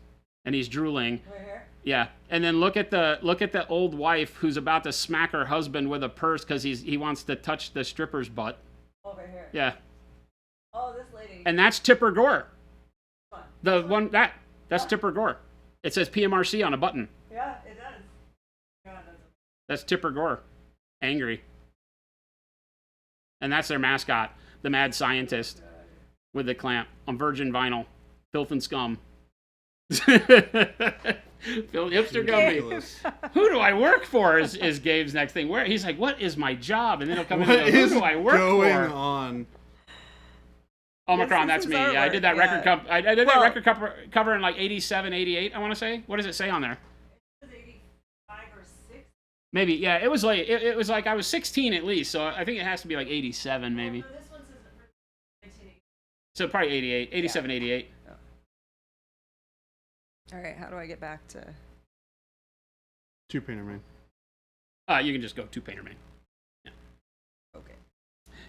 and he's drooling. Right here? Yeah. And then look at the old wife who's about to smack her husband with a purse cuz he wants to touch the stripper's butt. Over here. Yeah. Oh, this lady. And that's Tipper Gore. Fun. The one that's Tipper Gore. It says PMRC on a button. Yeah, it does. Yeah, it does. That's Tipper Gore. Angry. And that's their mascot, the mad scientist with the clamp on Virgin Vinyl. Filth and Scum. Phil Hipster Gumby. Ridiculous. Who do I work for is Gabe's next thing. Where he's like, what is my job? And then he'll come in and What go, who is do I work going for? on? Omicron, Yes, that's this me. is Yeah, I did that artwork, record yeah. I did that Well- record cover in like 87, 88, I want to say. What does it say on there? It was 85 or 6. Maybe, yeah, it was like it was like I was 16 at least, so I think it has to be like 87 maybe. No, this one says 1980. So probably 88, 87, 88. All right, how do I get back to... Two Painter Man. You can just go to Painter Man. Okay.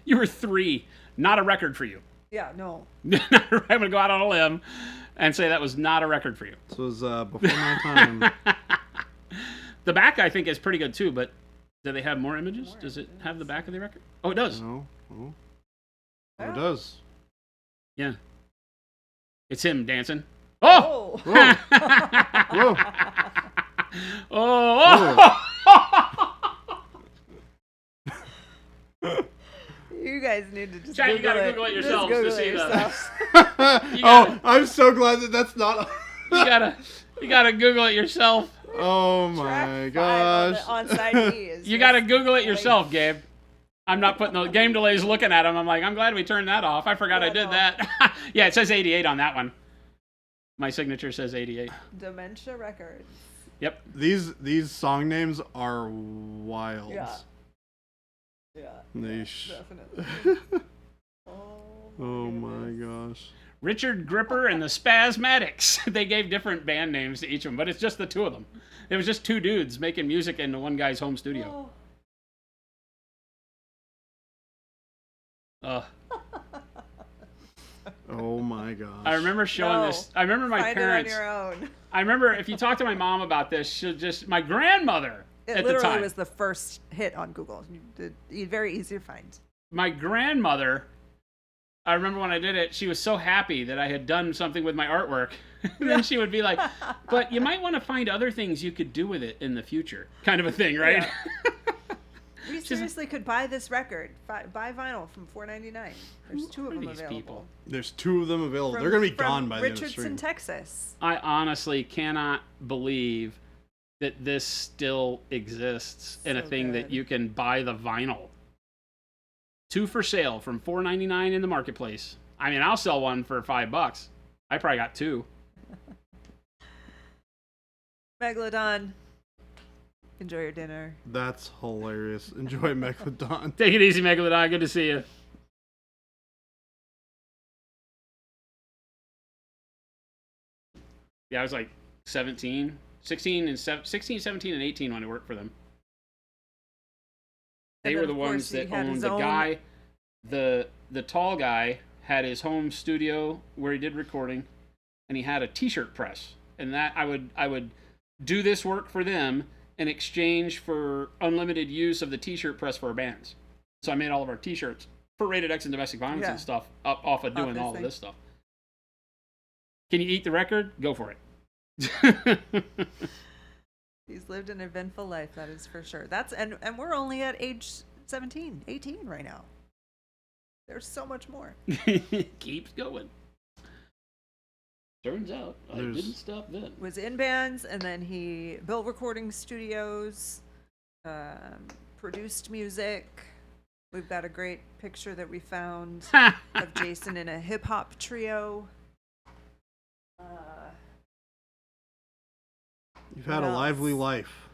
You were 3, not a record for you. Yeah, no. I'm going to go out on a limb and say that was not a record for you. This was before my time. The back, I think, is pretty good too, but do they have more images? Does it have the back of the record? Oh, it does. No. Oh. Yeah. It does. Yeah. It's him dancing. Oh! Oh! Whoa. Oh! You guys need to just Chat, you Google gotta it. Google it Just yourselves to Google see it the- yourselves. Oh, I'm so glad that that's not. You gotta Google it yourself. Oh Track my 5 gosh. on side B is You just- gotta Google it yourself, Gabe. I'm not putting the game delays looking at him. I'm like, I'm glad we turned that off. I forgot I did that. Yeah, it says 88 on that one. My signature says 88. Dementia Records. Yep. These song names are wild. Yeah. Yeah. Definitely. Oh my gosh. Richard Gripper and the Spasmatics. They gave different band names to each of them, but it's just the two of them. It was just two dudes making music in one guy's home studio. Oh my gosh. I remember showing No. this. I remember my Find parents. it on your own. I remember if you talk to my mom about this, she'll just my grandmother It at the literally time. was the first hit on Google. Very easy to find. my grandmother, I remember when I did it, she was so happy that I had done something with my artwork. Then she would be like, but you might want to find other things you could do with it in the future, kind of a thing, right? Yeah. We seriously could buy this record, buy vinyl from $4.99. There's 2 of them these available. people? There's 2 of them available. From- They're going to be from gone by the end of the Richardson, stream. Texas. I honestly cannot believe that this still exists in a So thing that good. you can buy the vinyl. 2 for sale from $4.99 in the marketplace. I mean, I'll sell one for $5. I probably got 2. Megalodon, enjoy your dinner. That's hilarious. Enjoy Megalodon. Take it easy, Megalodon. Good to see you. Yeah, I was like 17, 16, 17, and 18 when I worked for them. They And were then, the of ones course, he that had owned his the own- guy. The tall guy had his home studio where he did recording, and he had a T-shirt press. And that I would do this work for them in exchange for unlimited use of the T-shirt press for our bands. So I made all of our T-shirts for Rated X and Domestic Violence Yeah. and stuff off of doing this all thing. of this stuff. Can you eat the record? Go for it. He's lived an eventful life, that is for sure. And we're only at age 17, 18 right now. There's so much more. Keeps going. Turns out I There's- didn't stop then. Was in bands, and then he built recording studios, produced music. We've got a great picture that we found of Jason in a hip hop trio. You've had What a lively else? life.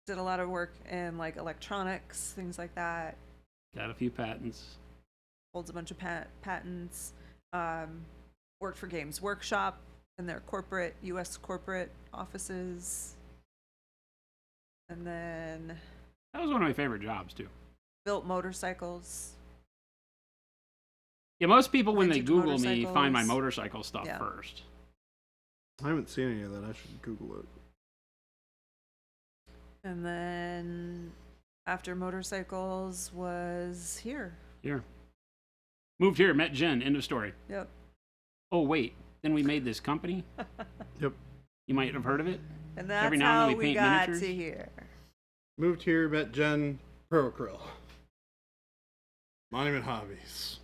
Did a lot of work in like electronics, things like that. Got a few patents. Holds a bunch of patents. Worked for Games Workshop in their corporate U.S. corporate offices, and then That was one of my favorite jobs too. built motorcycles. Yeah, most people when they Vintage Google me find my motorcycles. motorcycle stuff Yeah. first. I haven't seen any of that. I should Google it. And then after motorcycles was here. Here. Moved here, met Jen, end of story. Yep. Oh, wait. Then we made this company? Yep. You might have heard of it? And that's Every now and how then we we paint got miniatures. to here. Moved here, met Jen, Pro Acryl. Monument Hobbies.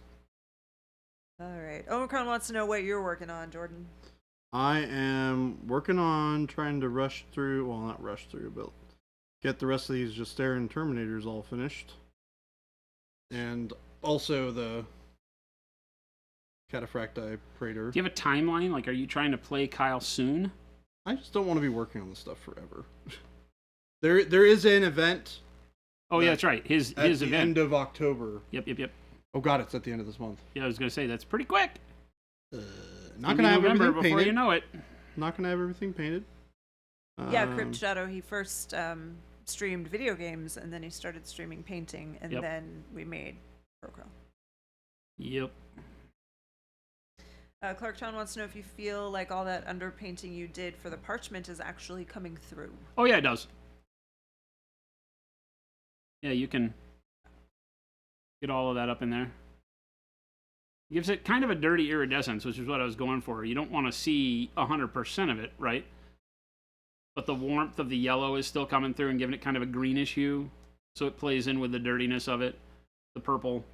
All right. Omicron wants to know what you're working on, Jordan. I am working on trying to rush through, well, not rush through, but get the rest of these Justarin Terminators all finished. And also the Cataphracti Praetor. Do you have a timeline? Like, are you trying to play Kyle soon? I just don't want to be working on this stuff forever. There is an event Oh, yeah, that's right. His at the event. end of October. Yep. Oh god, it's at the end of this month. Yeah, I was going to say, that's pretty quick. Not Maybe gonna have November everything before painted. you know it. Not gonna have everything painted. Yeah, Crypt Shadow, he first streamed video games, and then he started streaming painting, and Yep. then we made Procro. Yep. Clark Town wants to know if you feel like all that underpainting you did for the parchment is actually coming through. Oh, yeah, it does. Yeah, you can get all of that up in there. Gives it kind of a dirty iridescence, which is what I was going for. You don't want to see 100% of it, right? But the warmth of the yellow is still coming through and giving it kind of a greenish hue. So it plays in with the dirtiness of it. The purple.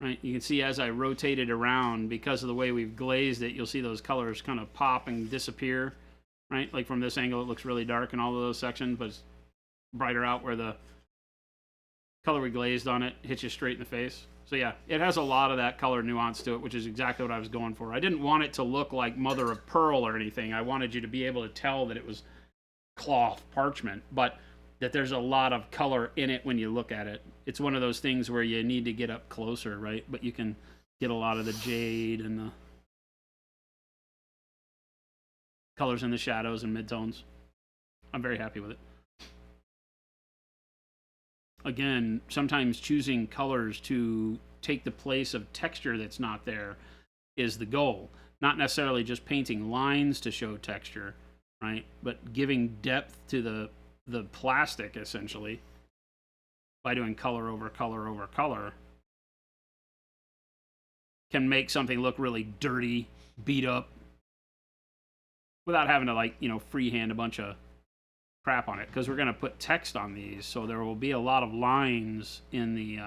Right? You can see as I rotate it around, because of the way we've glazed it, you'll see those colors kind of pop and disappear. Right? Like from this angle, it looks really dark in all of those sections, but it's brighter out where the color we glazed on it hits you straight in the face. So yeah, it has a lot of that color nuance to it, which is exactly what I was going for. I didn't want it to look like mother of pearl or anything. I wanted you to be able to tell that it was cloth parchment, but that there's a lot of color in it when you look at it. It's one of those things where you need to get up closer, right? But you can get a lot of the jade and the colors in the shadows and midtones. I'm very happy with it. Again, sometimes choosing colors to take the place of texture that's not there is the goal. Not necessarily just painting lines to show texture, right? But giving depth to the plastic, essentially. by doing color over color over color, can make something look really dirty, beat up, without having to, like, freehand a bunch of crap on it. Because we're going to put text on these, so there will be a lot of lines in the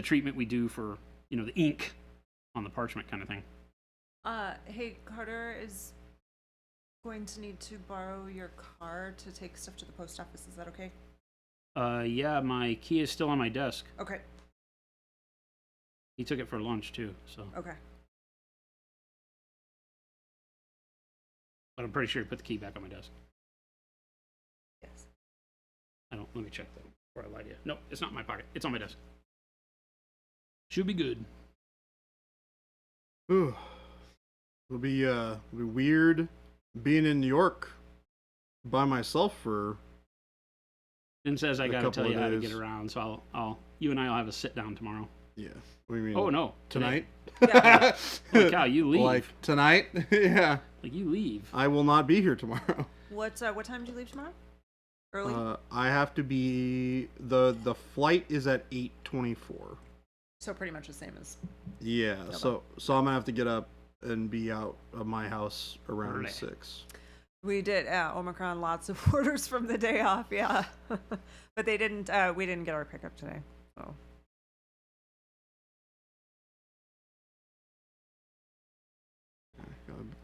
treatment we do for, the ink on the parchment kind of thing. Hey, Carter is going to need to borrow your car to take stuff to the post office. Is that okay? Yeah, my key is still on my desk. Okay. He took it for lunch too, so. Okay. But I'm pretty sure he put the key back on my desk. Yes. Let me check that before I lie to you. No, it's not in my pocket. It's on my desk. Should be good. Ooh. It'll be weird being in New York by myself for Finn says I gotta tell you how to days. get around, so you and I will have a sit down tomorrow. Yeah. What do you mean? Oh no, Tonight? Yeah. Holy cow, you leave. Like tonight? Yeah. Like you leave. I will not be here tomorrow. What time do you leave tomorrow? Early? I have to be the flight is at 8:24. So pretty much the same as. Yeah. Okay. So I'm gonna have to get up and be out of my house around 6. We did Omicron, lots of orders from the day off, yeah. But they didn't. We didn't get our pickup today. So.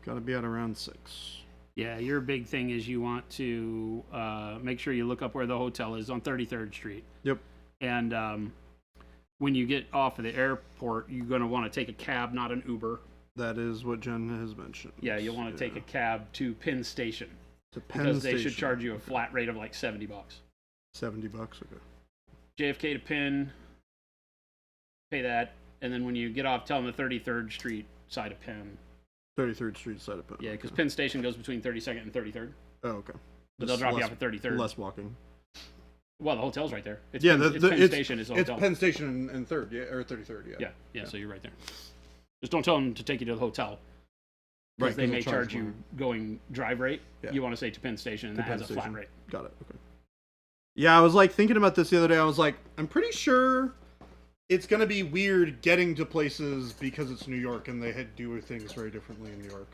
Gotta be out around 6. Yeah, your big thing is you want to make sure you look up where the hotel is on 33rd Street. Yep. And when you get off of the airport, you're going to want to take a cab, not an Uber. That is what Jen has mentioned. Yeah, you'll want to take a cab to Penn Station. To Penn because Station. they should charge you a flat rate of like $70. $70, okay. JFK to Penn, pay that, and then when you get off, tell them the 33rd Street side of Penn. 33rd Street side of Penn. Yeah, because Penn Station goes between 32nd and 33rd. Oh, okay. But they'll drop you off at 33rd. Less walking. Well, the hotel's right there. It's Yeah, Penn Station is the hotel. It's Penn Station and 3rd, yeah, or 33rd, yeah. Yeah, so you're right there. Just don't tell them to take you to the hotel. Because Right, they may they'll charge more. you going drive rate. Yeah. You want to say to Penn Station, and that has a flat rate. Got it, okay. Yeah, I was like thinking about this the other day. I was like, I'm pretty sure it's going to be weird getting to places because it's New York and they do things very differently in New York.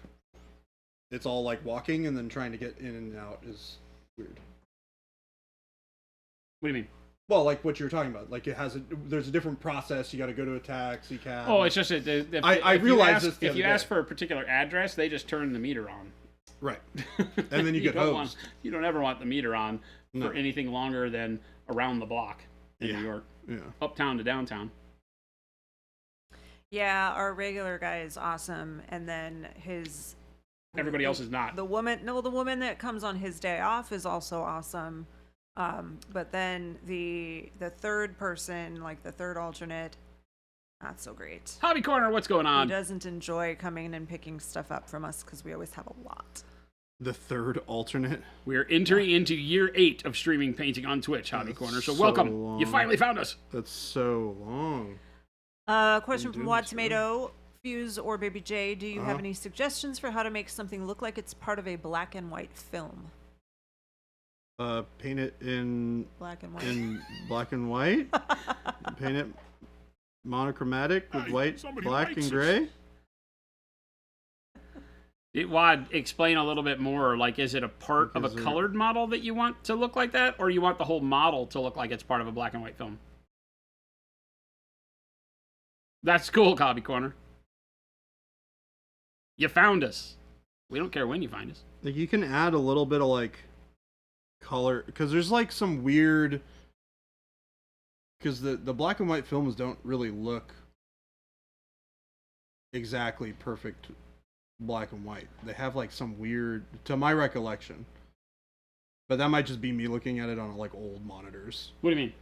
It's all like walking and then trying to get in and out is weird. What do you mean? Well, like what you're talking about. Like there's a different process. You got to go to a taxi cab. Oh, it's just I realized this the if other you day. ask for a particular address, they just turn the meter on. Right. And then you get hosed. You don't ever want the meter on No. for anything longer than around the block in Yeah. New York. Yeah. Uptown to downtown. Yeah, our regular guy is awesome, and then Everybody else is not. the woman that comes on his day off is also awesome. But then the third person, like the third alternate, not so great. Hobby Corner, what's going He on? doesn't enjoy coming and picking stuff up from us because we always have a lot. The third alternate. We're entering into year 8 of streaming painting on Twitch, Hobby That's Corner. So so welcome. long. You finally found us. That's so long. Question Been from doing Wad this Tomato, Fuse, or Baby J. Do you have Uh-huh. any suggestions for how to make something look like it's part of a black and white film? Paint it in Black and white. black and white. Paint it monochromatic with Hey, white, somebody black, likes and us. gray. Wad, explain a little bit more. Like, is it a part of a Is there- colored model that you want to look like that, or you want the whole model to look like it's part of a black and white film? That's cool, Hobby Corner. You found us. We don't care when you find us. Like you can add a little bit of like color because there's like some weird because the black and white films don't really look exactly perfect black and white. They have like some weird, to my recollection, but that might just be me looking at it on like old monitors. What do you mean?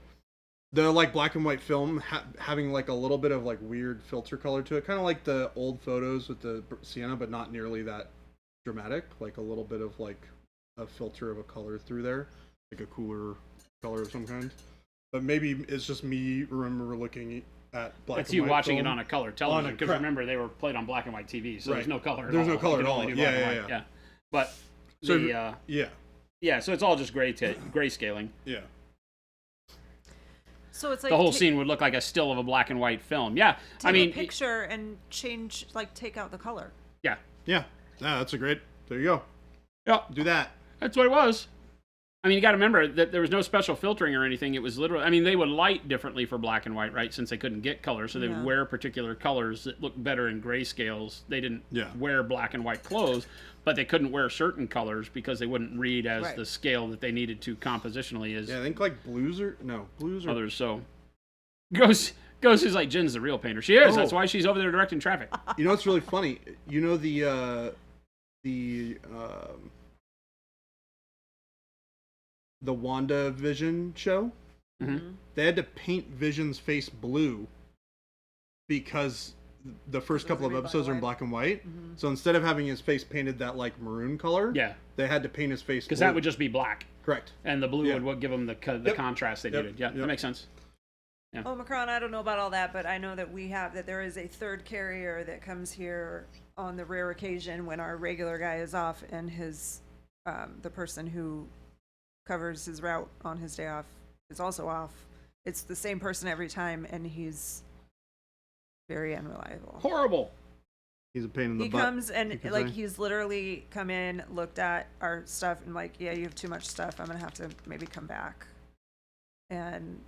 The like black and white film having like a little bit of like weird filter color to it, kind of like the old photos with the sienna, but not nearly that dramatic. Like a little bit of like a filter of a color through there, like a cooler color of some kind. But maybe it's just me remember looking at black That's and you white watching film. it on a color television, because cra- remember, they were played on black and white TV, so Right. there's no color at all. There's no color You at can all. only do Yeah, black and yeah, white. yeah. But So the yeah, Yeah, so it's all just grayscaling. Yeah. So it's like The whole scene would look like a still of a black and white film. Yeah, take a picture and change, like take out the color. Yeah. Yeah. That's a great. There you go. Yeah. Do that. That's what it was. I mean, you got to remember that there was no special filtering or anything. It was literally, I mean, they would light differently for black and white, right? Since they couldn't get color. So they would wear particular colors that looked better in grayscales. They didn't wear black and white clothes, but they couldn't wear certain colors because they wouldn't read as the scale that they needed to compositionally as I think like blues are others. So Ghost is like, Jen's the real painter. She is. That's why she's over there directing traffic. You know what's really funny? You know the WandaVision show? Mm-hmm. They had to paint Vision's face blue because the first couple of episodes are in black and white. Mm-hmm. So instead of having his face painted that like maroon color, they had to paint his face blue. Because that would just be black. Correct. And the blue would give them the contrast they needed. Yeah, that makes sense. Yeah. Omicron, I don't know about all that, but I know that there is a third carrier that comes here on the rare occasion when our regular guy is off and his the person who covers his route on his day off is also off. It's the same person every time, and he's very unreliable. Horrible. He's a pain in the butt. He comes and he's literally come in, looked at our stuff, and like, yeah, you have too much stuff. I'm gonna have to maybe come back. And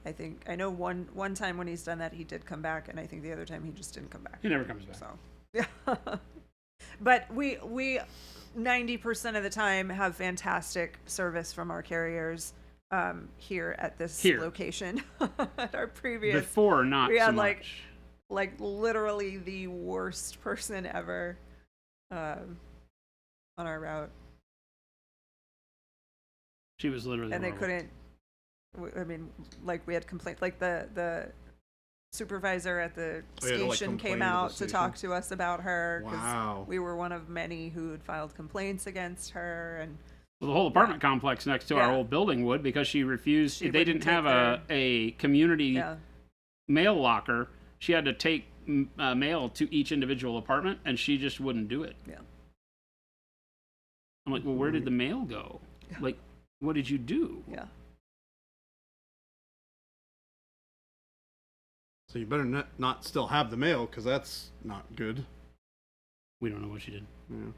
I know one time when he's done that, he did come back, and I think the other time he just didn't come back. He never comes back. So yeah, but we 90% of the time have fantastic service from our carriers here at this location. At our previous before, not we had so like much. Like literally the worst person ever on our route. She was literally and horrible. They couldn't. I mean, like we had complaints. Like the supervisor at the station came out to talk to us about her because we were one of many who had filed complaints against her. And well, the whole apartment complex next to our old building would, because she refused. They didn't have a community mail locker. She had to take mail to each individual apartment, and she just wouldn't do it. Yeah. I'm like, well, where did the mail go? Like, what did you do? Yeah. So you better not still have the mail, because that's not good. We don't know what she did. Yeah.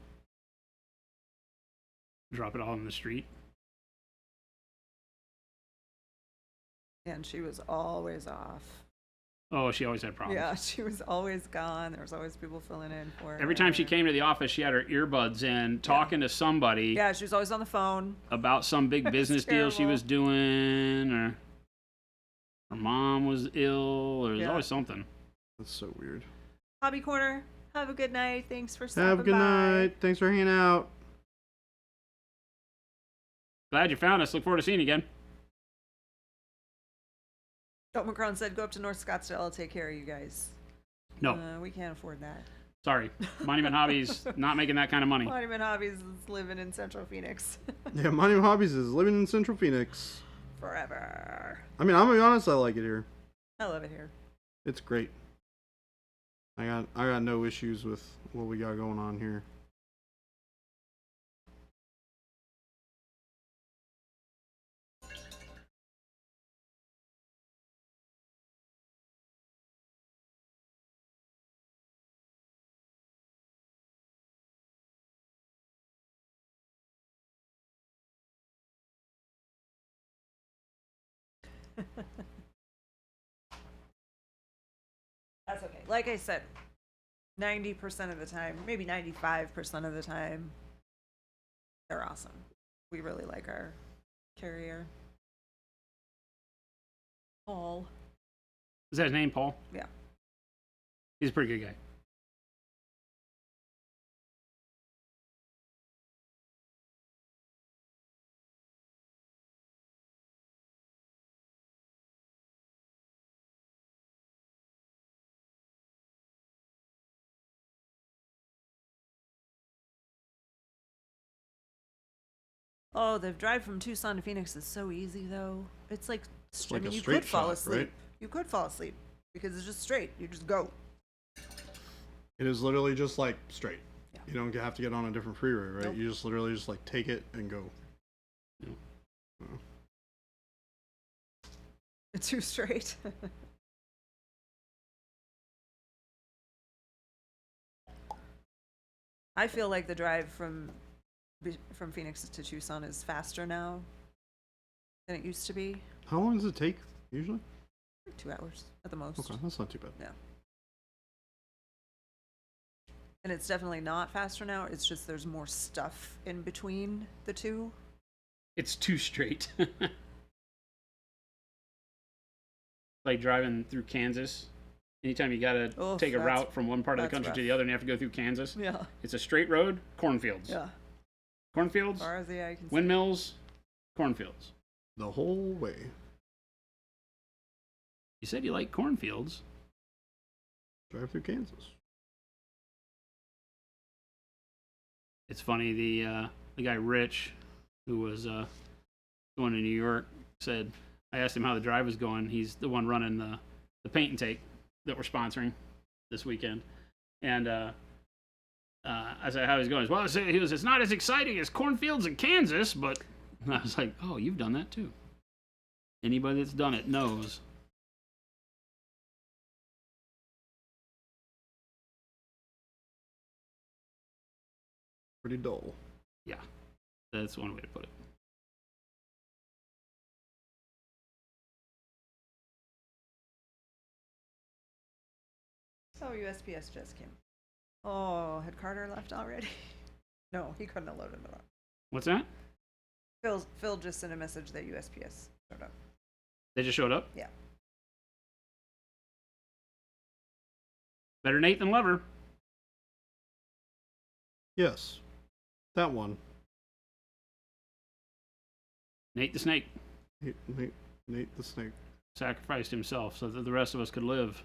Drop it all in the street. And she was always off. Oh, she always had problems. Yeah, she was always gone. There was always people filling in for her. Every time she came to the office, she had her earbuds in, talking to somebody. Yeah, she was always on the phone. About some big business deal she was doing, or her mom was ill, or there's always something. That's so weird. Hobby Corner, have a good night. Thanks for stopping by. Have a good night. Thanks for hanging out. Glad you found us. Look forward to seeing you again. Omicron said, go up to North Scottsdale. I'll take care of you guys. No. We can't afford that. Sorry. Monument Hobbies, not making that kind of money. Monument Hobbies is living in Central Phoenix. Yeah, Monument Hobbies is living in Central Phoenix. Forever. I mean, I'm going to be honest, I like it here. I love it here. It's great. I got no issues with what we got going on here. That's okay. Like I said, 90% of the time, maybe 95% of the time, they're awesome. We really like our carrier. Paul. Is that his name, Paul? Yeah. He's a pretty good guy. Oh, the drive from Tucson to Phoenix is so easy, though. It's like, like I mean, a you straight could fall shot, asleep. right? You could fall asleep because it's just straight. You just go. It is literally just like straight. Yeah. You don't have to get on a different freeway, right? Nope. You just literally just like take it and go. Yeah. Too straight. I feel like the drive from Phoenix to Tucson is faster now than it used to be. How long does it take usually? 2 hours at the most. Okay, that's not too bad. Yeah. And it's definitely not faster now. It's just there's more stuff in between the two. It's too straight. Like driving through Kansas. Anytime you gotta take a route from one part of the country to the other and you have to go through Kansas. Yeah. It's a straight road, cornfields. Yeah. Cornfields, As far as the eye can see. windmills, cornfields. The whole way. You said you like cornfields. Drive through Kansas. It's funny, the guy Rich, who was going to New York, said, I asked him how the drive was going. He's the one running the paint and take that we're sponsoring this weekend. And I said, how he's going? Well, he was, it's not as exciting as cornfields in Kansas, but I was like, oh, you've done that too. Anybody that's done it knows. Pretty dull. Yeah, that's one way to put it. Oh, USPS just came. Oh, had Carter left already? No, he couldn't have loaded it up. What's that? Phil just sent a message that USPS showed up. They just showed up? Yeah. Better Nate than Lover. Yes. That one. Nate the Snake Nate the Snake. sacrificed himself so that the rest of us could live.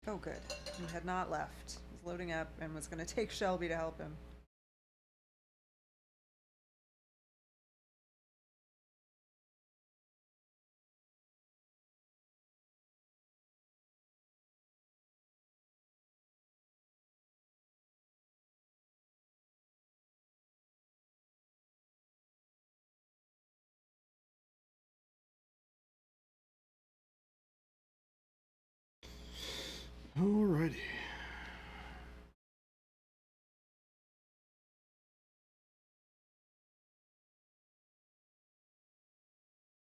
Oh, good. He had not left. He was loading up and was going to take Shelby to help him. Alrighty.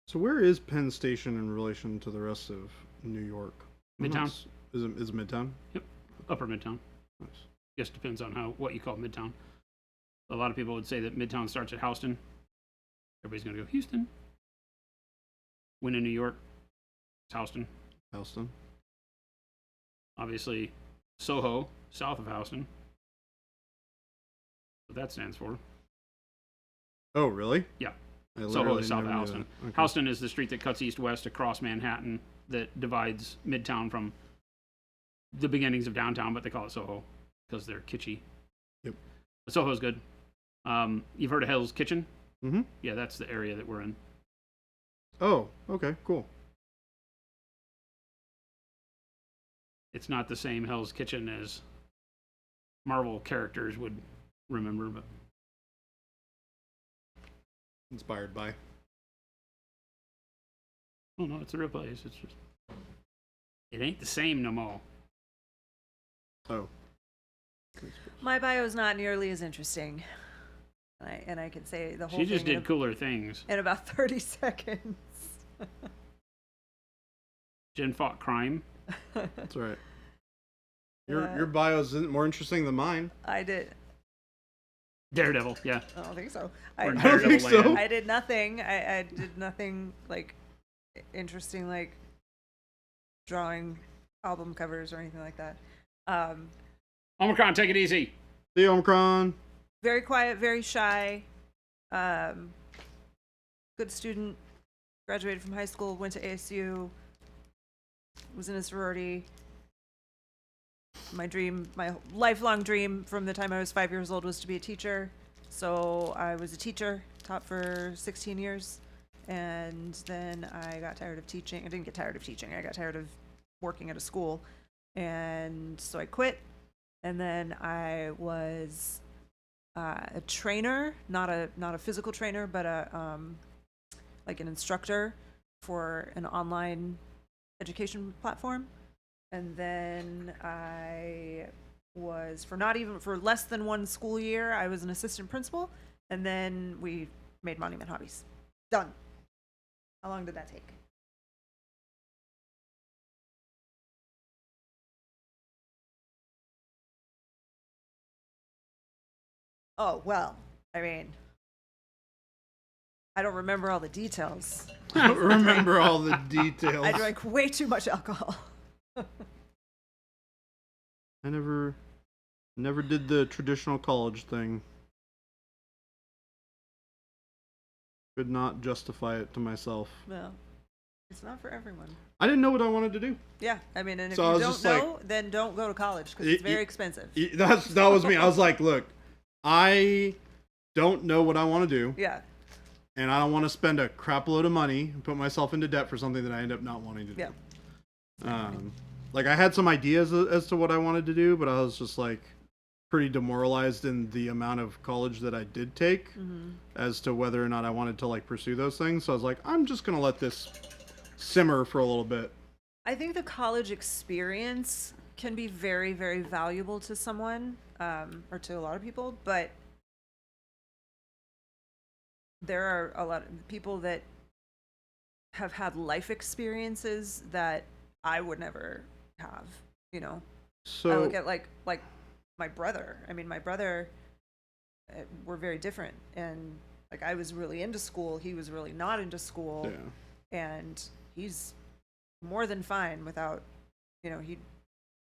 So where is Penn Station in relation to the rest of New York? Midtown. Is it Midtown? Yep, Upper Midtown. Nice. Just depends on what you call Midtown. A lot of people would say that Midtown starts at Houston. Everybody's gonna go Houston. When in New York, it's Houston. Houston. Obviously, Soho, south of Houston. What that stands for. Oh, really? Yeah. I Soho literally is south of never knew Houston. that. Okay. Houston is the street that cuts east-west across Manhattan that divides Midtown from the beginnings of downtown, but they call it Soho because they're kitschy. Yep. But Soho's good. You've heard of Hell's Kitchen? Mm-hmm. Yeah, that's the area that we're in. Oh, okay, cool. It's not the same Hell's Kitchen as Marvel characters would remember, but Inspired by. oh no, it's a real place. It's just it ain't the same no more. Oh. My bio is not nearly as interesting. And I can say the whole She thing just did cooler things. in about 30 seconds. Jen fought crime. That's right. Your bio isn't more interesting than mine. I did. Daredevil, yeah. I don't think so. We're in I don't think Daredevil so. land. I did nothing. I did nothing like interesting, like drawing album covers or anything like that. Omicron, take it easy. The Omicron. Very quiet, very shy. Good student. Graduated from high school. Went to ASU. Was in a sorority. My lifelong dream from the time I was 5 years old was to be a teacher. So I was a teacher, taught for 16 years, and then I got tired of teaching. I didn't get tired of teaching. I got tired of working at a school, and so I quit. And then I was a trainer, not a physical trainer, but a like an instructor for an online education platform. And then I was for less than one school year, I was an assistant principal, and then we made Monument Hobbies. Done. How long did that take? Oh, well, I mean, I don't remember all the details. I don't remember all the details. I drank way too much alcohol. I never did the traditional college thing. Could not justify it to myself. No, it's not for everyone. I didn't know what I wanted to do. Yeah, I mean, and if So I you was don't just like- know, then don't go to college because it's very expensive. That was me. I was like, look, I don't know what I want to do, Yeah, and I don't want to spend a crap load of money and put myself into debt for something that I end up not wanting to do. yeah. Like I had some ideas as to what I wanted to do, but I was just like pretty demoralized in the amount of college that I did take as to whether or not I wanted to like pursue those things. So I was like, I'm just gonna let this simmer for a little bit. I think the college experience can be very, very valuable to someone, or to a lot of people, but there are a lot of people that have had life experiences that I would never have, you know. I So look at like my brother. I mean, my brother, we're very different, and like I was really into school, he was really not into school, yeah, and he's more than fine without, you know, he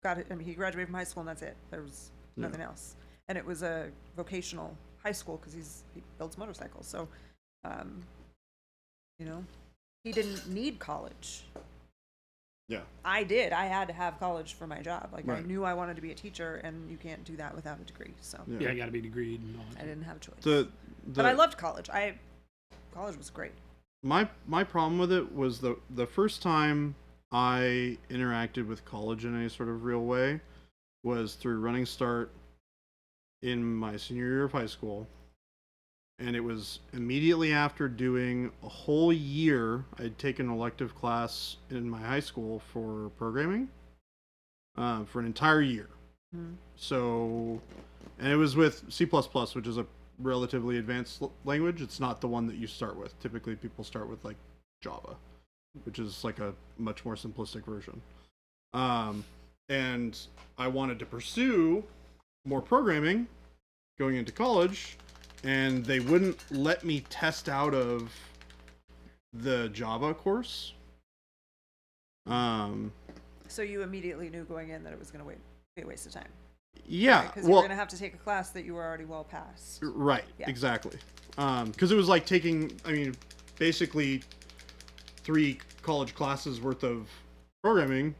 graduated from high school and that's it. There was nothing else, and it was a vocational high school because he builds motorcycles, so you know, he didn't need college. yeah. I did. I had to have college for my job. Like I Right. knew I wanted to be a teacher, and you can't do that without a degree. So Yeah, you got to be degreed and all I that. didn't have a choice. The But I loved college. College was great. my problem with it was the first time I interacted with college in any sort of real way was through Running Start in my senior year of high school. And it was immediately after doing a whole year. I'd taken an elective class in my high school for programming for an entire year. So, and it was with C++, which is a relatively advanced language. It's not the one that you start with. Typically, people start with like Java, which is like a much more simplistic version. And I wanted to pursue more programming going into college, and they wouldn't let me test out of the Java course. So you immediately knew going in that it was going to be a waste of time. Yeah, Because you were going to have to take a class that you were already well past. right, Yeah. exactly. Because it was like taking, I mean, basically 3 college classes worth of programming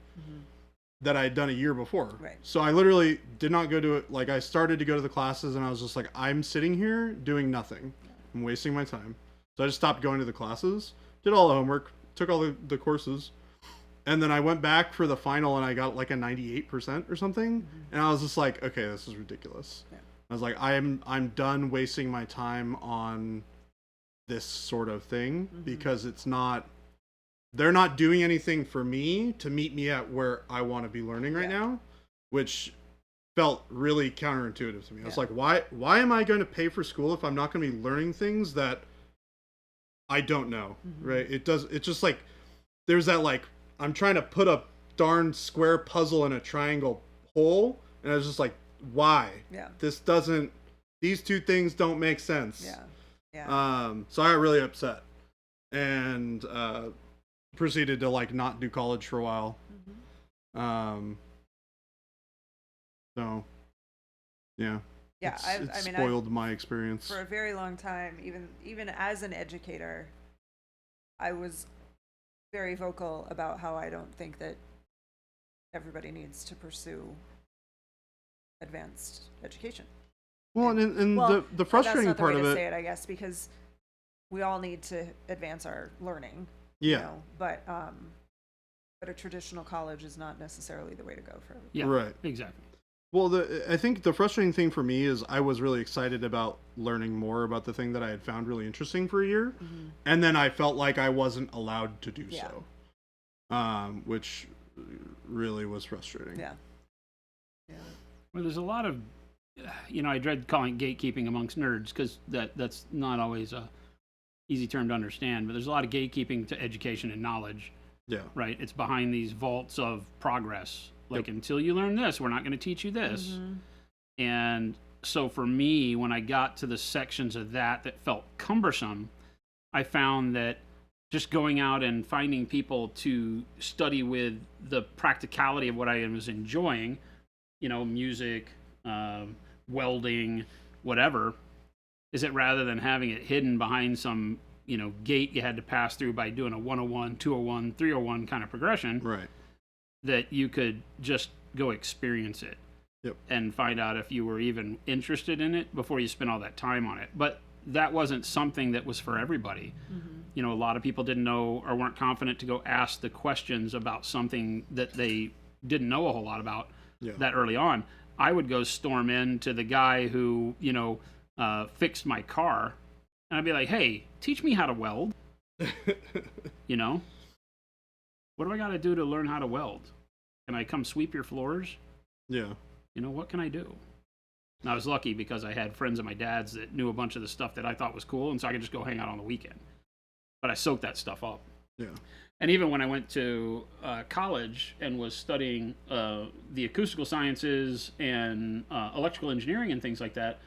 that I had done a year before. Right. So I literally did not go to it. Like I started to go to the classes, and I was just like, I'm sitting here doing nothing. I'm wasting my time. So I just stopped going to the classes, did all the homework, took all the courses, and then I went back for the final, and I got like a 98% or something. And I was just like, okay, this is ridiculous. Yeah. I was like, I'm done wasting my time on this sort of thing because they're not doing anything for me to meet me at where I want to be learning right now, which felt really counterintuitive to me. I was like, why am I going to pay for school if I'm not going to be learning things that I don't know, right? It's just like, there's that like, I'm trying to put a darn square puzzle in a triangle hole, and I was just like, why? Yeah. These two things don't make sense. Yeah. Yeah. So I got really upset and proceeded to like not do college for a while. So yeah. Yeah. It I mean, spoiled my experience. for a very long time, even as an educator, I was very vocal about how I don't think that everybody needs to pursue advanced education. Well, and Well, the frustrating that's not part the way of to it, say it, I guess, because we all need to advance our learning. yeah, But a traditional college is not necessarily the way to go for everyone. Yeah, right. exactly. Well, I think the frustrating thing for me is I was really excited about learning more about the thing that I had found really interesting for a year, and then I felt like I wasn't allowed to do Yeah. so, which really was frustrating. Yeah. Yeah. Well, there's a lot of, I dread calling it gatekeeping amongst nerds because that's not always a easy term to understand. But there's a lot of gatekeeping to education and knowledge. Yeah. Right. It's behind these vaults of progress. Like, until you learn this, we're not going to teach you this. And so for me, when I got to the sections of that felt cumbersome, I found that just going out and finding people to study with the practicality of what I was enjoying, music, welding, whatever, is it rather than having it hidden behind some, gate you had to pass through by doing a 101, 201, 301 kind of progression. Right. That you could just go experience it. Yep. And find out if you were even interested in it before you spent all that time on it. But that wasn't something that was for everybody. A lot of people didn't know or weren't confident to go ask the questions about something that they didn't know a whole lot about that early on. I would go storm into the guy who, fixed my car, and I'd be like, hey, teach me how to weld. What do I got to do to learn how to weld? Can I come sweep your floors? Yeah. What can I do? And I was lucky because I had friends of my dad's that knew a bunch of the stuff that I thought was cool, and so I could just go hang out on the weekend. But I soaked that stuff up. Yeah. And even when I went to college and was studying the acoustical sciences and electrical engineering and things like that,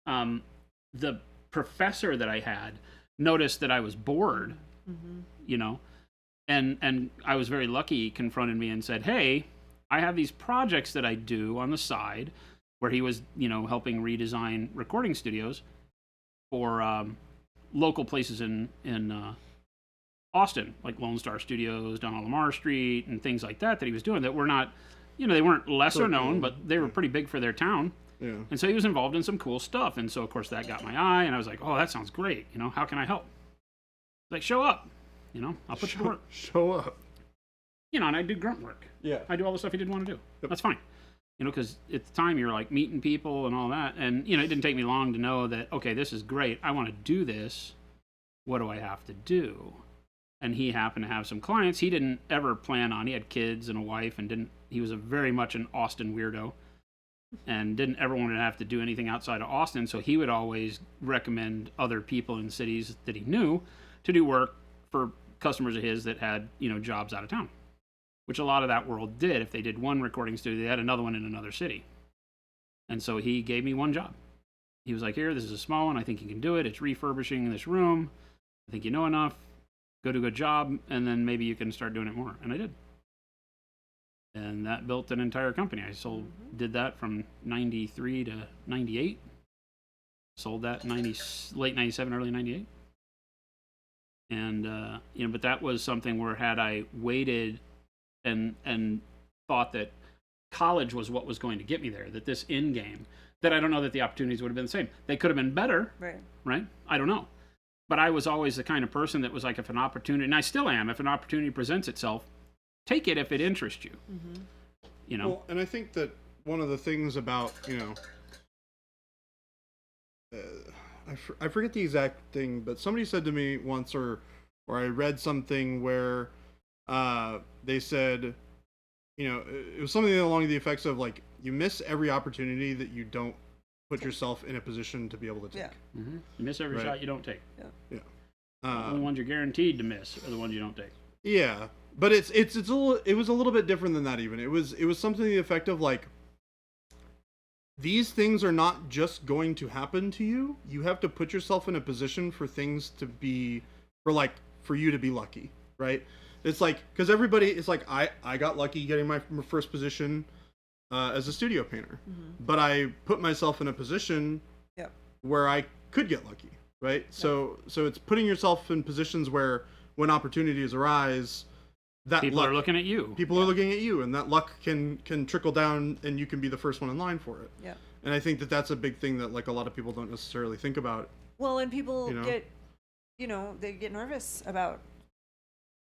the professor that I had noticed that I was bored, and I was very lucky. He confronted me and said, hey, I have these projects that I do on the side, where he was, helping redesign recording studios for local places in Austin, like Lone Star Studios down on Lamar Street and things like that he was doing that were not, they weren't lesser known, but they were pretty big for their town. Yeah. And so he was involved in some cool stuff. And so, of course, that got my eye, and I was like, oh, that sounds great. How can I help? Like, show up. I'll put you to work. Show up. And I do grunt work. Yeah. I do all the stuff he didn't want to do. Yep. That's fine. Because at the time you're like meeting people and all that. And, it didn't take me long to know that, okay, this is great. I want to do this. What do I have to do? And he happened to have some clients he didn't ever plan on. He had kids and a wife, and he was very much an Austin weirdo and didn't ever want to have to do anything outside of Austin. So he would always recommend other people in cities that he knew to do work for customers of his that had, jobs out of town, which a lot of that world did. If they did one recording studio, they had another one in another city. And so he gave me one job. He was like, here, this is a small one. I think you can do it. It's refurbishing this room. I think you know enough. Go do a good job, and then maybe you can start doing it more. And I did. And that built an entire company. I did that from 93 to 98. Sold that late 97, early 98. And, but that was something where had I waited and thought that college was what was going to get me there, that this end game, that I don't know that the opportunities would have been the same. They could have been better, right? I don't know. But I was always the kind of person that was like, if an opportunity, and I still am, if an opportunity presents itself, take it if it interests you. Well, and I think that one of the things about, I forget the exact thing, but somebody said to me once, or I read something where they said, it was something along the effects of like, you miss every opportunity that you don't put yourself in a position to be able to take. Yeah. Mm-hmm. You miss every shot you don't take. Yeah. The only ones you're guaranteed to miss are the ones you don't take. Yeah, but it was a little bit different than that. Even it was something to the effect of like, these things are not just going to happen to you. You have to put yourself in a position for things to be, for you to be lucky, right? It's like, because everybody, it's like, I got lucky getting my first position as a studio painter, but I put myself in a position where I could get lucky, right? So it's putting yourself in positions where when opportunities arise, that people luck, are looking at you. People are looking at you, and that luck can trickle down, and you can be the first one in line for it. Yeah. And I think that that's a big thing that like a lot of people don't necessarily think about. Well, and people You know? get, they get nervous about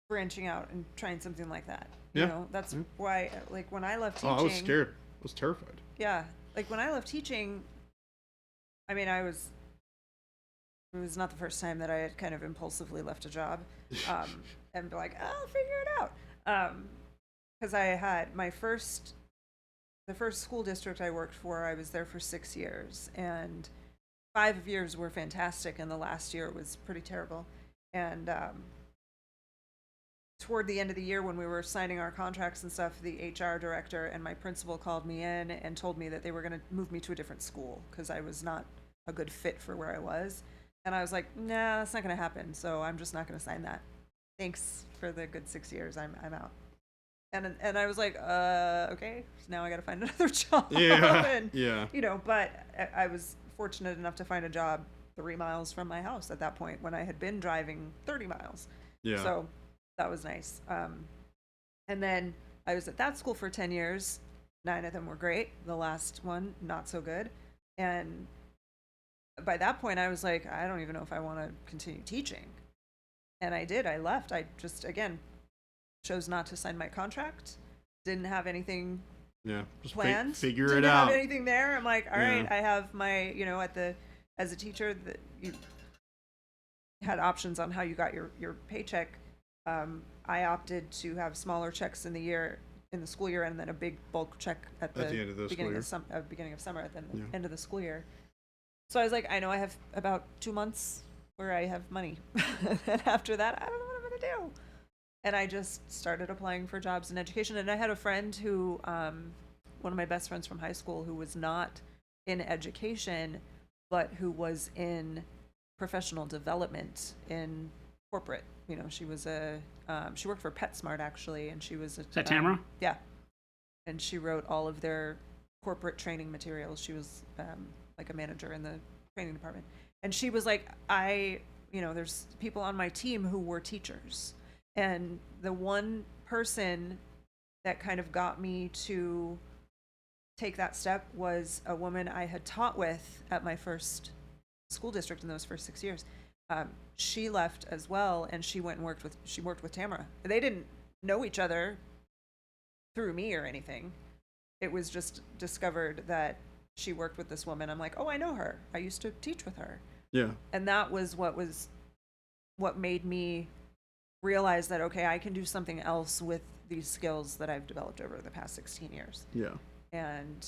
branching out and trying something like that. Yeah. You know, that's why, like, when I left teaching. Oh, I was scared. I was terrified. Yeah. Like, when I left teaching, I mean, it was not the first time that I had kind of impulsively left a job and be like, I'll figure it out. Because I had the first school district I worked for, I was there for 6 years, and 5 years were fantastic, and the last year was pretty terrible. And toward the end of the year, when we were signing our contracts and stuff, the HR director and my principal called me in and told me that they were going to move me to a different school because I was not a good fit for where I was. And I was like, nah, that's not going to happen, so I'm just not going to sign that. Thanks for the good 6 years. I'm out. And I was like, okay, so now I got to find another job. Yeah. And, Yeah. But I was fortunate enough to find a job 3 miles from my house at that point when I had been driving 30 miles. Yeah. So that was nice. And then I was at that school for 10 years. 9 of them were great. The last one, not so good. And by that point, I was like, I don't even know if I want to continue teaching. And I did. I left. I just, again, chose not to sign my contract. Didn't have anything Yeah. Just planned. figure Didn't it out. have anything there. I'm like, all right, Yeah. I have my, as a teacher, that you had options on how you got your paycheck. I opted to have smaller checks in the school year, and then a big bulk check at the end of the beginning school of beginning of summer, at the Yeah. end of the school year. So I was like, I know I have about 2 months where I have money. And after that, I don't know what I'm going to do. And I just started applying for jobs in education. And I had a friend who, one of my best friends from high school, who was not in education, but who was in professional development in corporate. She was she worked for PetSmart, actually, and she was a... Is that Tamara? Yeah. And she wrote all of their corporate training materials. She was like a manager in the training department. And she was like, there's people on my team who were teachers. And the one person that kind of got me to take that step was a woman I had taught with at my first school district in those first 6 years. She left as well, and she worked with Tamara. They didn't know each other through me or anything. It was just discovered that she worked with this woman. I'm like, oh, I know her. I used to teach with her. Yeah. And that was what made me realize that, okay, I can do something else with these skills that I've developed over the past 16 years. Yeah. And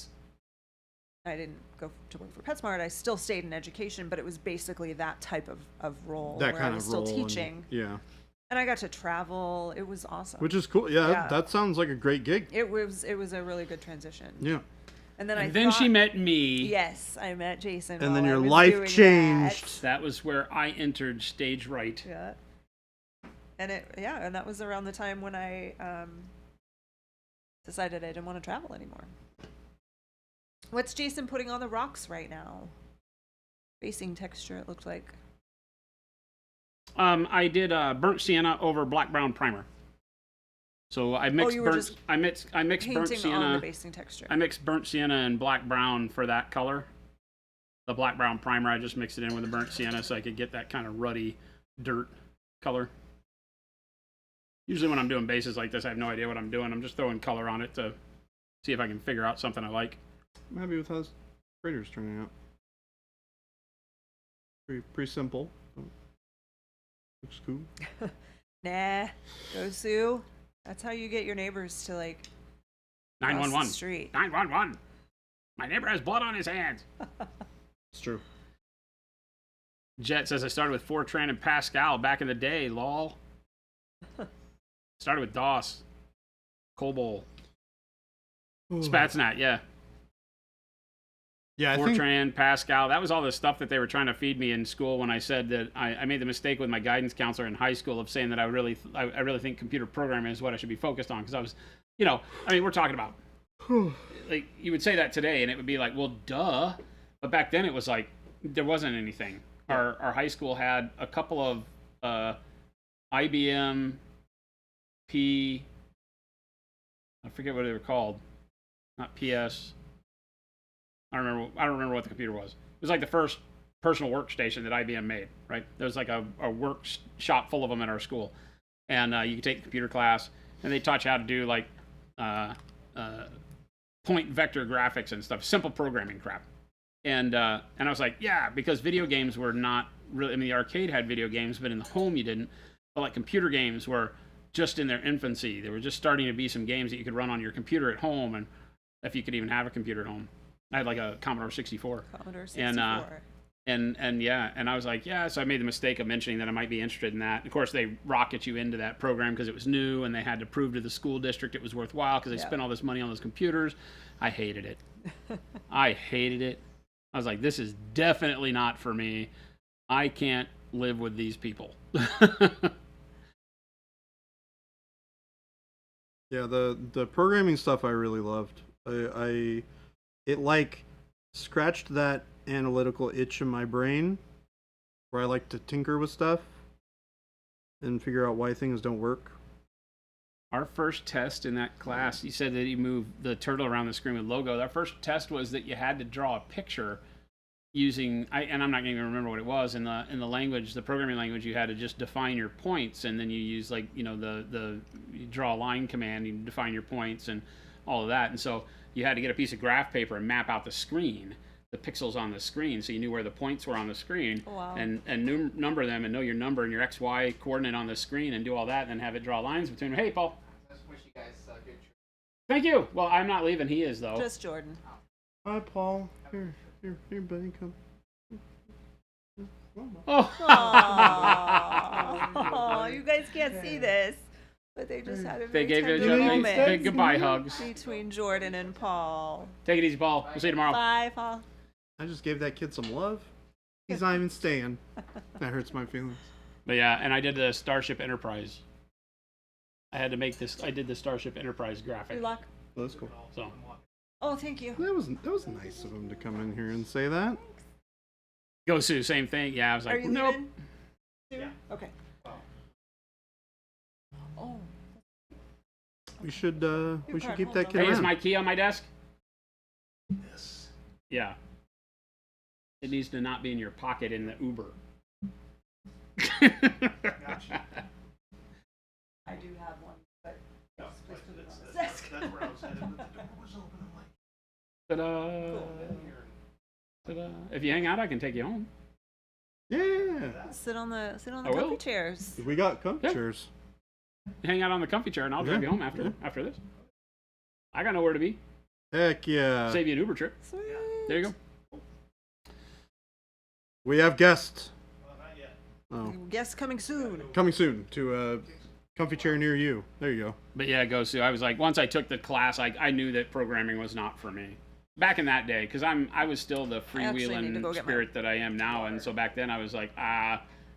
I didn't go to work for PetSmart. I still stayed in education, but it was basically that type of role That where kind I was of still role. teaching. Yeah. And I got to travel. It was awesome. Which is cool. Yeah. Yeah. That sounds like a great gig. It was a really good transition. Yeah. And then And then she met me. Yes, I met Jason. And while then I your was life doing changed. That was where I entered stage right. that. Yeah. And that was around the time when I decided I didn't want to travel anymore. What's Jason putting on the rocks right now? Facing texture, it looked like. I did burnt sienna over black brown primer. So I mixed you were burnt. just I mixed burnt Painting on the sienna. basing texture. I mixed burnt sienna and black brown for that color. The black brown primer, I just mixed it in with the burnt sienna so I could get that kind of ruddy dirt color. Usually when I'm doing bases like this, I have no idea what I'm doing. I'm just throwing color on it to see if I can figure out something I like. I'm happy with how Crater's turning out. Pretty simple. Looks cool. Nah, go Sue. That's how you get your neighbors to like cross the 911. street. 911. My neighbor has blood on his hands. It's true. Jet says I started with Fortran and Pascal back in the day. Lol. Started with DOS. COBOL. Spatsnat, yeah. Yeah, I think Fortran, Pascal. That was all the stuff that they were trying to feed me in school when I said that I made the mistake with my guidance counselor in high school of saying that I really think computer programming is what I should be focused on, because I was, we're talking about, like, you would say that today and it would be like, well, duh. But back then it was like, there wasn't anything. Our high school had a couple of IBM I forget what they were called. Not PS. I don't remember what the computer was. It was like the first personal workstation that IBM made, right? There was like a workshop full of them at our school. And you could take a computer class, and they taught you how to do like point vector graphics and stuff, simple programming crap. And I was like, yeah, because video games were not really. I mean, the arcade had video games, but in the home you didn't. But like computer games were just in their infancy. There were just starting to be some games that you could run on your computer at home, and if you could even have a computer at home. I had like a Commodore 64. Commodore 64. And yeah, and I was like, yeah, so I made the mistake of mentioning that I might be interested in that. Of course, they rocket you into that program because it was new, and they had to prove to the school district it was worthwhile because they spent all this money on those computers. I hated it. I hated it. I was like, this is definitely not for me. I can't live with these people. Yeah, the programming stuff I really loved. It like scratched that analytical itch in my brain where I like to tinker with stuff and figure out why things don't work. Our first test in that class, you said that you moved the turtle around the screen with logo. Our first test was that you had to draw a picture using, and I'm not going to remember what it was, in the language, the programming language. You had to just define your points, and then you use like, you know, you draw a line command, you define your points and all of that. And so you had to get a piece of graph paper and map out the screen, the pixels on the screen, so you knew where the points were on the screen. Wow. and number them and know your number and your XY coordinate on the screen and do all that, and then have it draw lines between them. Hey, Paul. I just wish you guys good trip. Thank you. Well, I'm not leaving. He is, though. Just Jordan. Hi, Paul. Here, buddy, come. Oh. Aww. You guys can't see this, but they just had a They very gave tender each other moment big goodbye hugs. between Jordan and Paul. Take it easy, Paul. We'll see you tomorrow. Bye, Paul. I just gave that kid some love. He's not even staying. That hurts my feelings. But yeah, and I did the Starship Enterprise. I had to make this. I did the Starship Enterprise graphic. Good luck. Well, that's cool. So Oh, thank you. That was nice of him to come in here and say that. Go Sue, same thing. Yeah, I was Are like, you nope. leaving? Yeah. Okay. Oh. We should keep that kid Hey, is around. my key on my desk? Yeah. It needs to not be in your pocket in the Uber. I do have one, but please put it on the desk. That's where I was headed, but the door was open. I'm like, Ta-da. Ta-da. If you hang out, I can take you home. Yeah. Sit on the I will. comfy chairs. We got comfy Yeah. chairs. You hang out on the comfy chair, and I'll drive you home after this. I got nowhere to be. Heck yeah. Save you an Uber trip. Sweet. There you go. We have guests. well, not yet. Oh, Guests coming soon. coming soon to a comfy chair near you. There you go. But yeah, Go Sue. I was like, once I took the class, I knew that programming was not for me. Back in that day, because I was still the actually need to freewheeling go get spirit that I am now, and so back then I was like,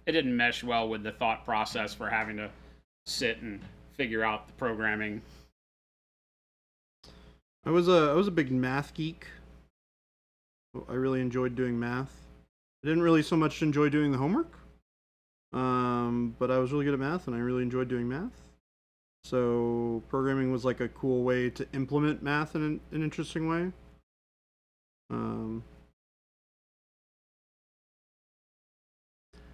it didn't mesh well with the thought process for having to sit and figure out the programming. I was a big math geek. I really enjoyed doing math. I didn't really so much enjoy doing the homework. But I was really good at math, and I really enjoyed doing math. So programming was like a cool way to implement math in an interesting way.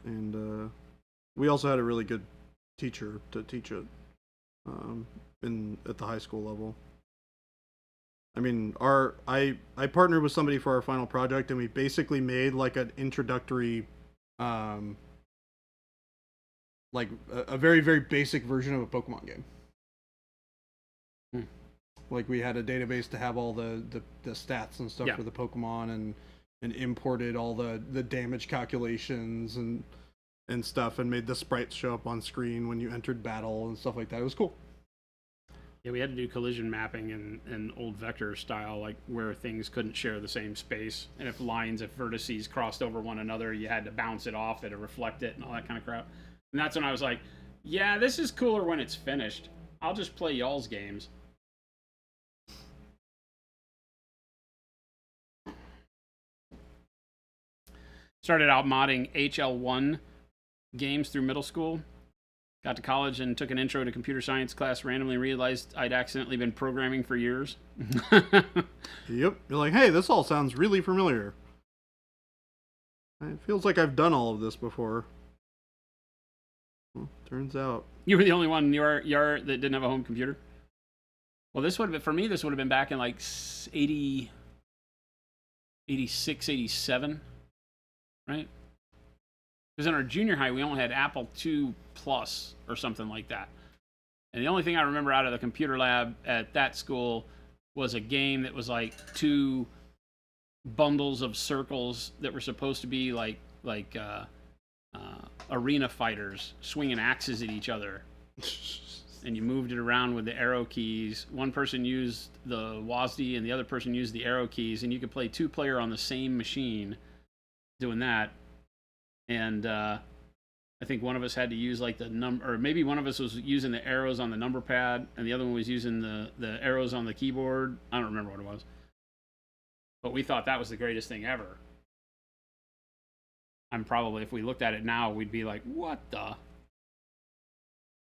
And we also had a really good teacher to teach it at the high school level. I mean, I partnered with somebody for our final project, and we basically made like an introductory, like a very, very basic version of a Pokemon game. Like we had a database to have all the stats and stuff Yeah. for the Pokemon, and imported all the damage calculations and stuff, and made the sprites show up on screen when you entered battle and stuff like that. It was cool. Yeah, we had to do collision mapping in old vector style, like where things couldn't share the same space, and if vertices crossed over one another, you had to bounce it off it or reflect it and all that kind of crap. And that's when I was like, yeah, this is cooler when it's finished. I'll just play y'all's games. Started out modding HL1 games through middle school. Got to college and took an intro to computer science class. Randomly realized I'd accidentally been programming for years. Yep. You're like, hey, this all sounds really familiar. It feels like I've done all of this before. Well, turns out. You were the only one in your yard that didn't have a home computer? Well, this would have been, for me, this would have been back in like 80, 86, 87, right? Because in our junior high, we only had Apple II Plus or something like that. And the only thing I remember out of the computer lab at that school was a game that was like 2 bundles of circles that were supposed to be like arena fighters swinging axes at each other. And you moved it around with the arrow keys. One person used the WASD and the other person used the arrow keys, and you could play 2-player on the same machine doing that. And I think one of us had to use like the number, or maybe one of us was using the arrows on the number pad and the other one was using the arrows on the keyboard. I don't remember what it was. But we thought that was the greatest thing ever. I'm probably, if we looked at it now, we'd be like, what the?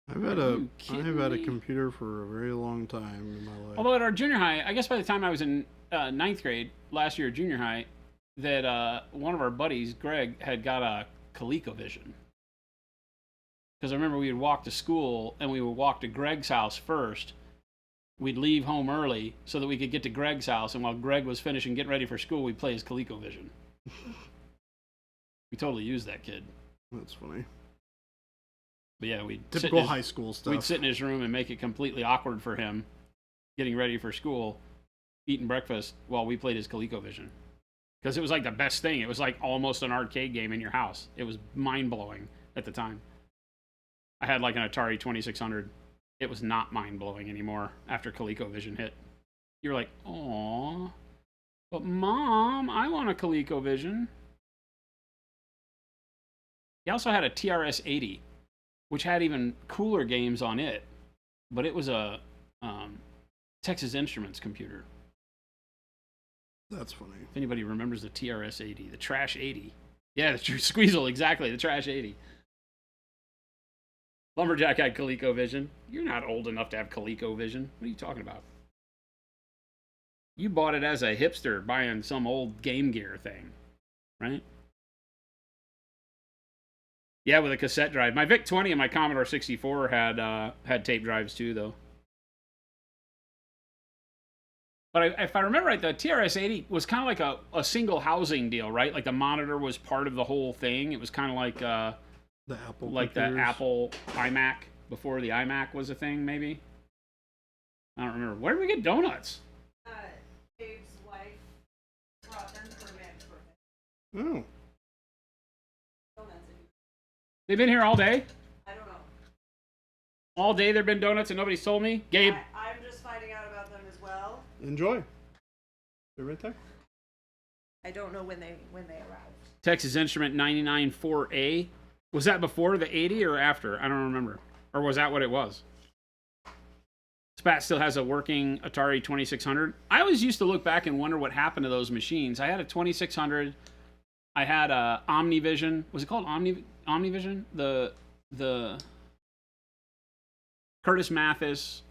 I've had a computer for a very long time in my life. Although at our junior high, I guess by the time I was in 9th grade, last year at junior high, that one of our buddies, Greg, had got a ColecoVision. Because I remember we would walk to school and we would walk to Greg's house first. We'd leave home early so that we could get to Greg's house, and while Greg was finishing getting ready for school, we'd play his ColecoVision. We totally used that kid. That's funny. But yeah, typical high school stuff. We'd sit in his room and make it completely awkward for him, getting ready for school, eating breakfast while we played his ColecoVision. Because it was like the best thing. It was like almost an arcade game in your house. It was mind-blowing at the time. I had like an Atari 2600. It was not mind-blowing anymore after ColecoVision hit. You were like, "Aw, but Mom, I want a ColecoVision." He also had a TRS-80, which had even cooler games on it, but it was a Texas Instruments computer. That's funny. If anybody remembers the TRS-80, the Trash 80. Yeah, the Squeezle, exactly, the Trash 80. Lumberjack had ColecoVision. You're not old enough to have ColecoVision. What are you talking about? You bought it as a hipster buying some old Game Gear thing, right? Yeah, with a cassette drive. My VIC-20 and my Commodore 64 had tape drives too, though. But if I remember right, the TRS-80 was kind of like a single housing deal, right? Like the monitor was part of the whole thing. It was kind of like the Apple, like computers. the Apple iMac before the iMac was a thing, maybe. I don't remember. Where did we get donuts? Dave's wife brought them for Matt's birthday. Oh. Donuts. They've been here all day? I don't know. All day there've been donuts and nobody's told me? Gabe? I'm just finding out about them as well. Enjoy. They're right there. I don't know when they arrived. Texas Instrument 994A. Was that before the 80 or after? I don't remember. Or was that what it was? Spat still has a working Atari 2600. I always used to look back and wonder what happened to those machines. I had a 2600. I had a Omnivision. Was it called Omnivision? The Curtis Mathis.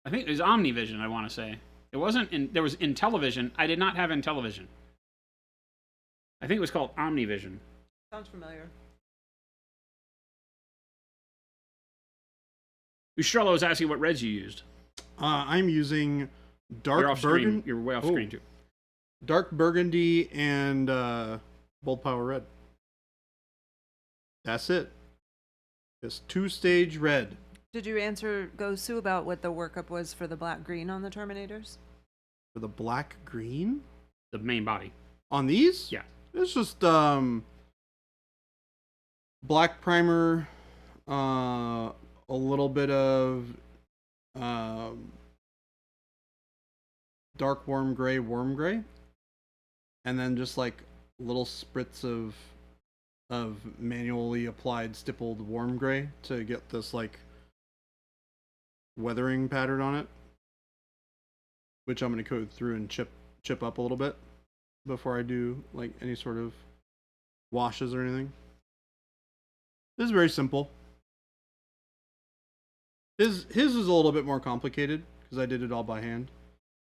I think it was Omnivision, I want to say. It wasn't there was Intellivision. I did not have Intellivision. I think it was called Omnivision. Sounds familiar. Ustrello is asking what reds you used. I'm using You're dark off screen. burgundy. You're way off screen too. Dark burgundy and bold power red. That's it. Just 2-stage red. Did you answer Gosu about what the workup was for the black green on the Terminators? For the black green The main body. on these? Yeah. It's just black primer, a little bit of dark warm gray, and then just like little spritz of manually applied stippled warm gray to get this like weathering pattern on it, which I'm going to go through and chip up a little bit before I do like any sort of washes or anything. This is very simple. His is a little bit more complicated because I did it all by hand.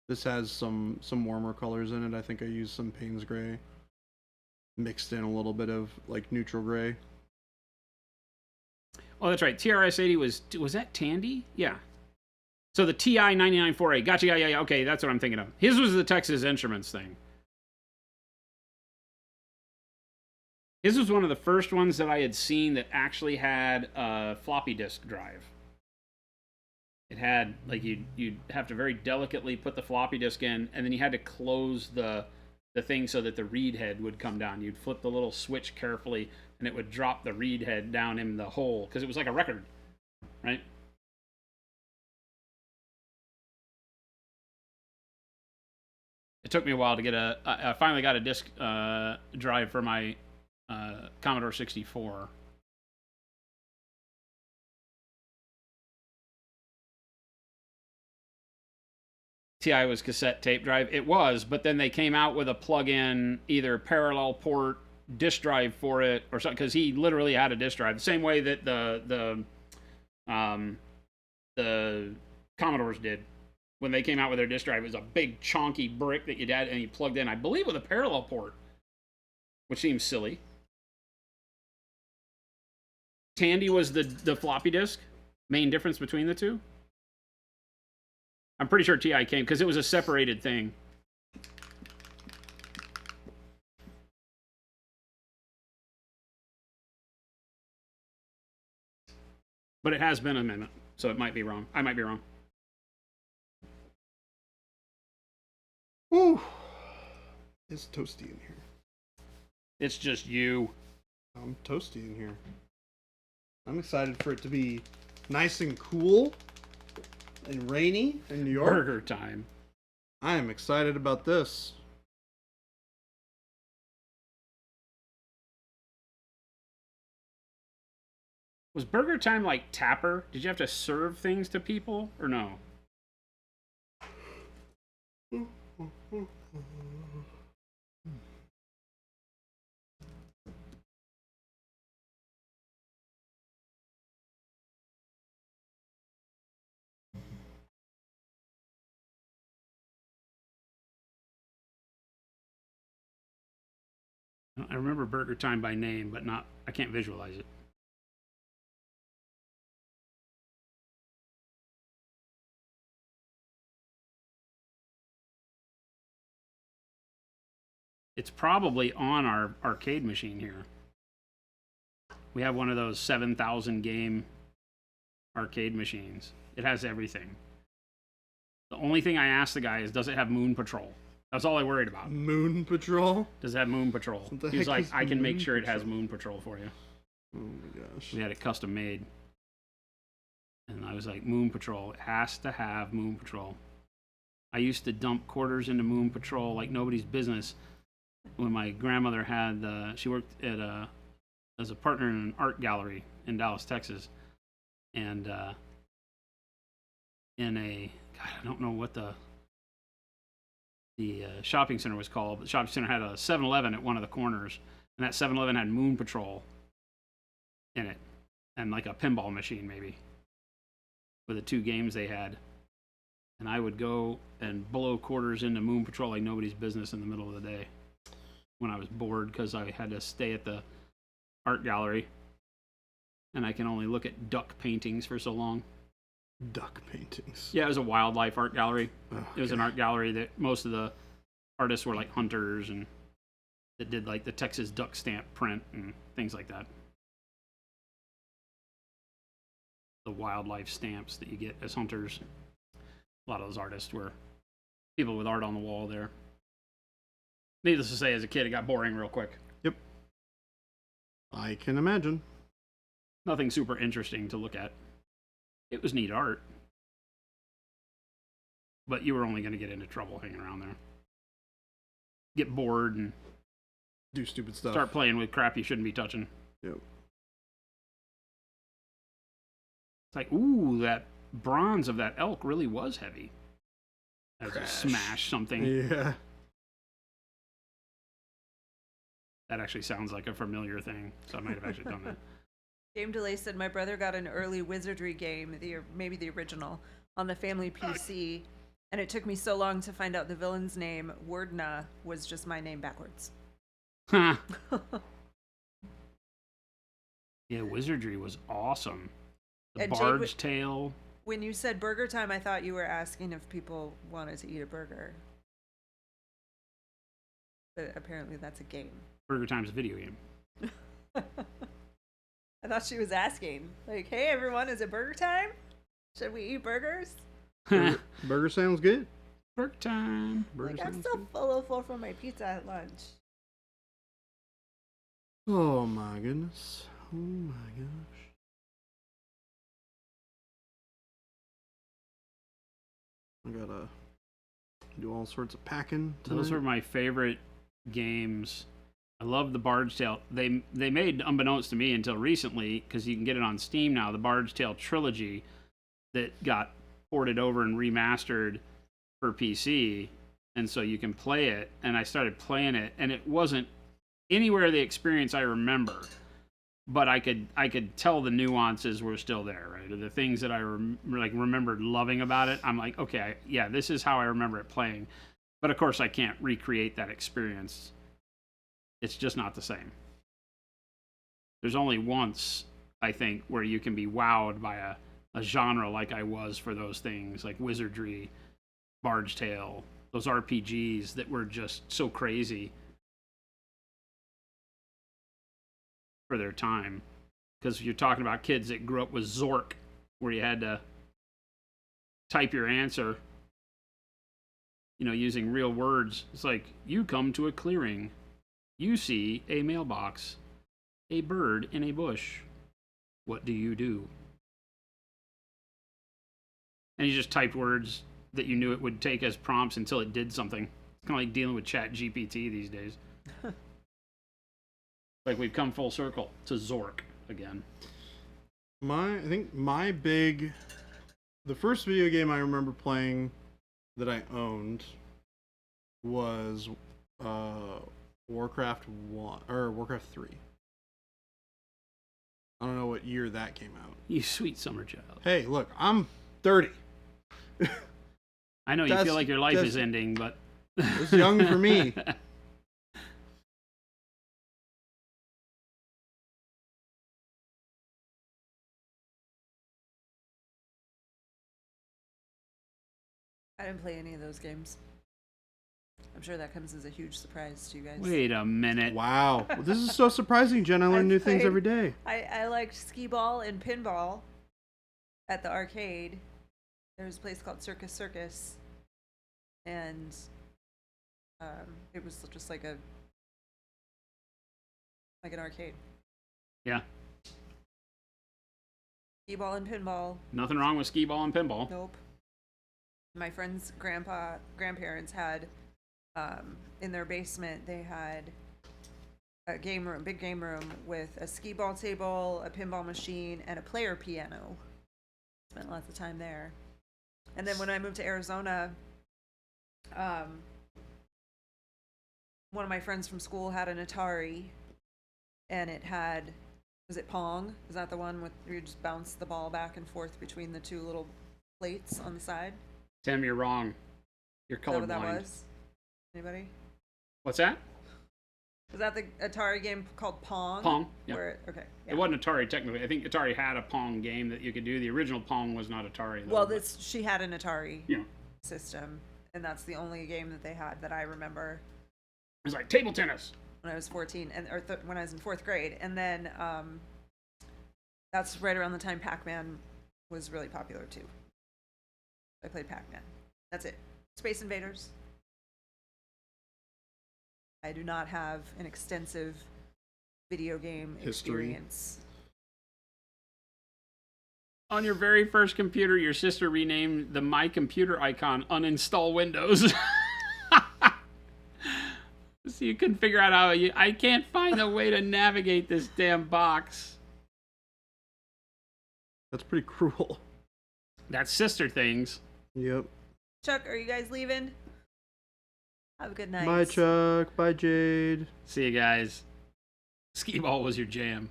This has some warmer colors in it. I think I used some Payne's gray, mixed in a little bit of like neutral gray. Oh, that's right. TRS-80 was that Tandy? Yeah. So the TI 99.4A. Gotcha. Yeah. Okay, that's what I'm thinking of. His was the Texas Instruments thing. His was one of the first ones that I had seen that actually had a floppy disk drive. It had, like, you'd have to very delicately put the floppy disk in, and then you had to close the thing so that the read head would come down. You'd flip the little switch carefully, and it would drop the read head down in the hole, because it was like a record, right? It took me a while to get I finally got a disk drive for my Commodore 64. TI was cassette tape drive. It was, but then they came out with a plug-in, either parallel port disk drive for it or something, because he literally had a disk drive. The same way that the Commodores did. When they came out with their disk drive, it was a big chonky brick that you'd add and you plugged in, I believe, with a parallel port, which seems silly. Tandy was the floppy disk. Main difference between the two? I'm pretty sure TI came because it was a separated thing. But it has been a minute, so it might be wrong. I might be wrong. Woo! It's toasty in here. It's just you. I'm toasty in here. I'm excited for it to be nice and cool and rainy in New York. Burger time. I am excited about this. Was Burger Time like Tapper? Did you have to serve things to people or no? I remember Burger Time by name, but not. I can't visualize it. It's probably on our arcade machine here. We have one of those 7,000 game arcade machines. It has everything. The only thing I asked the guy is, does it have Moon Patrol? That's all I worried about. Moon Patrol? Does it have Moon Patrol? He was like, I can make sure it has Moon Patrol for you. Oh my gosh. We had it custom made. And I was like, Moon Patrol. It has to have Moon Patrol. I used to dump quarters into Moon Patrol like nobody's business. When my grandmother had, she worked at as a partner in an art gallery in Dallas, Texas, and in a, God, I don't know what the shopping center was called, but the shopping center had a 7-Eleven at one of the corners, and that 7-Eleven had Moon Patrol in it, and like a pinball machine maybe, with the two games they had, and I would go and blow quarters into Moon Patrol like nobody's business in the middle of the day. When I was bored because I had to stay at the art gallery and I can only look at duck paintings for so long. Duck paintings. Yeah, it was a wildlife art gallery. Okay. It was an art gallery that most of the artists were like hunters and that did like the Texas duck stamp print and things like that. The wildlife stamps that you get as hunters. A lot of those artists were people with art on the wall there. Needless to say, as a kid, it got boring real quick. Yep. I can imagine. Nothing super interesting to look at. It was neat art. But you were only going to get into trouble hanging around there. Get bored and Do stupid stuff. start playing with crap you shouldn't be touching. Yep. It's like, ooh, that bronze of that elk really was heavy. As a smash something. Yeah. That actually sounds like a familiar thing, so I might have actually done that. Game Delay said my brother got an early Wizardry game, maybe the original, on the family PC, and it took me so long to find out the villain's name, Wordna, was just my name backwards. Huh. Yeah, Wizardry was awesome. The And Jade Barge Tale. When you said burger time, I thought you were asking if people wanted to eat a burger. But apparently that's a game. Burger Time's a video game. I thought she was asking, like, hey everyone, is it burger time? Should we eat burgers? Burger sounds good. Burger Time. Burger Like, I'm sounds still good. full from my pizza at lunch. Oh my goodness. Oh my gosh. I gotta do all sorts of packing Those tonight. are my favorite games. I love the Barge Tale. They made, unbeknownst to me until recently, because you can get it on Steam now, the Barge Tale trilogy that got ported over and remastered for PC, and so you can play it. And I started playing it, and it wasn't anywhere the experience I remember, but I could tell the nuances were still there, right? Or the things that I remembered loving about it. I'm like, okay, yeah, this is how I remember it playing. But of course, I can't recreate that experience. It's just not the same. There's only once, I think, where you can be wowed by a genre like I was for those things, like Wizardry, Barge Tale, those RPGs that were just so crazy for their time. Because you're talking about kids that grew up with Zork, where you had to type your answer, using real words. It's like, you come to a clearing. You see a mailbox, a bird in a bush. What do you do? And you just typed words that you knew it would take as prompts until it did something. It's kind of like dealing with Chat GPT these days. Like we've come full circle to Zork again. I think the first video game I remember playing that I owned was Warcraft 1 or Warcraft 3. I don't know what year that came out. You sweet summer child. Hey, look, I'm 30. I know you feel like your life is ending, but it's young for me. I didn't play any of those games. I'm sure that comes as a huge surprise to you guys. Wait a minute. Wow. Well, this is so surprising, Jen. I learn new things every day. I liked skee-ball and pinball at the arcade. There was a place called Circus, and it was just like an arcade. Yeah. Skee-ball and pinball. Nothing wrong with skee ball and pinball. Nope. My friend's grandparents had, in their basement, they had a big game room with a skee-ball table, a pinball machine, and a player piano. Spent lots of time there. And then when I moved to Arizona, one of my friends from school had an Atari, and it had, was it Pong? Is that the one where you just bounce the ball back and forth between the two little plates on the side? Tim, you're wrong. You're Is that what that colorblind. was? Anybody? What's that? Was that the Atari game called Pong? Pong. Yeah. Okay. Yeah. It wasn't Atari technically. I think Atari had a Pong game that you could do. The original Pong was not Atari, though. Well, she had an Atari Yeah. system, and that's the only game that they had that I remember It's like table tennis. when I was 14, when I was in 4th grade. And then that's right around the time Pac-Man was really popular too. I played Pac-Man. That's it. Space Invaders. I do not have an extensive video game History. experience. On your very first computer, your sister renamed the My Computer icon Uninstall Windows. So you couldn't figure out I can't find a way to navigate this damn box. That's pretty cruel. That's sister things. Yep. Chuck, are you guys leaving? Have a good night. Bye, Chuck. Bye, Jade. See you guys. Skee ball was your jam.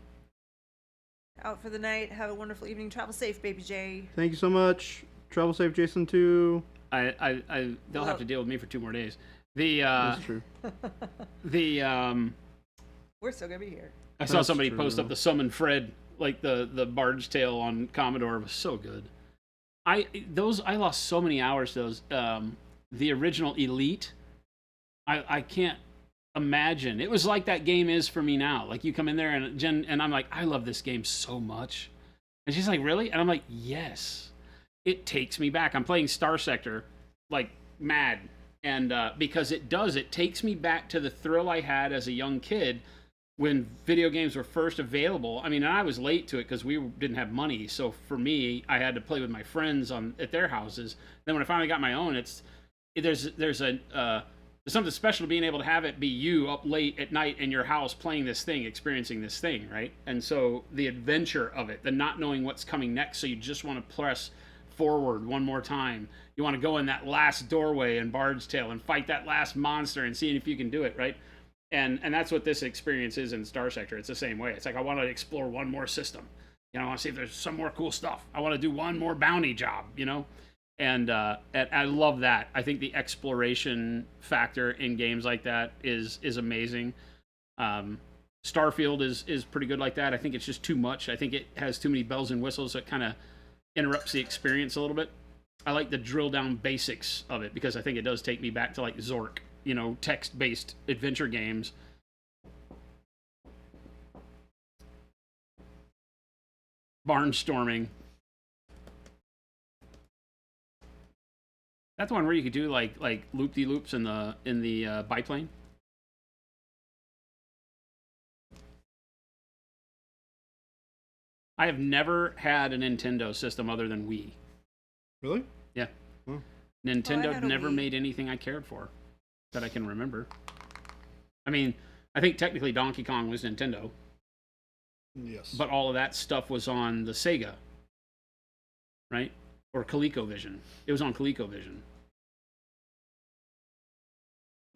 out for the night. Have a wonderful evening. Travel safe, baby J. Thank you so much. Travel safe, Jason, too. They'll have to deal with me for 2 more days. The That's true. We're still gonna be here. I saw That's somebody true. post up the Summon Fred, like the Bard's Tale on Commodore was so good. I lost so many hours to those. The original Elite, I can't imagine. It was like that game is for me now. Like you come in there and Jen and I'm like, I love this game so much, and she's like, really? And I'm like, yes. It takes me back. I'm playing Star Sector like mad, and because it takes me back to the thrill I had as a young kid when video games were first available. I mean, I was late to it because we didn't have money. So for me, I had to play with my friends at their houses. Then when I finally got my own, there's something special to being able to have it be you up late at night in your house playing this thing, experiencing this thing, right? And so the adventure of it, the not knowing what's coming next, so you just want to press forward one more time. You want to go in that last doorway in Bard's Tale and fight that last monster and see if you can do it, right? And that's what this experience is in Star Sector. It's the same way. It's like I want to explore one more system. You know, I want to see if there's some more cool stuff. I want to do one more bounty job, you know? And I love that. I think the exploration factor in games like that is amazing. Starfield is pretty good like that. I think it's just too much. I think it has too many bells and whistles, so it kind of interrupts the experience a little bit. I like the drill down basics of it because I think it does take me back to like Zork, you know, text-based adventure games. Barnstorming. That's the one where you could do like loop-de-loops in the biplane. I have never had a Nintendo system other than Wii. Really? Yeah. Hmm. Nintendo had a never Wii. made anything I cared for that I can remember. I mean, I think technically Donkey Kong was Nintendo, Yes. but all of that stuff was on the Sega, right? Or ColecoVision. It was on ColecoVision.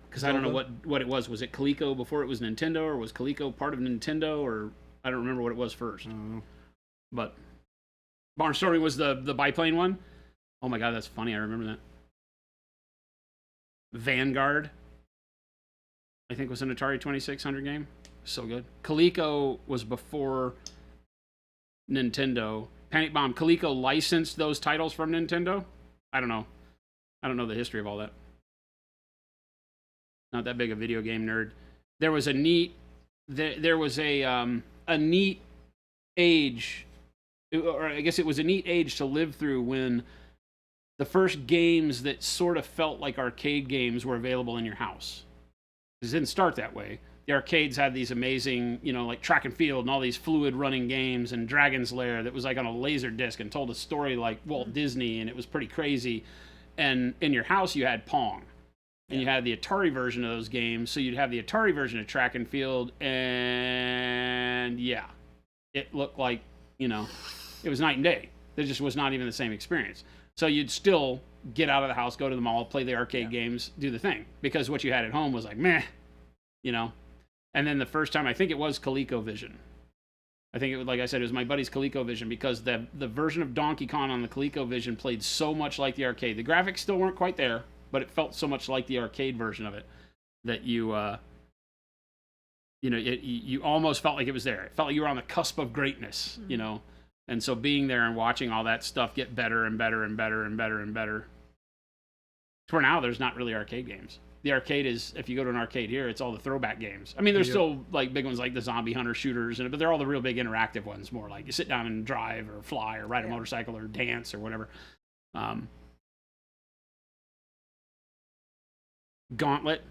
Because I don't know what it was. Was it Coleco before it was Nintendo, or was Coleco part of Nintendo, or I don't remember what it was first. But Barnstorming was the biplane one. Oh my god, that's funny. I remember that. Vanguard, I think, was an Atari 2600 game. So good. Coleco was before Nintendo. Panic Bomb. Coleco licensed those titles from Nintendo? I don't know. I don't know the history of all that. Not that big a video game nerd. There was a neat neat age, or I guess it was a neat age to live through when the first games that sort of felt like arcade games were available in your house. It didn't start that way. The arcades had these amazing, you know, like Track and Field and all these fluid running games, and Dragon's Lair that was like on a laser disc and told a story like Walt Disney, and it was pretty crazy. And in your house you had Pong. And you had the Atari version of those games, so you'd have the Atari version of Track and Field, and yeah, it looked like, you know, it was night and day. There just was not even the same experience. So you'd still get out of the house, go to the mall, play the arcade games, do the thing, because what you had at home was like, meh, you know. And then the first time, I think it was ColecoVision. I think it was, like I said, it was my buddy's ColecoVision, because the version of Donkey Kong on the ColecoVision played so much like the arcade. The graphics still weren't quite there, but it felt so much like the arcade version of it that you almost felt like it was there. It felt like you were on the cusp of greatness, you know. And so being there and watching all that stuff get better and better and better and better and better. To where now there's not really arcade games. The arcade is, if you go to an arcade here, it's all the throwback games. I mean, there's still like big ones like the Zombie Hunter shooters, but they're all the real big interactive ones, more like you sit down and drive or fly or ride a motorcycle or dance or whatever. Gauntlet.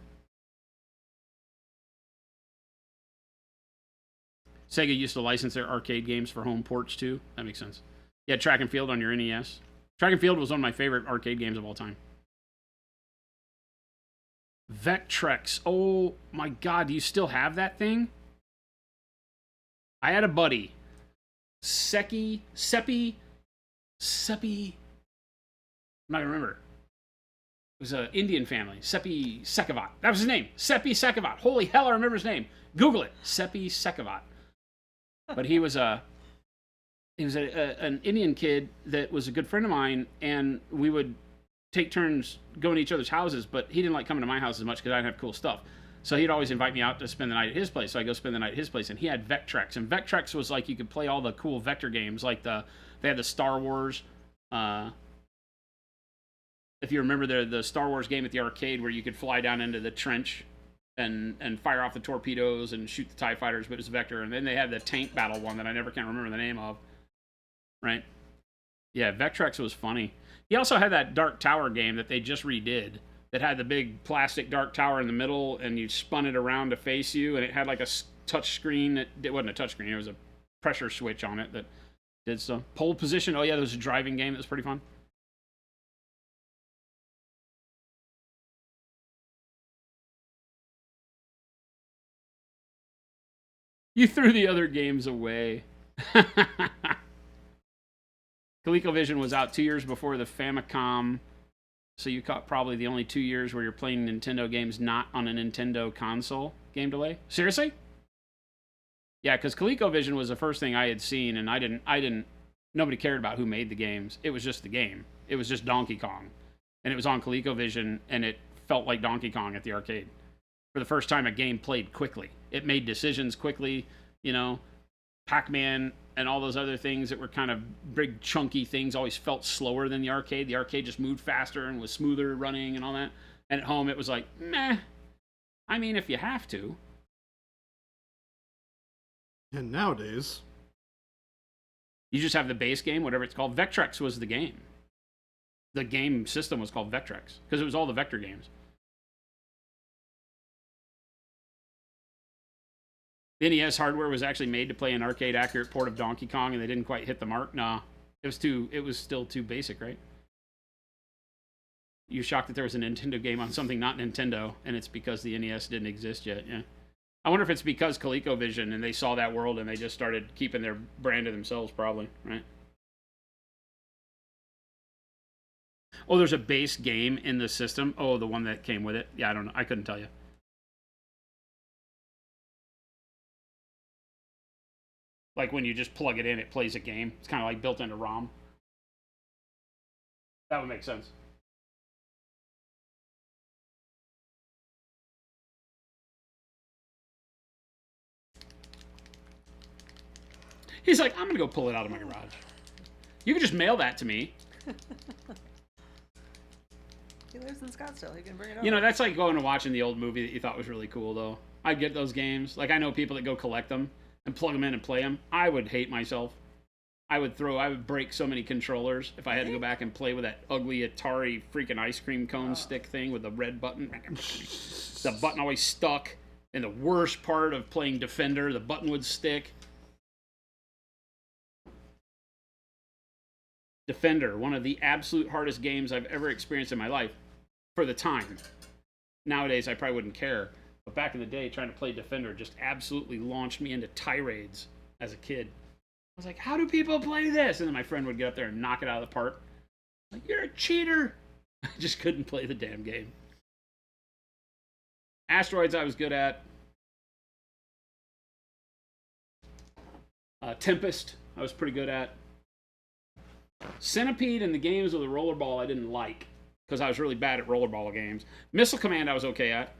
Sega used to license their arcade games for home ports too. That makes sense. Yeah, Track and Field on your NES. Track and Field was one of my favorite arcade games of all time. Vectrex. Oh my god, do you still have that thing? I had a buddy. Seppi. I'm not gonna remember. It was an Indian family. Seppi Sekavat. That was his name. Seppi Sekavat. Holy hell, I remember his name. Google it. Seppi Sekavat. But he was a he was an Indian kid that was a good friend of mine, and we would take turns going to each other's houses, but he didn't like coming to my house as much because I didn't have cool stuff. So he'd always invite me out to spend the night at his place. So I go spend the night at his place, and he had Vectrex. And Vectrex was like you could play all the cool vector games, like they had the Star Wars. If you remember the Star Wars game at the arcade where you could fly down into the trench and fire off the torpedoes and shoot the TIE fighters, but it was vector. And then they had the tank battle one that I never can remember the name of. Right? Yeah, Vectrex was funny. He also had that Dark Tower game that they just redid that had the big plastic Dark Tower in the middle, and you spun it around to face you, and it had like a touch screen. It wasn't a touch screen. It was a pressure switch on it that did some pole position. Oh yeah, there was a driving game that was pretty fun. You threw the other games away. ColecoVision was out 2 years before the Famicom, so you caught probably the only 2 years where you're playing Nintendo games not on a Nintendo console. Game delay? Seriously? Yeah, because ColecoVision was the first thing I had seen, and I didn't. Nobody cared about who made the games. It was just the game. It was just Donkey Kong, and it was on ColecoVision, and it felt like Donkey Kong at the arcade. For the first time, a game played quickly. It made decisions quickly. You know, Pac-Man and all those other things that were kind of big, chunky things always felt slower than the arcade. The arcade just moved faster and was smoother running and all that. And at home, it was like, meh. I mean, if you have to. And nowadays, You just have the base game, whatever it's called. Vectrex was the game. The game system was called Vectrex because it was all the vector games. The NES hardware was actually made to play an arcade accurate port of Donkey Kong, and they didn't quite hit the mark. Nah, it was still too basic, right? You're shocked that there was a Nintendo game on something not Nintendo, and it's because the NES didn't exist yet. Yeah, I wonder if it's because ColecoVision and they saw that world and they just started keeping their brand to themselves, probably, right? Oh, there's a base game in the system. Oh, the one that came with it. Yeah, I don't know. I couldn't tell you. Like when you just plug it in, it plays a game. It's kind of like built into ROM. That would make sense. He's like, I'm going to go pull it out of my garage. You can just mail that to me. He lives in Scottsdale. He can bring it over. You know, that's like going and watching the old movie that you thought was really cool, though. I'd get those games. Like, I know people that go collect them and plug them in and play them. I would hate myself. I would break so many controllers if I had to go back and play with that ugly Atari freaking ice cream cone stick thing with the red button. The button always stuck. And the worst part of playing Defender, the button would stick. Defender, one of the absolute hardest games I've ever experienced in my life for the time. Nowadays, I probably wouldn't care. But back in the day, trying to play Defender just absolutely launched me into tirades as a kid. I was like, how do people play this? And then my friend would get up there and knock it out of the park. Like, you're a cheater. I just couldn't play the damn game. Asteroids I was good at. Tempest I was pretty good at. Centipede and the games with the rollerball I didn't like because I was really bad at rollerball games. Missile Command I was okay at.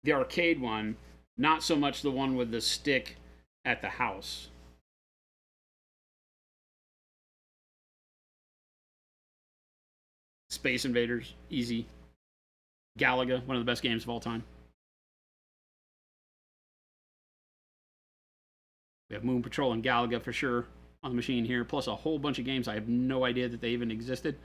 The arcade one, not so much the one with the stick at the house. Space Invaders, easy. Galaga, one of the best games of all time. We have Moon Patrol and Galaga for sure on the machine here, plus a whole bunch of games I have no idea that they even existed.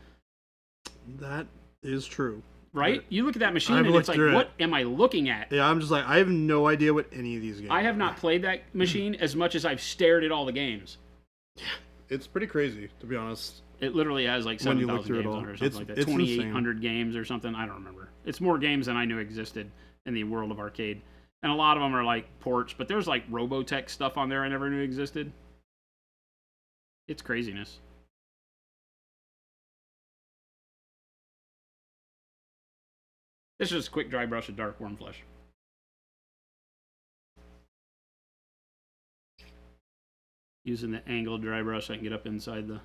that is true. Right? You look at that machine I've and it's looked like, through what it. am I looking at? Yeah, I'm just like, I have no idea what any of these games I have are. not played that machine as much as I've stared at all the games. It's pretty crazy, to be honest. It literally has like When you look 7,000 through it games all. on it or something like that. It's 2,800 games or something. I don't remember. It's more games than I knew existed in the world of arcade. And a lot of them are like ports, but there's like Robotech stuff on there I never knew existed. It's craziness. This is just a quick dry brush of dark worm flesh. Using the angled dry brush, I can get up inside the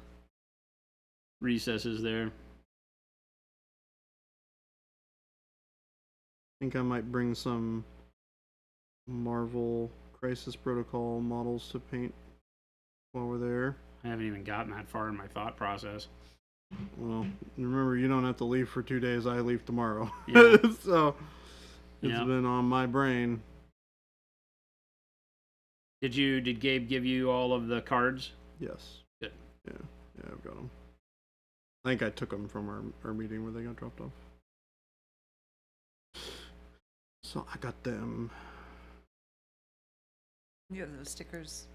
recesses there. I think I might bring some Marvel Crisis Protocol models to paint while we're there. I haven't even gotten that far in my thought process. Well, remember, you don't have to leave for 2 days. I leave tomorrow. Yeah. So it's Yeah. been on my brain. Did Gabe give you all of the cards? Yes. Good. Yeah, I've got them. I think I took them from our meeting where they got dropped off. So I got them. You have those stickers.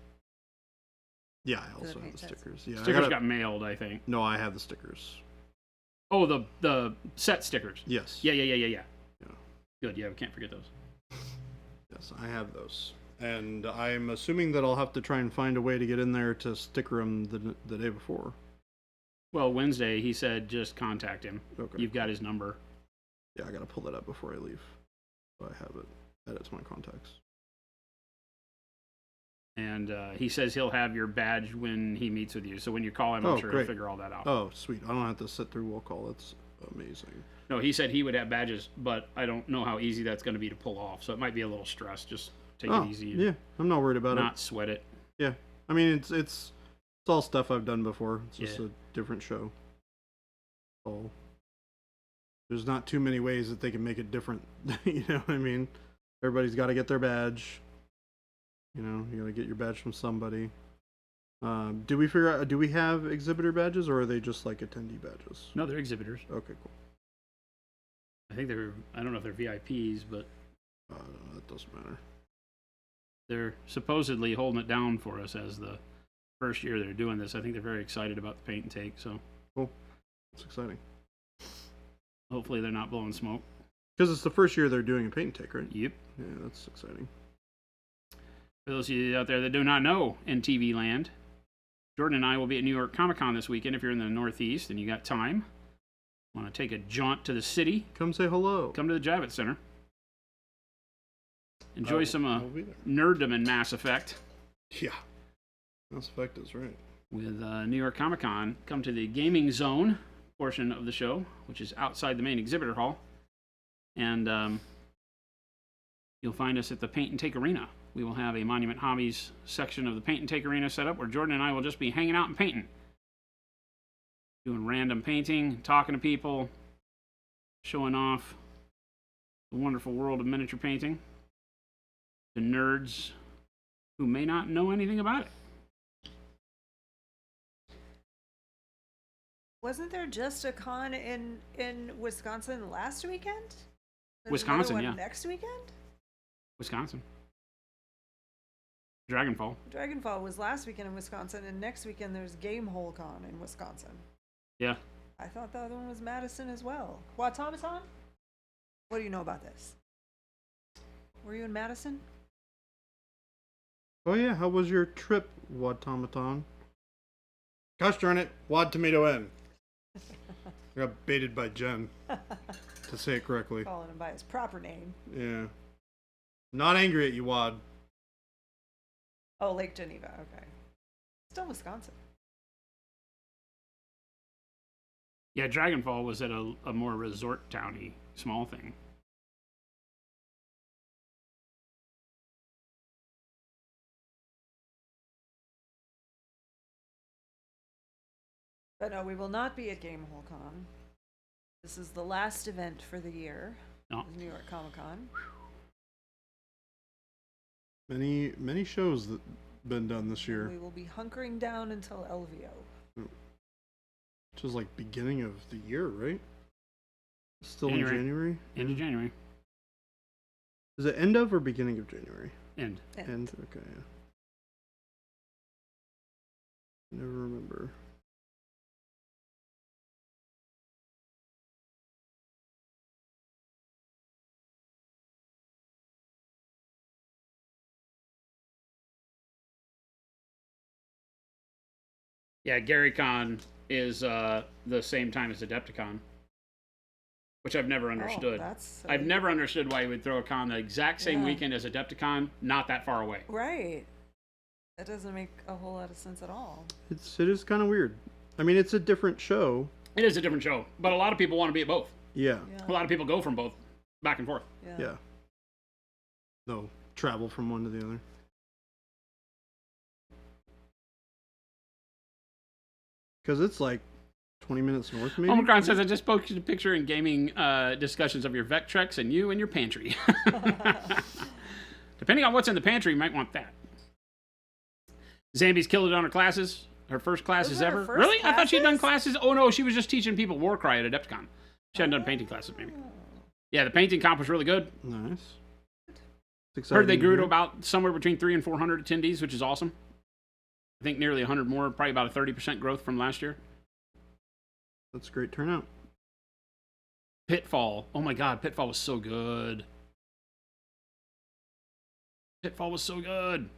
Yeah, I the also have paint the sets. stickers. Yeah, Stickers got mailed, I think. No, I have the stickers. Oh, the set stickers. Yes. Yeah. Yeah. Good. Yeah, we can't forget those. Yes, I have those. And I'm assuming that I'll have to try and find a way to get in there to sticker them the day before. Well, Wednesday, he said just contact him. Okay. You've got his number. Yeah, I gotta pull that up before I leave. So I have it. Add it to my contacts. And he says he'll have your badge when he meets with you. So when you call him, I'm Oh, sure great. he'll figure all that out. Oh, sweet. I don't have to sit through will call. That's amazing. No, he said he would have badges, but I don't know how easy that's going to be to pull off. So it might be a little stress. Just take it easy and Yeah, I'm not worried about not sweat it. it. Yeah. I mean, it's all stuff I've done before. It's just Yeah. a different show. So there's not too many ways that they can make it different. You know what I mean? Everybody's got to get their badge. You know, you got to get your badge from somebody. Do we figure out? Do we have exhibitor badges, or are they just like attendee badges? No, they're exhibitors. Okay, cool. I think I don't know if they're VIPs, but That doesn't matter. they're supposedly holding it down for us as the first year they're doing this. I think they're very excited about the paint and take. So It's exciting hopefully they're not blowing smoke. because it's the first year they're doing a paint and take, right? Yep. Yeah, that's exciting. For those of you out there that do not know in TV land, Jordan and I will be at New York Comic Con this weekend. If you're in the Northeast and you got time, want to take a jaunt to the city, Come say hello. come to the Javits Center. Enjoy some I'll be there. nerddom in Mass Effect Yeah, Mass Effect is right. with New York Comic Con. Come to the Gaming Zone portion of the show, which is outside the main exhibitor hall. And you'll find us at the Paint and Take Arena. We will have a Monument Hobbies section of the Paint and Take Arena set up where Jordan and I will just be hanging out and painting. Doing random painting, talking to people, showing off the wonderful world of miniature painting to nerds who may not know anything about it. Wasn't there just a con in Wisconsin last weekend? There's Wisconsin, another one yeah. next weekend? Wisconsin. Dragonfall. Dragonfall was last weekend in Wisconsin, and next weekend there's Gamehole Con in Wisconsin. Yeah. I thought the other one was Madison as well. Automaton? What do you know about this? Were you in Madison? Oh yeah, how was your trip, Wadtomaton? Gosh darn it, Wad Tomato N. I got baited by Jen to say it correctly. Calling him by his proper name. Yeah. Not angry at you, Wad. Oh, Lake Geneva. Okay. Still Wisconsin. Yeah, Dragonfall was at a more resort towny small thing. But no, we will not be at Gamehole Con. This is the last event for the year. No. Is New York Comic Con. Many shows that been done this year. We will be hunkering down until LVO. Which is like beginning of the year, right? Still January. in January? End of January. Is it end of or beginning of January? End. End. Okay. Yeah. Never remember. Yeah, GaryCon is the same time as Adepticon, which I've never understood. Oh, that's I've never understood why you would throw a con the exact same Yeah. weekend as Adepticon, not that far away. right. That doesn't make a whole lot of sense at all. It is kind of weird. I mean, it's a different show. It is a different show, but a lot of people want to be at both. Yeah. A lot of people go from both, back and forth. Yeah. They'll travel from one to the other. Because it's like 20 minutes north, maybe? Omicron says, I just posted a picture in gaming discussions of your Vectrex and you and your pantry. Depending on what's in the pantry, you might want that. Zambi's killed it on her classes. Her first classes Those are her ever. first Really? I thought she'd done classes? classes. Oh, no, she was just teaching people Warcry at Adepticon. She hadn't done painting classes, maybe. Yeah, the painting comp was really good. Nice. Heard they grew to about somewhere between 300 and 400 attendees, which is awesome. I think nearly 100 more, probably about a 30% growth from last year. That's a great turnout. Pitfall. Oh my God, Pitfall was so good. Pitfall was so good.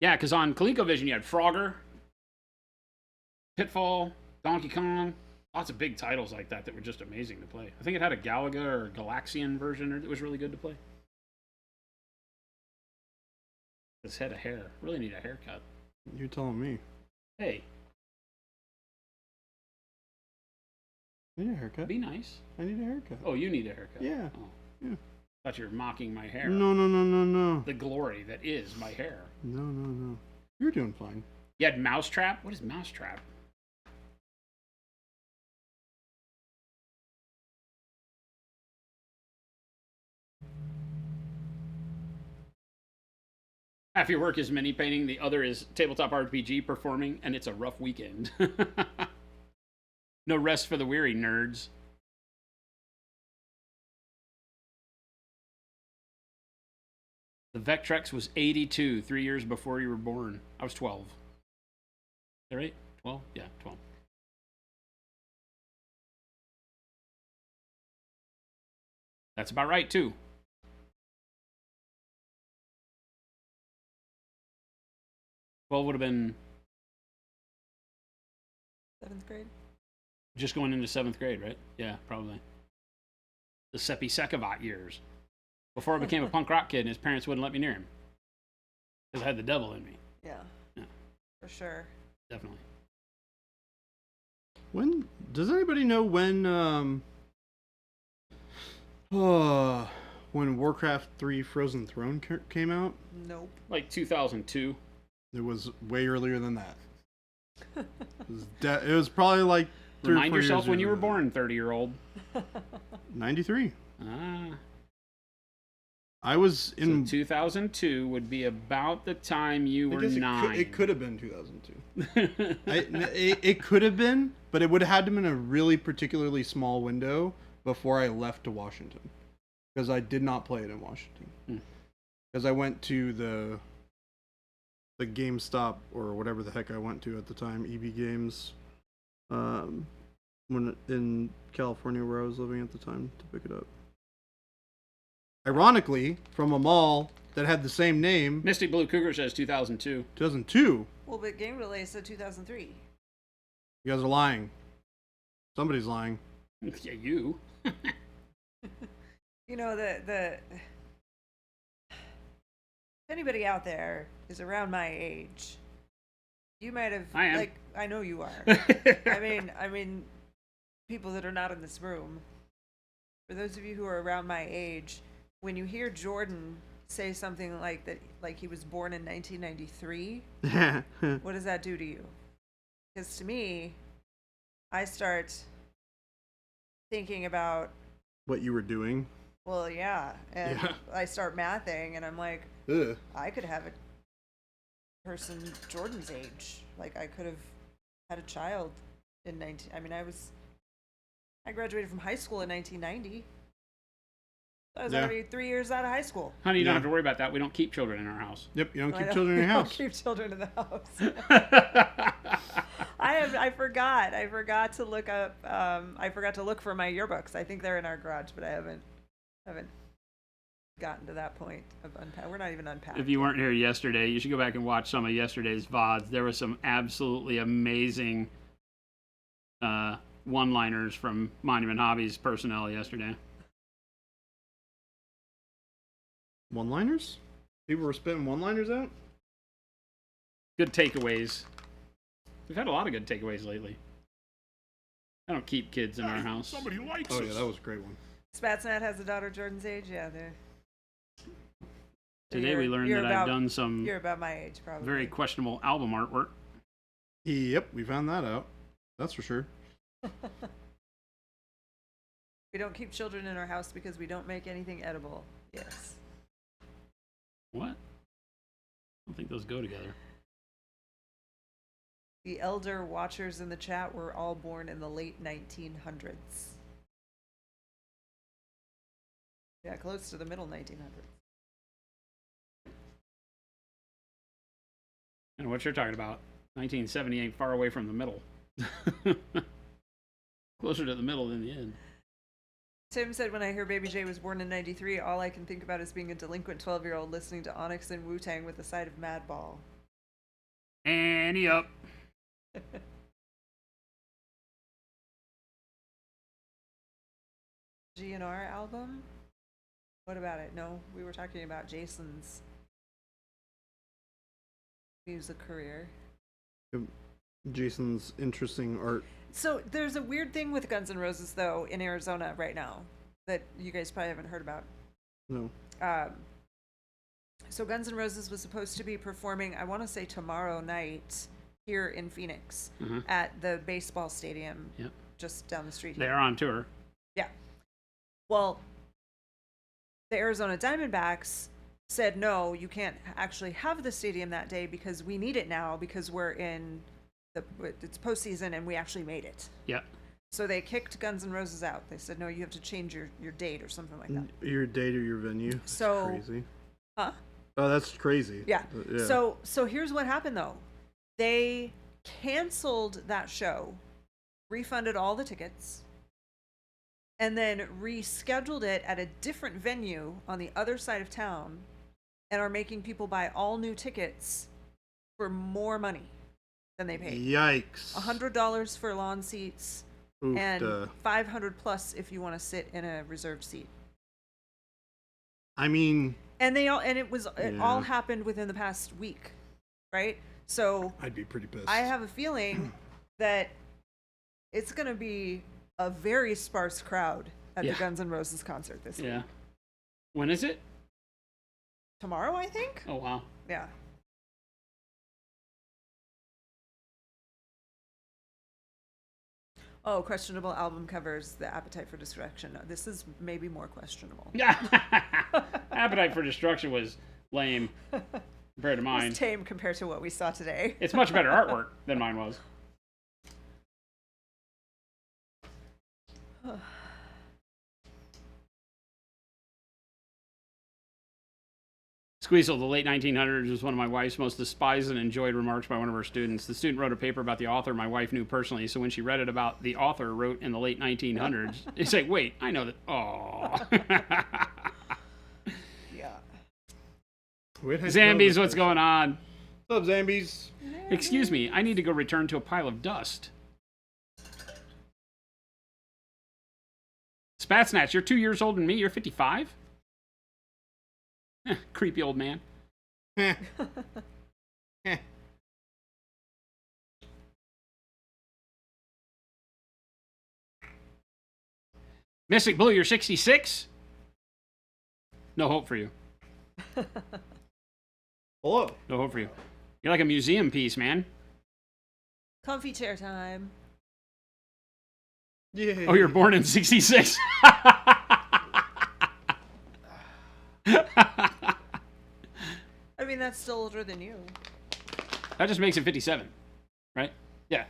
Yeah, because on ColecoVision you had Frogger, Pitfall, Donkey Kong, lots of big titles like that that were just amazing to play. I think it had a Galaga or Galaxian version that was really good to play. This head of hair. Really need a haircut. You're telling me. Hey, I need a haircut. be nice. I need a haircut. Oh, you need a haircut. Yeah. Oh. Yeah. Thought you were mocking my hair. No. The glory that is my hair. No. You're doing fine. You had Mousetrap? What is Mousetrap? Half your work is mini painting, the other is tabletop RPG performing, and it's a rough weekend. No rest for the weary, nerds. The Vectrex was 82, 3 years before you were born. I was 12. Is that right? 12? Yeah, 12. That's about right, too. Well, would have been 7th grade? just going into 7th grade, right? Yeah, probably. The Seppi Sekovat years. Before I became a punk rock kid and his parents wouldn't let me near him. Because I had the devil in me. Yeah. Yeah. For sure. Definitely. When does anybody know when Warcraft 3 Frozen Throne came out? Nope. Like 2002. It was way earlier than that. It was probably like 3 or Remind 4 years yourself when you were earlier than born, 30-year-old. that. 93. Ah. I was in. So 2002 would be about the time you were 9. It could have been 2002. It could have been, but it would have had to been a really particularly small window before I left to Washington, because I did not play it in Washington. Because I went to the GameStop or whatever the heck I went to at the time, EB Games, when in California where I was living at the time, to pick it up. Ironically, from a mall that had the same name. Mystic Blue Cougar says 2002. 2002. Well, but Game Relay said 2003. You guys are lying. Somebody's lying. Yeah, you. You know, if anybody out there is around my age, you might have. I am. Like, I know you are. I mean, people that are not in this room. For those of you who are around my age, when you hear Jordan say something like that, like he was born in 1993, what does that do to you? Because to me, I start thinking about, What you were doing. well, yeah, and Yeah. I start mathing, and I'm like, Ugh. I could have a person Jordan's age. Like, I could have had a child in 19. I mean, I graduated from high school in 1990. I was Yeah. already 3 years out of high school. Honey, you don't Yeah. have to worry about that. We don't keep children in our house. Yep, you don't I keep don't- children in your I don't house. keep children in the house. I forgot to look up. I forgot to look for my yearbooks. I think they're in our garage, but I haven't gotten to that point of unpack. We're not even unpacked. If you weren't here yesterday, you should go back and watch some of yesterday's VODs. There were some absolutely amazing one-liners from Monument Hobbies personnel yesterday. One-liners? People were spitting one-liners out? Good takeaways. We've had a lot of good takeaways lately. I don't keep kids in our house. Somebody likes Oh, us. yeah, that was a great one. Spatsnat has a daughter Jordan's age. Yeah, they're. Today we learned that I've done some You're about my age, probably. very questionable album artwork. Yep, we found that out. That's for sure. We don't keep children in our house because we don't make anything edible. Yes. What? I don't think those go together. The elder watchers in the chat were all born in the late 1900s. Yeah, close to the middle 1900s. And what you're talking about, 1970 ain't far away from the middle. Closer to the middle than the end. Tim said, when I hear Baby J was born in 93, all I can think about is being a delinquent 12-year-old listening to Onyx and Wu-Tang with the side of Madball. Annie up. GNR album? What about it? No, we were talking about Jason's music career. Jason's interesting art. So there's a weird thing with Guns N' Roses, though, in Arizona right now that you guys probably haven't heard about. No. So Guns N' Roses was supposed to be performing, I want to say tomorrow night, here in Phoenix at the baseball stadium Yep. just down the street here. They're on tour. Yeah. Well, the Arizona Diamondbacks said, no, you can't actually have the stadium that day because we need it now because we're in it's postseason and we actually made it. Yeah. So they kicked Guns N' Roses out. They said, no, you have to change your date or something like that. Your date or your venue. That's So- crazy. Huh? Oh, that's crazy. Yeah. Yeah. So here's what happened though. They canceled that show, refunded all the tickets, and then rescheduled it at a different venue on the other side of town and are making people buy all new tickets for more money than they paid. Yikes. $100 for lawn seats Oof, and $500 plus if you want to sit in a reserved seat. I mean, And it all Yeah. happened within the past week, right? So I'd be pretty pissed. I have a feeling that it's going to be a very sparse crowd at Yeah. the Guns N' Roses concert this week. Yeah. When is it? Tomorrow, I think? Oh, wow. Yeah. Oh, questionable album covers, The Appetite for Destruction. No, this is maybe more questionable. Appetite for Destruction was lame compared to mine. It's tame compared to what we saw today. It's much better artwork than mine was. Squeezle, the late 1900s was one of my wife's most despised and enjoyed remarks by one of her students. The student wrote a paper about the author my wife knew personally, so when she read it about the author wrote in the late 1900s, it's like, wait, I know that. Oh. Yeah. Zambies, what's going on? What's up, Zambies? Excuse me, I need to go return to a pile of dust. Spatsnatch, you're 2 years older than me. You're 55? Creepy old man. Heh. Heh. Mystic Blue, you're 66? No hope for you. Hello. No hope for you. You're like a museum piece, man. Comfy chair time. Yeah. Oh, you're born in 66. I mean, that's still older than you. That just makes it 57, right? Yeah.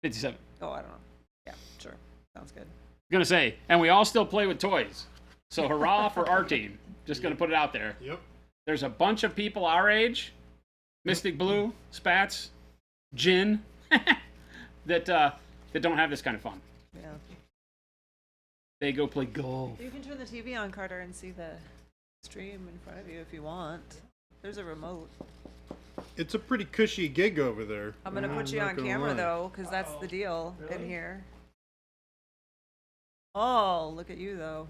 57. Oh, I don't know. Yeah, sure. Sounds good. Gonna say, and we all still play with toys. So hurrah for our team. Just gonna put it out there. Yep. There's a bunch of people our age, Mystic Blue, Spats, Jin, that don't have this kind of fun. Yeah. They go play golf. You can turn the TV on, Carter, and see the stream in front of you if you want. There's a remote. It's a pretty cushy gig over there. I'm gonna put you not on gonna camera lie. though, because that's the deal in Really? here. Oh, look at you though.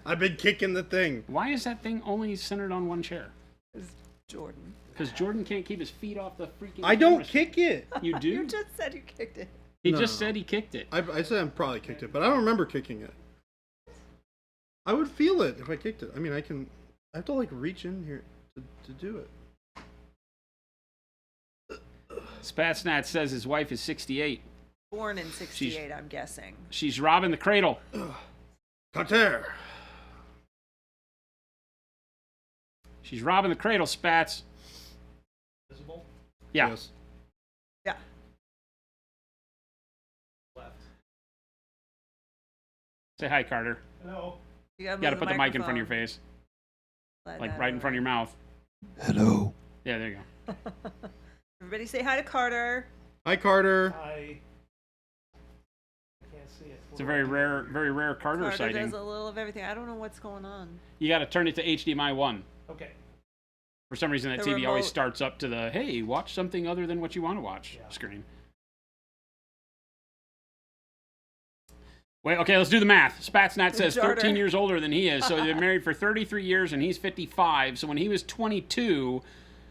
I've been kicking the thing. Why is that thing only centered on one chair? It's Jordan. Because Jordan can't keep his feet off the freaking. I don't camera stand. kick it. You do? You just said you kicked it. He No. just said he kicked it. I said I probably kicked it, but I don't remember kicking it. I would feel it if I kicked it. I mean, I have to like reach in here to do it. Spatsnat says his wife is 68. Born in 68, I'm guessing. She's robbing the cradle. Carter. She's robbing the cradle, Spats. Visible? Yeah. Yes. Yeah. Left. Say hi, Carter. Hello. You You gotta put the mic in front of your face. Like right in front of your mouth. Hello. Yeah, there you go. Everybody say hi to Carter. Hi, Carter. I can't see it. It's a very rare Carter Carter sighting. does a little of everything. I don't know what's going on. You gotta turn it to HDMI 1. Okay. For some reason, that The TV always remote- starts up to the, hey, watch something other than what you want to watch Yeah. screen. Wait, okay, let's do the math. Spatsnat says Jarter. 13 years older than he is, so they've been married for 33 years and he's 55. So when he was 22,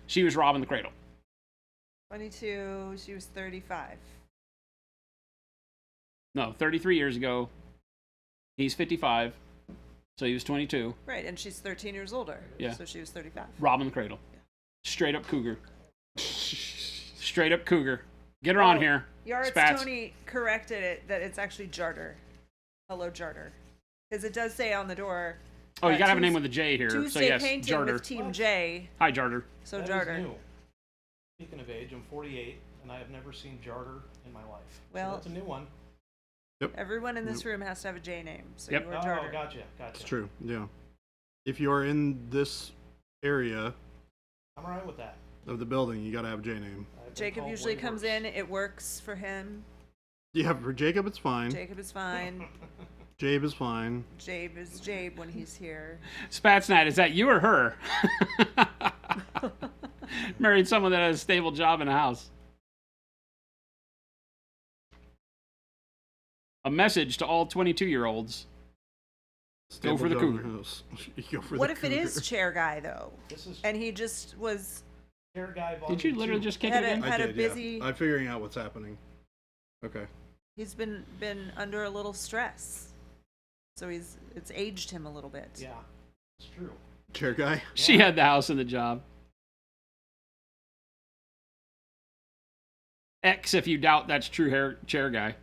she was robbing the cradle. 22, she was 35. No, 33 years ago, he's 55, so he was 22, Right, and she's 13 years older. Yeah. So she was 35. robbing the cradle. Straight up cougar. Straight up cougar. Get her on here. Yaret's Spats. Tony corrected it that it's actually Jarter. Hello, Jarter. Because it does say on the door. Oh, you gotta have a Tues- name with a J here. So Tuesday yes, painting Jarter. with Team What? J. Hi, Jarter. So That is Jarter. new. Speaking of age, I'm 48, and I have never seen Jarter in my life. Well- So that's a new one. Everyone in this room has to have a J name. So Yep. you are Oh, Jarter. gotcha. It's true. Yeah. If you are in this area I'm alright with that. of the building, you gotta have a J name. I've been Jacob called usually way comes worse. in. It works for him. Yeah, for Jacob, it's fine. Jacob is fine. Jabe is fine. Jabe is Jabe when he's here. Spatsnat, is that you or her? Married someone that has a stable job in a house. A message to all 22-year-olds. Go for the Stable cougar. Dog House. You go for What the if it is cougar. chair guy though, This is and he just was Chair Guy Volume Did you literally 2. just kick Had it a- again? I had a did, busy- yeah. I'm figuring out what's happening. Okay. he's been under a little stress, so it's aged him a little bit. Yeah, it's true. Chair guy. She had the house and the job. X if you doubt that's true chair guy.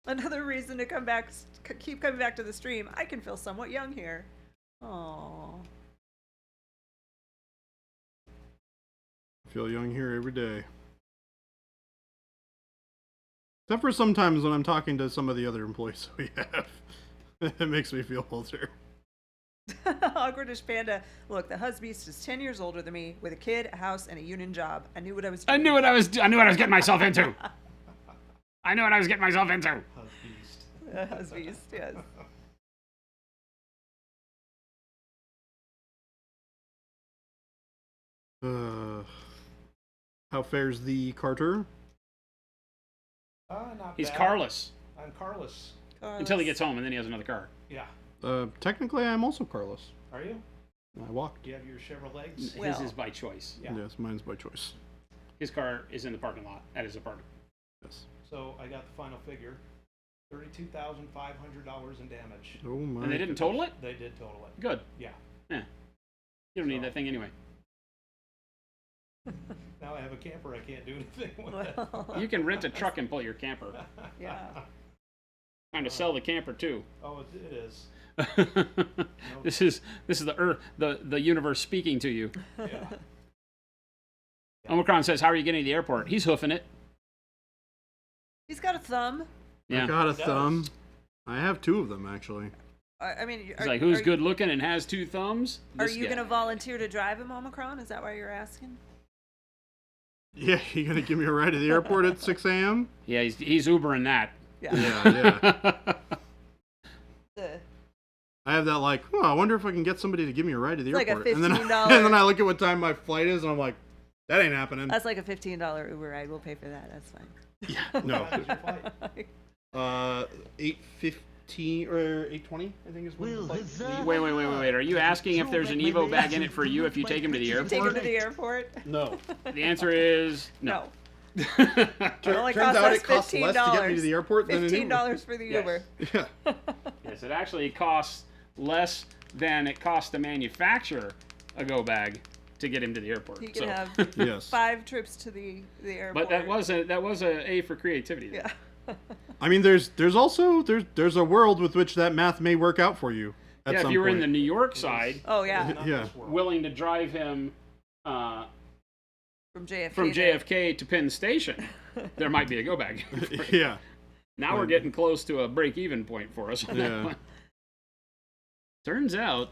Another reason to come back, keep coming back to the stream. I can feel somewhat young here. Oh, Feel young here every day. Except for sometimes when I'm talking to some of the other employees we have. It makes me feel older. Awkwardish Panda. Look, the husbeast is 10 years older than me, with a kid, a house, and a union job. I knew what I was doing. I knew what I was getting myself into. I knew what I was getting myself into. Husbeast. Husbeast, yes. How fares the Carter? Not He's bad. carless I'm carless. until he gets home, and then he has another car. Yeah. Technically, I'm also Carlos. Are you? I walked. Do you have your Chevrolets? Well- His is by choice. Yeah. Yes, mine's by choice. His car is in the parking lot at his apartment. Yes. So I got the final figure. $32,500 in damage. Oh my. And they didn't total it? They did total it. Good. Yeah. You don't need So- that thing anyway. Now I have a camper I can't do anything with. Well, You can rent a truck and pull your camper. yeah. Trying to sell the camper too. Oh, it is. This is the earth, the universe speaking to you. Yeah. Omicron says, "How are you getting to the airport?" He's hoofing it. He's got a thumb. Yeah. I got a It does. thumb. I have two of them actually. I mean, He's like, "Who's good looking and has two thumbs?" Are This you guy. going to volunteer to drive him, Omicron? Is that why you're asking? Yeah, you gonna give me a ride to the airport at 6 a.m.? Yeah, he's Ubering that. Yeah. Yeah, yeah. The I have that like, oh, I wonder if I can get somebody to give me a ride to the It's like a airport. And then, $15 and then I look at what time my flight is, and I'm like, that ain't happening. That's like a $15 Uber ride. We'll pay for that. That's fine. Yeah, no. What time is your flight? 8:15 or 8:20, I think is when the flight leaves. Wait. Are you asking if there's an Evo bag in it for you if you take him to the airport? Take him to the airport? No. The answer is no. It only Turns costs out us it costs less to get me to the airport than an Uber. $15 for the Yes. Uber. Yeah. Yes, it actually costs less than it costs to manufacture a go bag to get him to the airport. He can So- have Yes. 5 trips to the airport. But that was a A for creativity. Yeah. I mean, there's also there's a world with which that math may work out for you. At Yeah, some if you were point. in the New York side, Oh, yeah. Not Yeah. this world. willing to drive him From JFK. from JFK to Penn Station, there might be a go bag. Yeah. Now we're getting close to a break-even point for us on that Yeah. one. Turns out,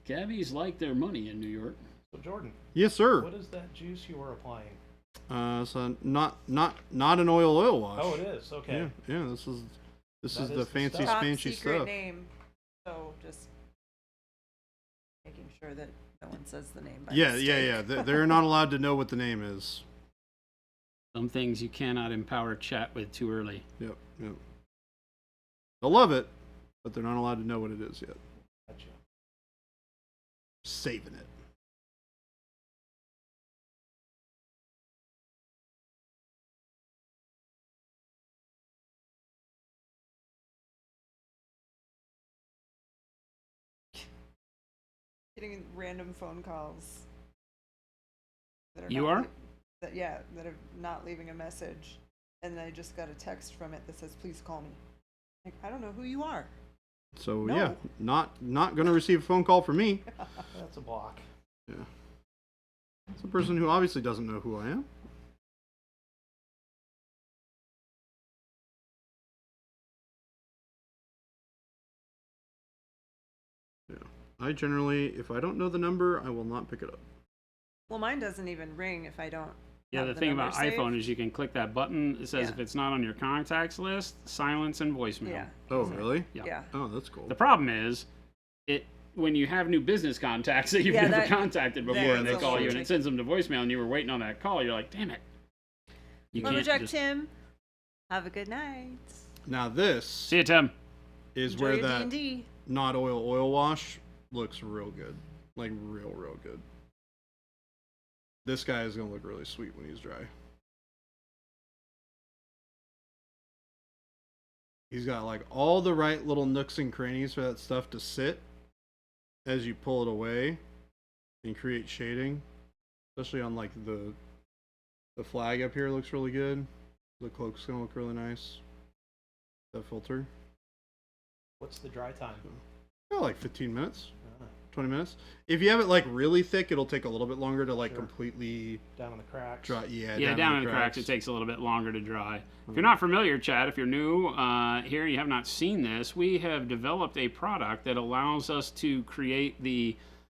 cabbies like their money in New York. So Jordan, Yes, sir. what is that juice you are applying? So not an oil wash. Oh, it is. Okay. Yeah. This is That the is the fancy stuff. Top spancy secret stuff. name. So just making sure that no one says the name by Yeah. mistake. They're not allowed to know what the name is. Some things you cannot empower chat with too early. Yep. They'll love it, but they're not allowed to know what it is yet. Gotcha. Saving it. Getting random phone calls. That You not are? lea- That that are not leaving a message, and I just got a text from it that says, "Please call me." Like, I don't know who you are. So No. yeah, not gonna receive a phone call from me. That's a block. Yeah. It's a person who obviously doesn't know who I am. Yeah. I generally, if I don't know the number, I will not pick it up. Well, mine doesn't even ring if I don't. Yeah, have the thing number about saved. iPhone is you can click that button. It says Yeah. if it's not on your contacts list, silence and voicemail. Yeah. Oh, really? Yeah. Yeah. Oh, that's cool. The problem is, when you have new business contacts that you've Yeah, never that- contacted before, that's and they a call little you and it tricky. sends them to voicemail, and you were waiting on that call, you're like, damn it. You can't Lumberjack just... Tim, have a good night. Now this See you, Tim. is Enjoy where your that D&D. not oil wash looks real good. Like real good. This guy is gonna look really sweet when he's dry. He's got like all the right little nooks and crannies for that stuff to sit as you pull it away and create shading. Especially on like the flag up here looks really good. The cloak's gonna look really nice. That filter. What's the dry time? Like 15 minutes. Ah, 20 minutes. If you have it like really thick, it'll take a little bit longer to like Sure. completely down in the cracks. dry. Yeah, Yeah, down in the cracks, it takes a little bit longer to dry. If you're not familiar, Chad, if you're new here, you have not seen this, we have developed a product that allows us to create the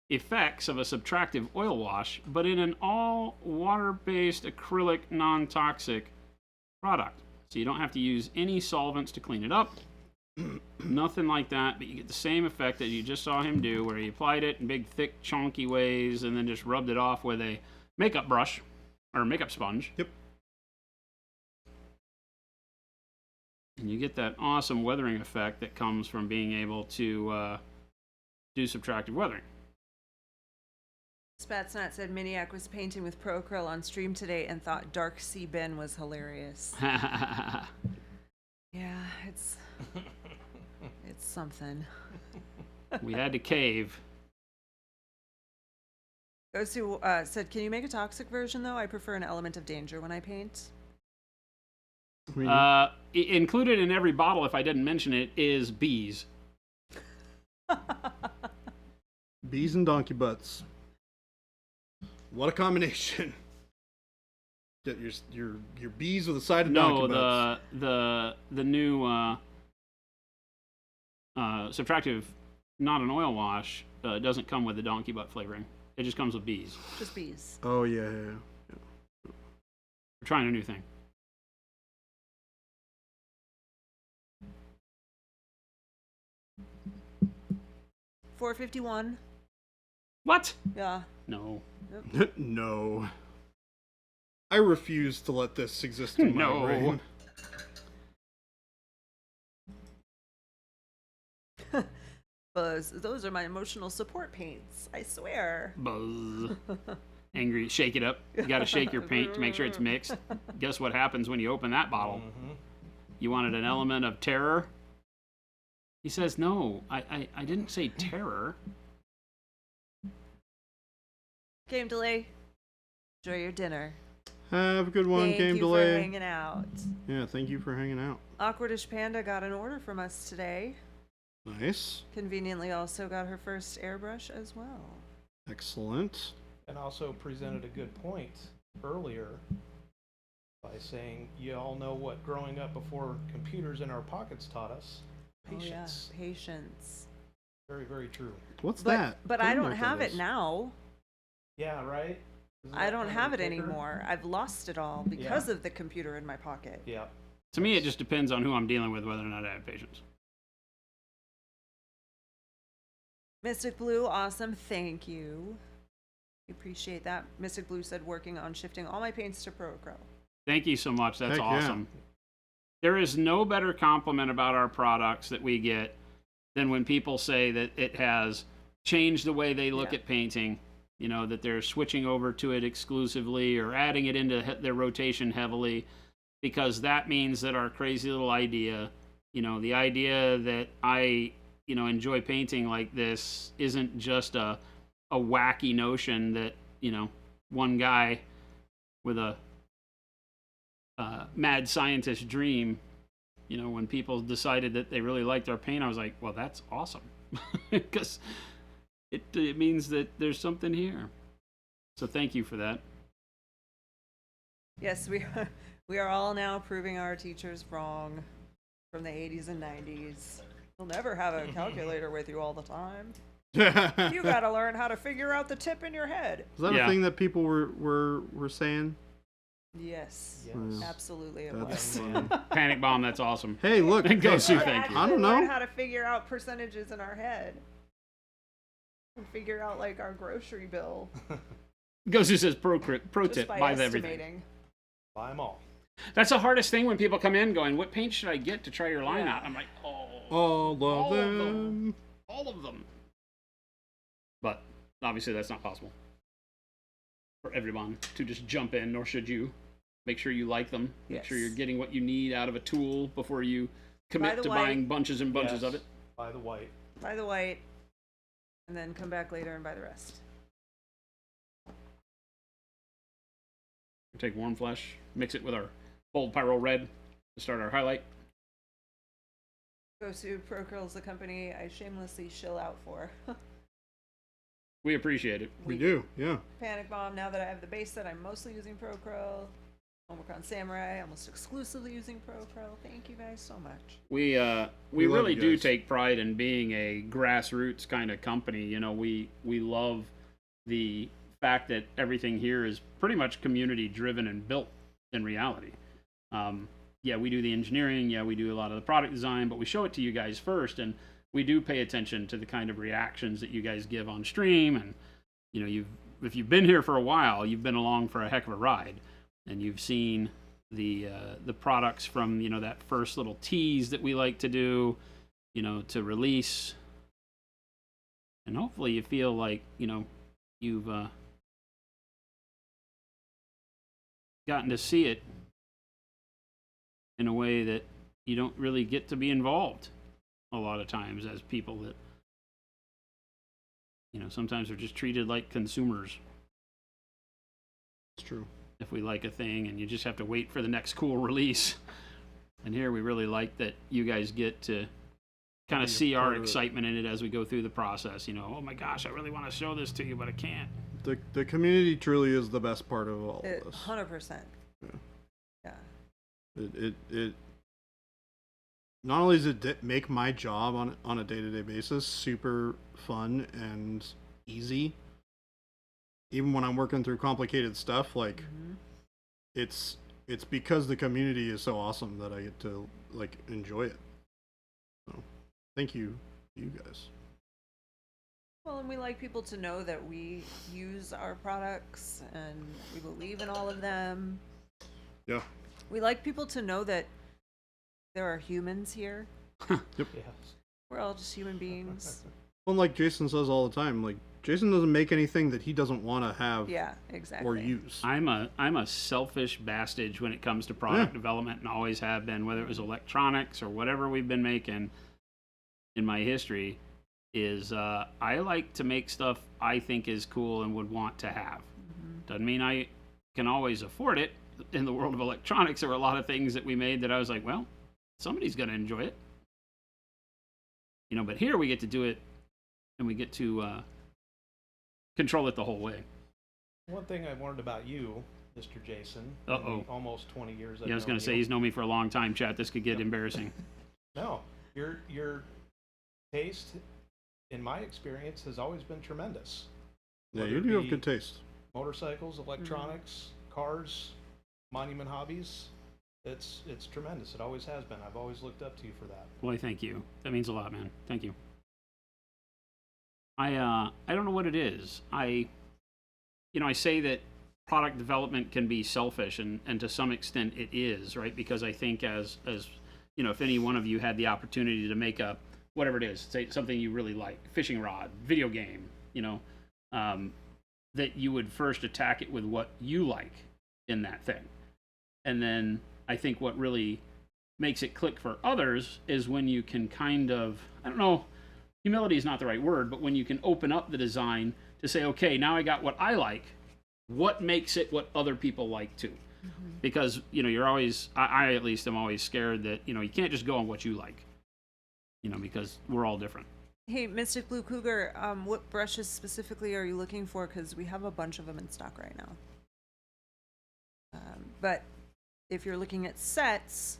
effects of a subtractive oil wash, but in an all water-based acrylic non-toxic product. So you don't have to use any solvents to clean it up. Nothing like that, but you get the same effect that you just saw him do, where he applied it in big, thick, chunky ways and then just rubbed it off with a makeup brush or makeup sponge. Yep. And you get that awesome weathering effect that comes from being able to do subtractive weathering. Spatsnat said Miniac was painting with Pro Acryl on stream today and thought Dark Sea Ben was hilarious. Yeah, it's something. We had to cave. Gosu said, "Can you make a toxic version though? I prefer an element of danger when I paint." I mean, Included in every bottle, if I didn't mention it, is bees. bees and donkey butts. What a combination! Get your bees with a side of No, donkey butts. the new subtractive, not an oil wash, doesn't come with the donkey butt flavoring. It just comes with bees. Just bees. Oh yeah. We're trying a new thing. 451. What? Yeah. No. No. I refuse to let this exist in my No. brain. Buzz, those are my emotional support paints. I swear. Buzz. Angry. Shake it up. You got to shake your paint to make sure it's mixed. Guess what happens when you open that bottle? Mm-hmm. You wanted an element of terror? He says, no, I didn't say terror. Game delay. Enjoy your dinner. Have a good one, Thank Game you Delay. for hanging out. Yeah, thank you for hanging out. Awkwardish Panda got an order from us today. Nice. Conveniently also got her first airbrush as well. Excellent. And also presented a good point earlier by saying, you all know what growing up before computers in our pockets taught us? Patience. Oh, yeah. Patience. Very, very true. What's But, that? but I I don't know don't what have that it is. now. Yeah, right? Isn't I that don't kind of have the it kicker? anymore. I've lost it all because of the computer in my pocket. Yeah. To me, it just depends on who I'm dealing with, whether or not I have patience. Mystic Blue, awesome. Thank you. Appreciate that. Mystic Blue said working on shifting all my paints to Acryl. Thank you so much. That's Heck yeah. awesome. There is no better compliment about our products that we get than when people say that it has changed the way they look Yeah. at painting. You know, that they're switching over to it exclusively or adding it into their rotation heavily, because that means that our crazy little idea, you know, the idea that I, you know, enjoy painting like this isn't just a wacky notion that, you know, one guy with a mad scientist dream. You know, when people decided that they really liked our paint, I was like, well, that's awesome. Because it means that there's something here. So thank you for that. Yes, we are all now proving our teachers wrong from the 80s and 90s. You'll never have a calculator with you all the time. Is You gotta learn how to figure out the tip in your head. that Yeah. a thing that people were saying? Yes, Yes. absolutely it That's was. funny. Panic bomb, that's awesome. Hey, look. And go hey, Sue, We thank you. I actually don't learn know. how to figure out percentages in our head. And figure out like our grocery bill Gozu says pro just tip, by buy everything. estimating. Buy them all. That's the hardest thing when people come in going, what paint should I get to try your line Yeah. out? I'm like, All of All of them. all of them. But obviously that's not possible for everyone to just jump in, nor should you. Make sure you like them. Make sure Yes. you're getting what you need out of a tool before you commit the to white. buying bunches and bunches of Yes. it. Buy the white. Buy the white, and then come back later and buy the rest. Take warm flesh, mix it with our bold pyro red to start our highlight. Gosu Procural's the company I shamelessly shill out for. We appreciate it. We do, yeah. Panic Bomb, now that I have the base set, I'm mostly using Procurl. Omicron Samurai, almost exclusively using Procurl. Thank you guys so much. We love really you do guys. take pride in being a grassroots kind of company. You know, we love the fact that everything here is pretty much community driven and built in reality. Yeah, we do the engineering. Yeah, we do a lot of the product design, but we show it to you guys first, and we do pay attention to the kind of reactions that you guys give on stream. And you know, if you've been here for a while, you've been along for a heck of a ride, and you've seen the products from, you know, that first little tease that we like to do, you know, to release, and hopefully you feel like, you know, you've gotten to see it in a way that you don't really get to be involved a lot of times as people that, you know, sometimes are just treated like consumers. It's true. If we like a thing and you just have to wait for the next cool release. And here we really like that you guys get to kind of Be a see our part of it. excitement in it as we go through the process. You know, oh my gosh, I really want to show this to you, but I can't. The community truly is the best part of all It, of this. 100%. Yeah. Yeah. It not only does it make my job on a day-to-day basis super fun and easy, even when I'm working through complicated stuff, like Mhm. it's because the community is so awesome that I get to like enjoy it. So thank you guys. Well, and we like people to know that we use our products and we believe in all of them. Yeah. We like people to know that there are humans here. Yes. We're all just human beings. Well, like Jason says all the time, like Jason doesn't make anything that he doesn't want to have Yeah, exactly. or use. I'm a selfish bastard when it comes to product development, and always have been, whether it was electronics or whatever we've been making in my history. Is I like to make stuff I think is cool and would want to have. Doesn't mean I can always afford it. In the world of electronics, there were a lot of things that we made that I was like, well, somebody's going to enjoy it. You know, but here we get to do it, and we get to control it the whole way. One thing I've learned about you, Mr. Jason, in Uh-oh. the almost 20 years I've Yeah, I was known going to say, you. he's known me for a long time, chat. This could get embarrassing. No, your taste, in my experience, has always been tremendous. Yeah, Whether you it do have be good taste. Motorcycles, electronics, cars, monument hobbies. It's tremendous. It always has been. I've always looked up to you for that. Boy, thank you. That means a lot, man. Thank you. I don't know what it is. I say that product development can be selfish, and to some extent it is, right? Because I think as you know, if any one of you had the opportunity to make a whatever it is, say something you really like, fishing rod, video game, you know, that you would first attack it with what you like in that thing. And then I think what really makes it click for others is when you can kind of, I don't know, humility is not the right word, but when you can open up the design to say, okay, now I got what I like, what makes it what other people like too? Because, you know, you're always, I at least am always scared that, you know, you can't just go on what you like, you know, because we're all different. Hey, Mystic Blue Cougar, what brushes specifically are you looking for? Because we have a bunch of them in stock right now. But if you're looking at sets,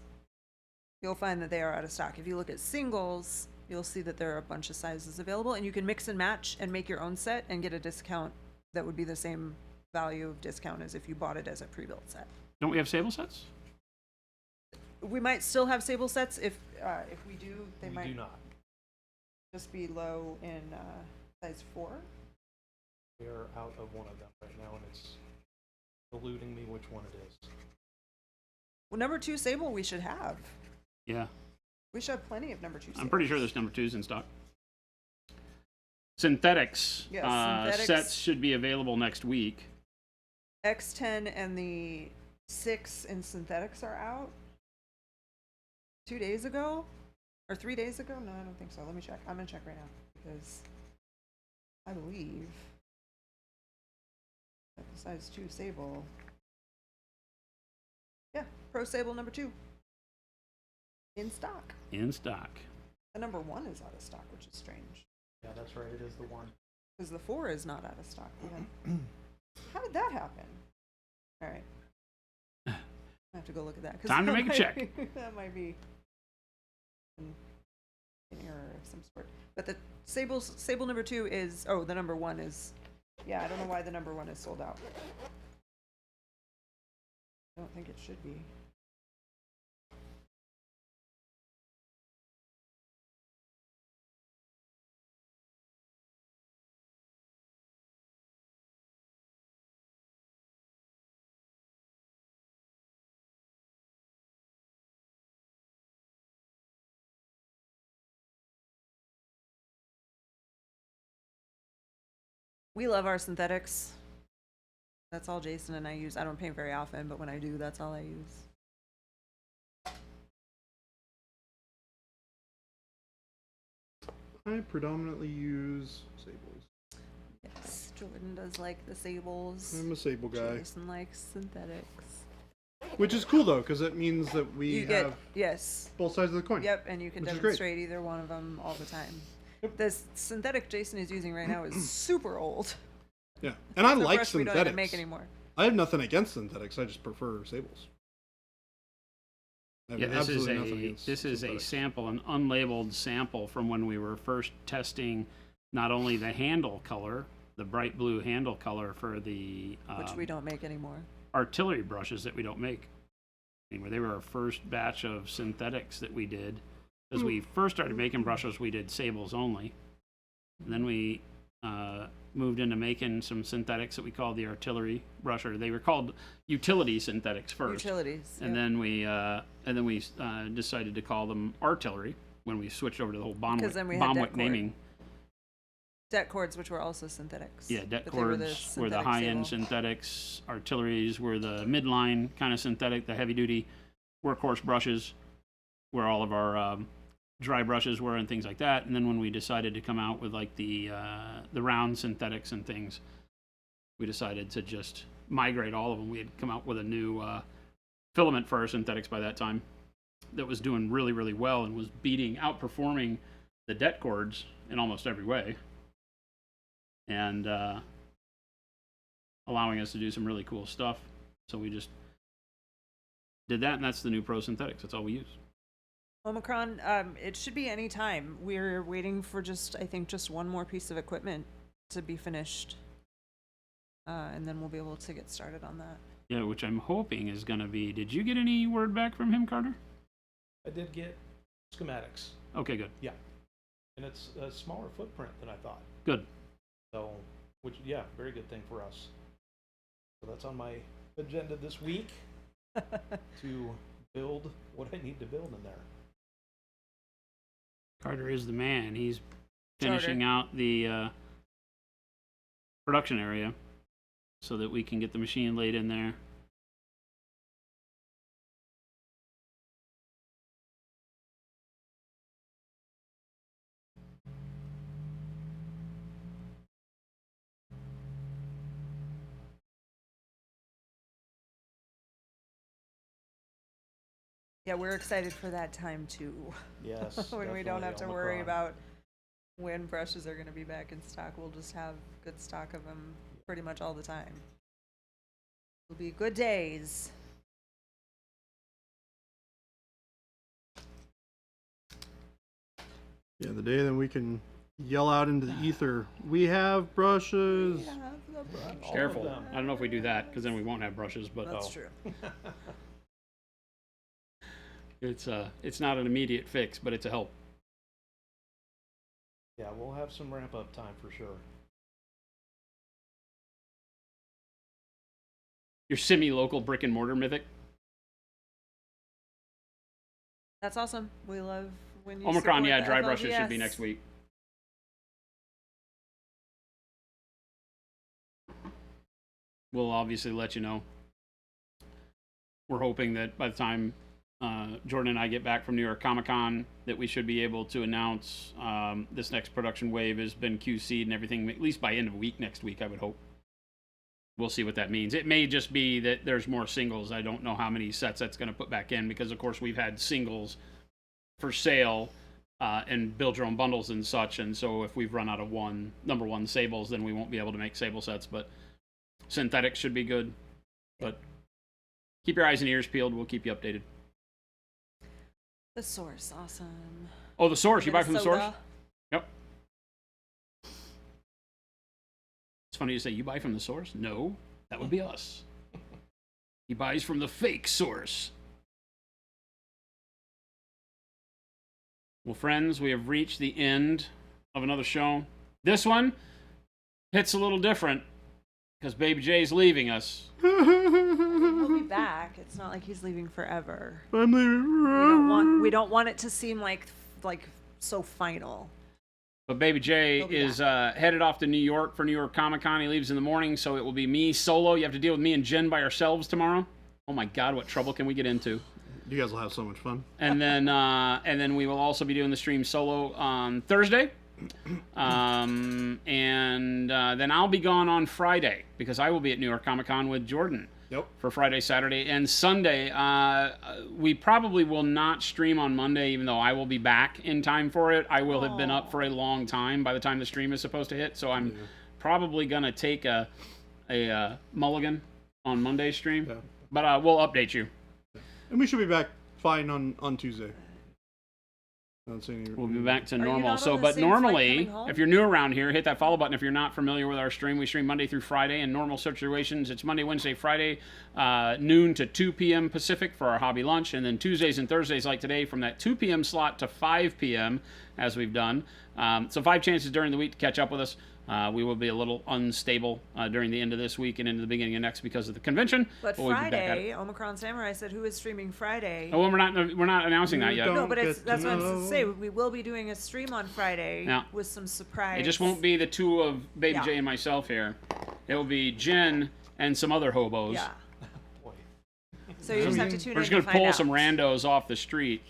you'll find that they are out of stock. If you look at singles, you'll see that there are a bunch of sizes available, and you can mix and match and make your own set and get a discount that would be the same value of discount as if you bought it as a pre-built set. Don't we have sable sets? We might still have sable sets. If we do, they We might do not. just be low in size 4. We are out of one of them right now, and it's eluding me which one it is. Well, number 2 sable we should have. Yeah. We should have plenty of number 2 sables. I'm pretty sure there's number 2s in stock. Synthetics. Yeah, synthetics. Sets should be available next week. X10 and the 6 in synthetics are out 2 days ago or 3 days ago. No, I don't think so. Let me check. I'm gonna check right now because I believe that the size 2 sable, yeah, Pro Sable number 2 in stock. In stock. The number 1 is out of stock, which is strange Yeah, that's right. It is the one. because the 4 is not out of stock yet. How did that happen? All right. I have to go look at that. 'Cause Time to that make a might check. be- that might be an error of some sort. But the sable number 2 is, oh, the number 1 is, yeah, I don't know why the number 1 is sold out. I don't think it should be. We love our synthetics. That's all Jason and I use. I don't paint very often, but when I do, that's all I use. I predominantly use sables. Yes, Jordan does like the sables. I'm a sable guy. Jason likes synthetics. Which is cool, though, because it means that we You get, have yes. both sides of the coin. Yep, and you can Which is great. demonstrate either one of them all the time. This synthetic Jason is using right now is super old. Yeah. And I It's a like brush we don't even synthetics. make anymore. I have nothing against synthetics. I just prefer sables. I have Yeah, this is absolutely nothing a against synthetics. sample, an unlabeled sample from when we were first testing not only the handle color, the bright blue handle color for the Which we don't make anymore. artillery brushes that we don't make anymore. They were our first batch of synthetics that we did. As we first started making brushes, we did sables only. And then we moved into making some synthetics that we call the artillery brusher. They were called utility synthetics first. Utilities. And then we decided to call them artillery when we switched over to the whole Bomwick naming. Det cords, which were also synthetics. Yeah, det but they were the cords were the synthetic high-end sable. synthetics. Artilleries were the midline kind of synthetic, the heavy-duty workhorse brushes, where all of our dry brushes were and things like that. And then when we decided to come out with like the round synthetics and things, we decided to just migrate all of them. We had come out with a new filament for our synthetics by that time that was doing really, really well and was outperforming the det cords in almost every way. And allowing us to do some really cool stuff. So we just did that, and that's the new Pro Synthetics. That's all we use. Omicron, it should be any time. We're waiting for I think just one more piece of equipment to be finished. And then we'll be able to get started on that. Yeah, which I'm hoping is going to be... Did you get any word back from him, Carter? I did get schematics. Okay, good. Yeah. And it's a smaller footprint than I thought. Good. So, very good thing for us. So that's on my agenda this week to build what I need to build in there. Carter is the man. He's finishing out the production area so that we can get the machine laid in there. Yeah, we're excited for that time too. Yes. When we don't definitely have to worry Omicron. about when brushes are going to be back in stock. We'll just have good stock of them pretty much all the time. It'll be good days. Yeah, the day then we can yell out into the ether, we have brushes. All of Careful. them. I don't know if we do that, because then we won't have brushes, but That's true. it's not an immediate fix, but it's a help. Yeah, we'll have some ramp up time for sure. Your semi-local brick and mortar mythic. That's awesome. We love when you Omicron, support yeah, the dry brushes should be FLGS. next week. We'll obviously let you know. We're hoping that by the time Jordan and I get back from New York Comic Con, that we should be able to announce this next production wave has been QC'd and everything, at least by end of week next week, I would hope. We'll see what that means. It may just be that there's more singles. I don't know how many sets that's going to put back in, because of course we've had singles for sale and build your own bundles and such, and so if we've run out of number one sables, then we won't be able to make sable sets. But synthetics should be good. But keep your eyes and ears peeled. We'll keep you updated. The Source, awesome. Oh, the Source. You buy from the Source? Minnesota. Yep. It's funny to say you buy from the Source. No, that would be us. He buys from the fake Source. Well, friends, we have reached the end of another show. This one hits a little different because Baby J's leaving us. He'll be back. It's not like he's leaving forever. I'm leaving. We don't want it to seem like so final. But Baby J He'll be is headed off to New York for New York Comic Con. He leaves in the morning, so it will be me solo. You have to deal with me and Jen by ourselves tomorrow. Oh my God, what trouble can we get into? You guys will have so much fun. And then we will also be doing the stream solo on Thursday. And then I'll be gone on Friday because I will be at New York Comic Con with Jordan. Yep. For Friday, Saturday, and Sunday. We probably will not stream on Monday, even though I will be back in time for it. I will have been up for a long time by the time the stream is supposed to hit, so I'm probably going to take a mulligan on Monday's stream. Yeah. But we'll update you. And we should be back fine on Tuesday. I don't see any... We'll be back to you normal. not on So, the but same flight normally, coming home? if you're new around here, hit that follow button. If you're not familiar with our stream, we stream Monday through Friday. In normal situations, it's Monday, Wednesday, Friday, noon to 2 p.m. Pacific for our hobby lunch. And then Tuesdays and Thursdays, like today, from that 2 p.m. slot to 5 p.m., as we've done. So 5 chances during the week to catch up with us. We will be a little unstable during the end of this week and into the beginning of next because of the convention. But we'll be back at Friday, it. Omicron Samurai said, "Who is streaming Friday?" Oh, well, we're not announcing that yet. Don't No, but get that's to what I'm know. to say. We will be doing a stream on Friday Yeah. with some surprise. It just won't be the two of Baby Yeah. J and myself here. It will be Jen and some other hobos. Yeah. Boy. So you just have to tune in. We're just going to to find pull out. some randos off the street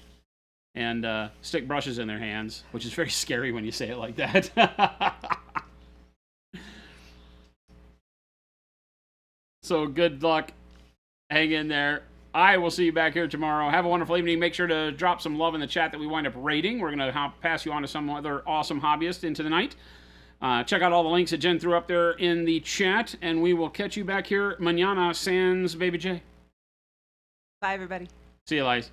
and stick brushes in their hands, which is very scary when you say it like that. So good luck. Hang in there. I will see you back here tomorrow. Have a wonderful evening. Make sure to drop some love in the chat that we wind up rating. We're going to pass you on to some other awesome hobbyist into the night. Check out all the links that Jen threw up there in the chat, and we will catch you back here mañana sans Baby J. Bye, everybody. See you, Lies.